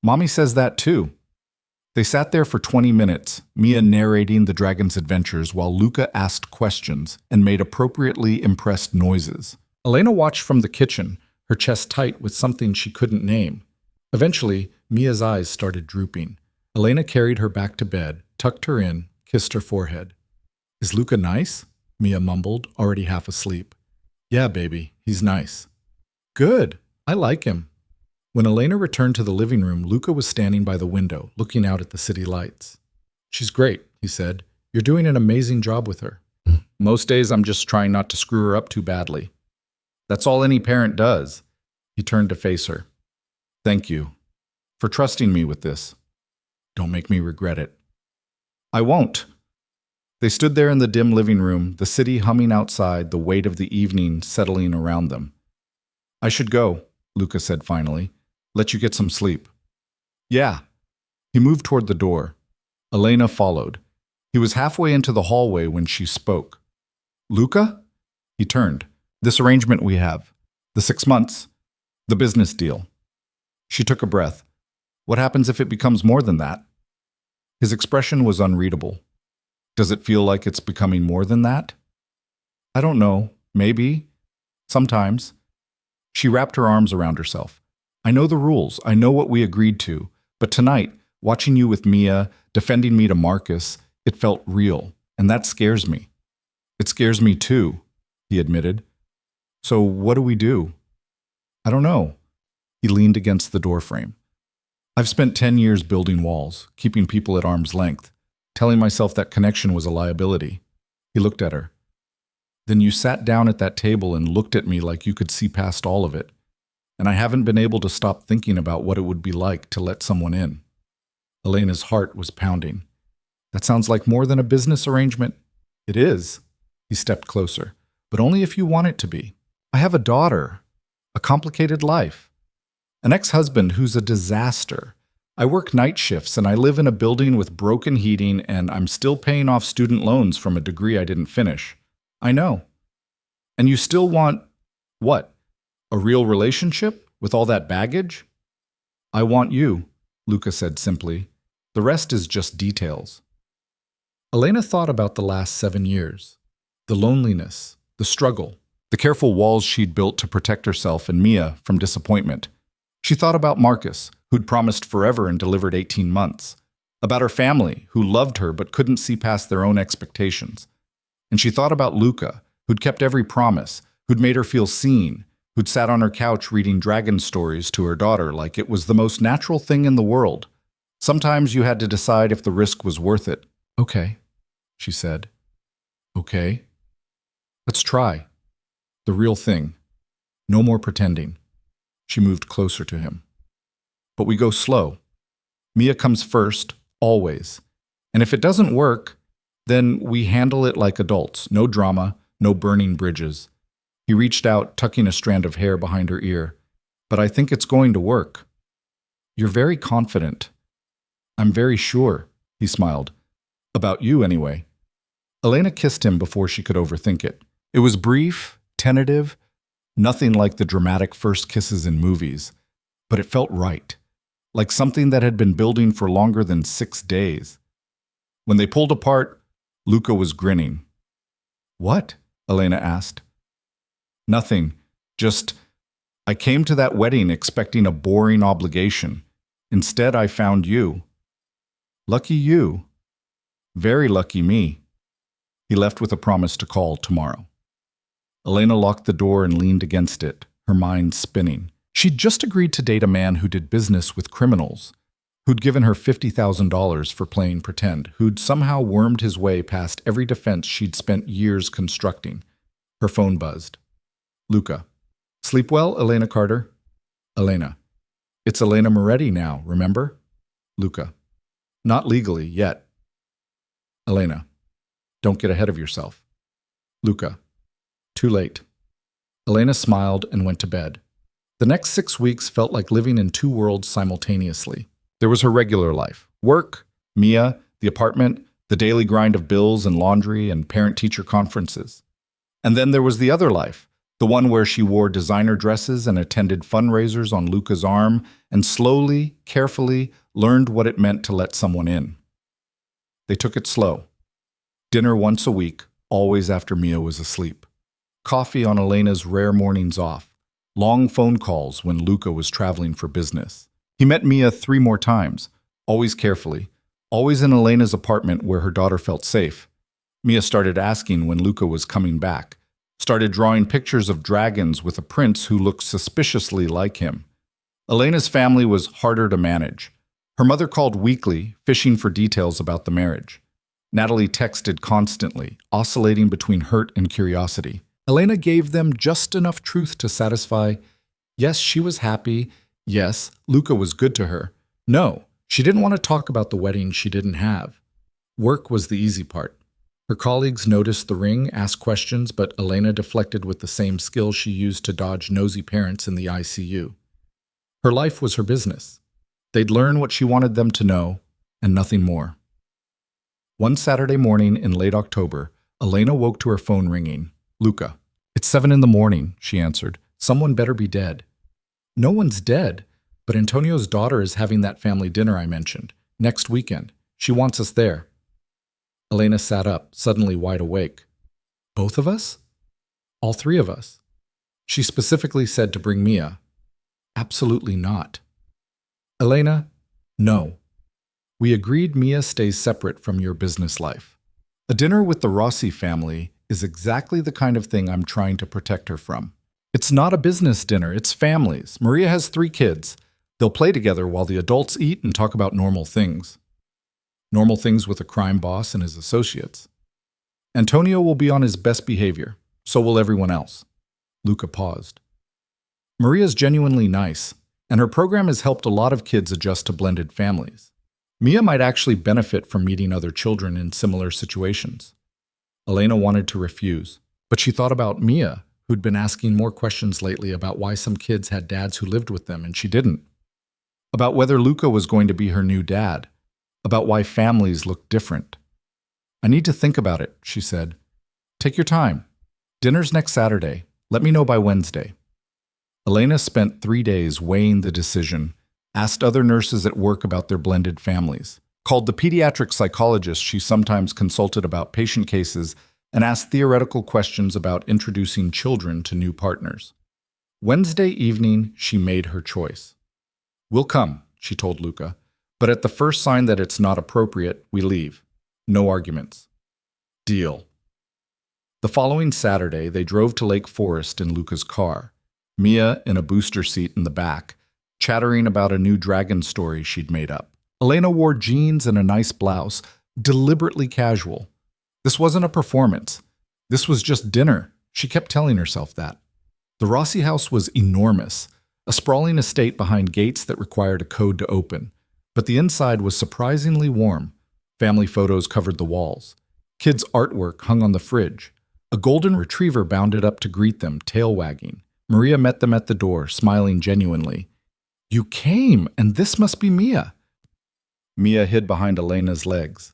Mommy says that too. They sat there for 20 minutes, Mia narrating the dragon's adventures while Luca asked questions and made appropriately impressed noises. Elena watched from the kitchen, her chest tight with something she couldn't name. Eventually, Mia's eyes started drooping. Elena carried her back to bed, tucked her in, kissed her forehead. Is Luca nice? Mia mumbled, already half asleep. Yeah, baby, he's nice. Good. I like him. When Elena returned to the living room, Luca was standing by the window, looking out at the city lights. She's great, he said. You're doing an amazing job with her. Most days I'm just trying not to screw her up too badly. That's all any parent does. He turned to face her. Thank you for trusting me with this. Don't make me regret it. I won't. They stood there in the dim living room, the city humming outside, the weight of the evening settling around them. I should go, Luca said finally. Let you get some sleep. Yeah. He moved toward the door. Elena followed. He was halfway into the hallway when she spoke. Luca? He turned. This arrangement we have. The 6 months. The business deal. She took a breath. What happens if it becomes more than that? His expression was unreadable. Does it feel like it's becoming more than that? I don't know. Maybe. Sometimes. She wrapped her arms around herself. I know the rules. I know what we agreed to. But tonight, watching you with Mia, defending me to Marcus, it felt real. And that scares me. It scares me too, he admitted. So what do we do? I don't know. He leaned against the doorframe. I've spent 10 years building walls, keeping people at arm's length, telling myself that connection was a liability. He looked at her. Then you sat down at that table and looked at me like you could see past all of it. And I haven't been able to stop thinking about what it would be like to let someone in. Elena's heart was pounding. That sounds like more than a business arrangement. It is. He stepped closer. But only if you want it to be. I have a daughter. A complicated life. An ex-husband who's a disaster. I work night shifts and I live in a building with broken heating and I'm still paying off student loans from a degree I didn't finish. I know. And you still want, what? A real relationship with all that baggage? I want you, Luca said simply. The rest is just details. Elena thought about the last 7 years. The loneliness, the struggle, the careful walls she'd built to protect herself and Mia from disappointment. She thought about Marcus, who'd promised forever and delivered 18 months. About her family, who loved her but couldn't see past their own expectations. And she thought about Luca, who'd kept every promise, who'd made her feel seen, who'd sat on her couch reading dragon stories to her daughter like it was the most natural thing in the world. Sometimes you had to decide if the risk was worth it. Okay, she said. Okay. Let's try. The real thing. No more pretending. She moved closer to him. But we go slow. Mia comes first, always. And if it doesn't work, then we handle it like adults. No drama, no burning bridges. He reached out, tucking a strand of hair behind her ear. But I think it's going to work. You're very confident. I'm very sure, he smiled. About you, anyway. Elena kissed him before she could overthink it. It was brief, tentative, nothing like the dramatic first kisses in movies. But it felt right. Like something that had been building for longer than 6 days. When they pulled apart, Luca was grinning. What? Elena asked. Nothing. Just, I came to that wedding expecting a boring obligation. Instead, I found you. Lucky you. Very lucky me. He left with a promise to call tomorrow. Elena locked the door and leaned against it, her mind spinning. She'd just agreed to date a man who did business with criminals, who'd given her $50,000 for playing pretend, who'd somehow wormed his way past every defense she'd spent years constructing. Her phone buzzed. Luca. Sleep well, Elena Carter? Elena. It's Elena Moretti now, remember? Luca. Not legally, yet. Elena. Don't get ahead of yourself. Luca. Too late. Elena smiled and went to bed. The next 6 weeks felt like living in 2 worlds simultaneously. There was her regular life. Work, Mia, the apartment, the daily grind of bills and laundry and parent-teacher conferences. And then there was the other life, the one where she wore designer dresses and attended fundraisers on Luca's arm and slowly, carefully learned what it meant to let someone in. They took it slow. Dinner once a week, always after Mia was asleep. Coffee on Elena's rare mornings off. Long phone calls when Luca was traveling for business. He met Mia 3 more times, always carefully, always in Elena's apartment where her daughter felt safe. Mia started asking when Luca was coming back, started drawing pictures of dragons with a prince who looked suspiciously like him. Elena's family was harder to manage. Her mother called weekly, fishing for details about the marriage. Natalie texted constantly, oscillating between hurt and curiosity. Elena gave them just enough truth to satisfy, yes, she was happy, yes, Luca was good to her. No, she didn't want to talk about the wedding she didn't have. Work was the easy part. Her colleagues noticed the ring, asked questions, but Elena deflected with the same skill she used to dodge nosy parents in the ICU. Her life was her business. They'd learn what she wanted them to know, and nothing more. One Saturday morning in late October, Elena woke to her phone ringing. Luca. "It's 7 in the morning," she answered. "Someone better be dead." "No one's dead, but Antonio's daughter is having that family dinner I mentioned, next weekend. She wants us there." Elena sat up, suddenly wide awake. "Both of us?" "All 3 of us." She specifically said to bring Mia. "Absolutely not." "Elena, no. We agreed Mia stays separate from your business life. A dinner with the Rossi family is exactly the kind of thing I'm trying to protect her from. It's not a business dinner, it's families. Maria has 3 kids. They'll play together while the adults eat and talk about normal things. Normal things with a crime boss and his associates. Antonio will be on his best behavior. So will everyone else." Luca paused. "Maria's genuinely nice, and her program has helped a lot of kids adjust to blended families. Mia might actually benefit from meeting other children in similar situations." Elena wanted to refuse, but she thought about Mia, who'd been asking more questions lately about why some kids had dads who lived with them and she didn't. About whether Luca was going to be her new dad. About why families look different. "I need to think about it," she said. "Take your time. Dinner's next Saturday. Let me know by Wednesday." Elena spent 3 days weighing the decision, asked other nurses at work about their blended families, called the pediatric psychologist she sometimes consulted about patient cases, and asked theoretical questions about introducing children to new partners. Wednesday evening, she made her choice. "We'll come," she told Luca, "but at the first sign that it's not appropriate, we leave. No arguments." Deal. The following Saturday, they drove to Lake Forest in Luca's car, Mia in a booster seat in the back, chattering about a new dragon story she'd made up. Elena wore jeans and a nice blouse, deliberately casual. This wasn't a performance. This was just dinner. She kept telling herself that. The Rossi house was enormous, a sprawling estate behind gates that required a code to open. But the inside was surprisingly warm. Family photos covered the walls. Kids' artwork hung on the fridge. A golden retriever bounded up to greet them, tail wagging. Maria met them at the door, smiling genuinely. "You came, and this must be Mia." Mia hid behind Elena's legs.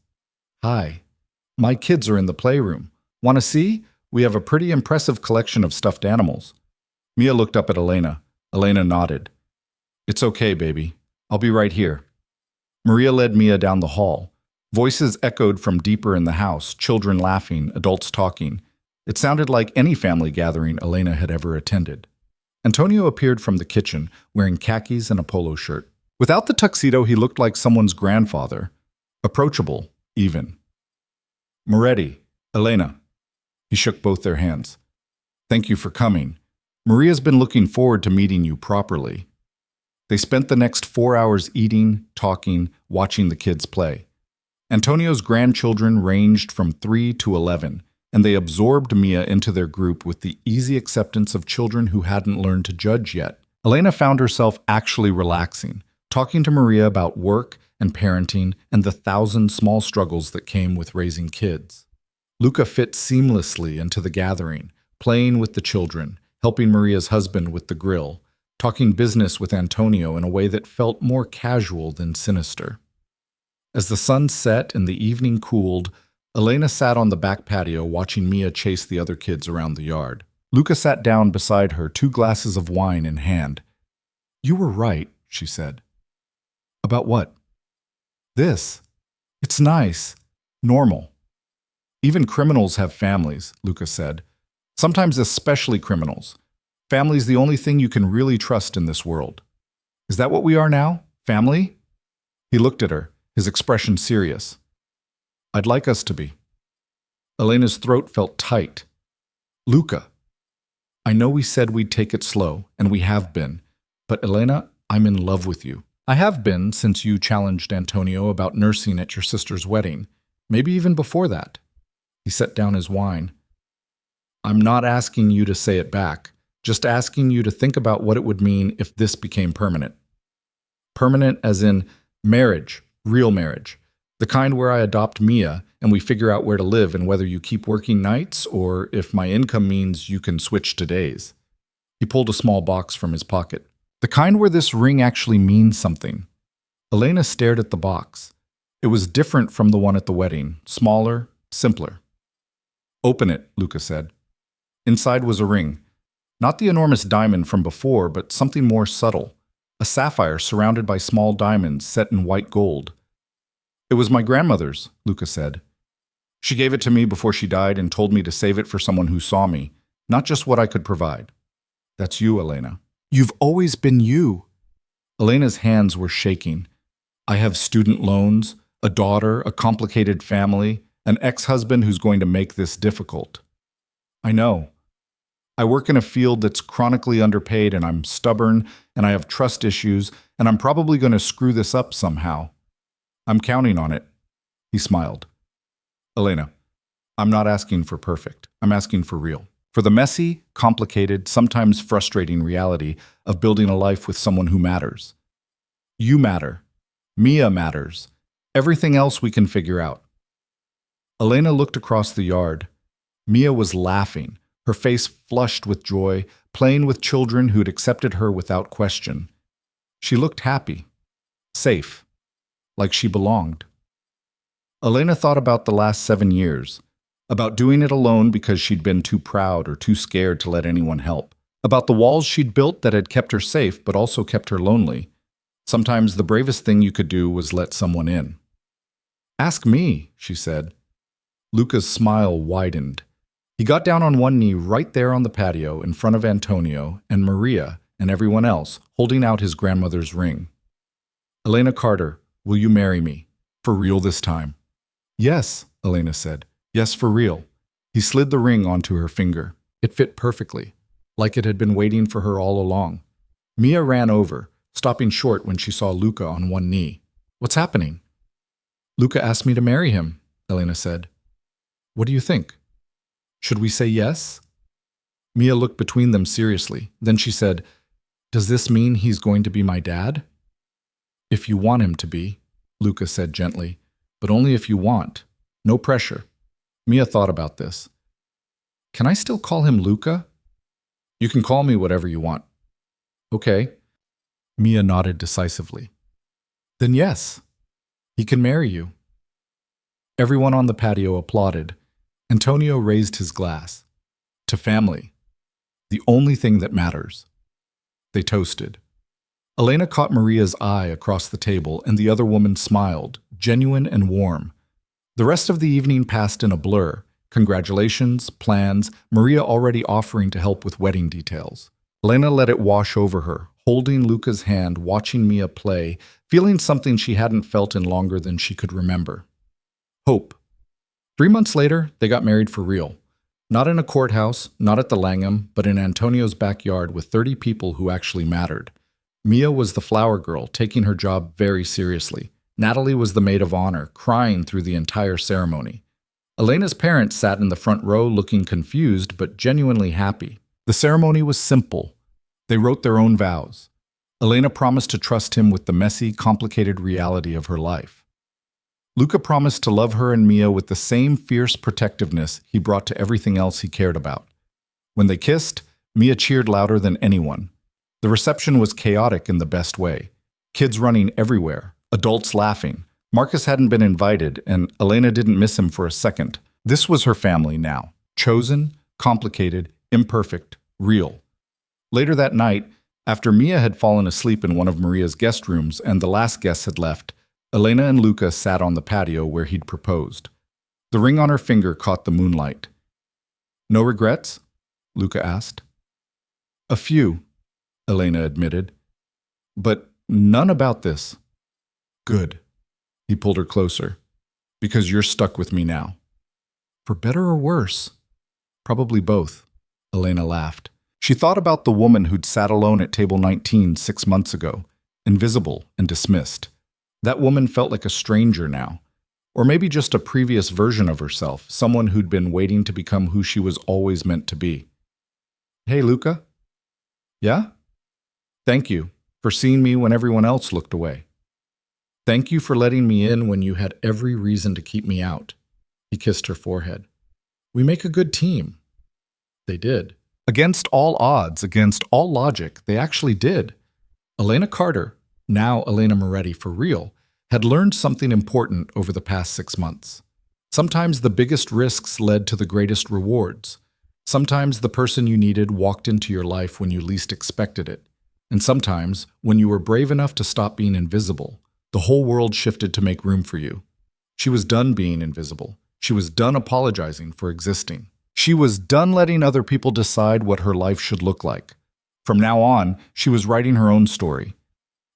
"Hi. My kids are in the playroom. Want to see? We have a pretty impressive collection of stuffed animals." Mia looked up at Elena. Elena nodded. "It's okay, baby. I'll be right here." Maria led Mia down the hall. Voices echoed from deeper in the house, children laughing, adults talking. It sounded like any family gathering Elena had ever attended. Antonio appeared from the kitchen, wearing khakis and a polo shirt. Without the tuxedo, he looked like someone's grandfather. Approachable, even. "Moretti, Elena." He shook both their hands. "Thank you for coming. Maria's been looking forward to meeting you properly." They spent the next 4 hours eating, talking, watching the kids play. Antonio's grandchildren ranged from 3 to 11, and they absorbed Mia into their group with the easy acceptance of children who hadn't learned to judge yet. Elena found herself actually relaxing, talking to Maria about work and parenting and the 1,000 small struggles that came with raising kids. Luca fit seamlessly into the gathering, playing with the children, helping Maria's husband with the grill, talking business with Antonio in a way that felt more casual than sinister. As the sun set and the evening cooled, Elena sat on the back patio watching Mia chase the other kids around the yard. Luca sat down beside her, 2 glasses of wine in hand. "You were right," she said. "About what?" "This. It's nice. Normal. Even criminals have families," Luca said. "Sometimes especially criminals. Family's the only thing you can really trust in this world." "Is that what we are now? Family?" He looked at her, his expression serious. "I'd like us to be." Elena's throat felt tight. "Luca, I know we said we'd take it slow, and we have been, but Elena, I'm in love with you. I have been since you challenged Antonio about nursing at your sister's wedding, maybe even before that." He set down his wine. "I'm not asking you to say it back, just asking you to think about what it would mean if this became permanent. Permanent as in marriage, real marriage. The kind where I adopt Mia and we figure out where to live and whether you keep working nights or if my income means you can switch to days." He pulled a small box from his pocket. "The kind where this ring actually means something." Elena stared at the box. It was different from the one at the wedding, smaller, simpler. "Open it," Luca said. Inside was a ring. Not the enormous diamond from before, but something more subtle. A sapphire surrounded by small diamonds set in white gold. "It was my grandmother's," Luca said. "She gave it to me before she died and told me to save it for someone who saw me, not just what I could provide." "That's you, Elena." "You've always been you." Elena's hands were shaking. "I have student loans, a daughter, a complicated family, an ex-husband who's going to make this difficult." "I know. I work in a field that's chronically underpaid and I'm stubborn and I have trust issues and I'm probably going to screw this up somehow. I'm counting on it." He smiled. "Elena, I'm not asking for perfect. I'm asking for real. For the messy, complicated, sometimes frustrating reality of building a life with someone who matters. You matter. Mia matters. Everything else we can figure out." Elena looked across the yard. Mia was laughing, her face flushed with joy, playing with children who'd accepted her without question. She looked happy, safe, like she belonged. Elena thought about the last 7 years, about doing it alone because she'd been too proud or too scared to let anyone help, about the walls she'd built that had kept her safe but also kept her lonely. Sometimes the bravest thing you could do was let someone in. "Ask me," she said. Luca's smile widened. He got down on one knee right there on the patio in front of Antonio and Maria and everyone else, holding out his grandmother's ring. "Elena Carter, will you marry me? For real this time?" "Yes," Elena said. "Yes, for real." He slid the ring onto her finger. It fit perfectly, like it had been waiting for her all along. Mia ran over, stopping short when she saw Luca on one knee. "What's happening?" "Luca asked me to marry him," Elena said. "What do you think? Should we say yes?" Mia looked between them seriously. Then she said, "Does this mean he's going to be my dad?" "If you want him to be," Luca said gently, "but only if you want. No pressure." Mia thought about this. "Can I still call him Luca?" "You can call me whatever you want." "Okay." Mia nodded decisively. "Then yes, he can marry you." Everyone on the patio applauded. Antonio raised his glass. "To family. The only thing that matters." They toasted. Elena caught Maria's eye across the table, and the other woman smiled, genuine and warm. The rest of the evening passed in a blur. Congratulations, plans, Maria already offering to help with wedding details. Elena let it wash over her, holding Luca's hand, watching Mia play, feeling something she hadn't felt in longer than she could remember. Hope. 3 months later, they got married for real. Not in a courthouse, not at the Langham, but in Antonio's backyard with 30 people who actually mattered. Mia was the flower girl, taking her job very seriously. Natalie was the maid of honor, crying through the entire ceremony. Elena's parents sat in the front row looking confused but genuinely happy. The ceremony was simple. They wrote their own vows. Elena promised to trust him with the messy, complicated reality of her life. Luca promised to love her and Mia with the same fierce protectiveness he brought to everything else he cared about. When they kissed, Mia cheered louder than anyone. The reception was chaotic in the best way. Kids running everywhere, adults laughing, Marcus hadn't been invited, and Elena didn't miss him for a second. This was her family now. Chosen, complicated, imperfect, real. Later that night, after Mia had fallen asleep in one of Maria's guest rooms and the last guests had left, Elena and Luca sat on the patio where he'd proposed. The ring on her finger caught the moonlight. "No regrets?" Luca asked. "A few," Elena admitted. "But none about this." "Good." He pulled her closer. "Because you're stuck with me now." "For better or worse?" "Probably both," Elena laughed. She thought about the woman who'd sat alone at table 19 6 months ago, invisible and dismissed. That woman felt like a stranger now. Or maybe just a previous version of herself, someone who'd been waiting to become who she was always meant to be. "Hey, Luca." "Yeah?" "Thank you for seeing me when everyone else looked away. Thank you for letting me in when you had every reason to keep me out." He kissed her forehead. "We make a good team." They did. Against all odds, against all logic, they actually did. Elena Carter, now Elena Moretti for real, had learned something important over the past 6 months. Sometimes the biggest risks led to the greatest rewards. Sometimes the person you needed walked into your life when you least expected it. And sometimes, when you were brave enough to stop being invisible, the whole world shifted to make room for you. She was done being invisible. She was done apologizing for existing. She was done letting other people decide what her life should look like. From now on, she was writing her own story.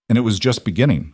And it was just beginning.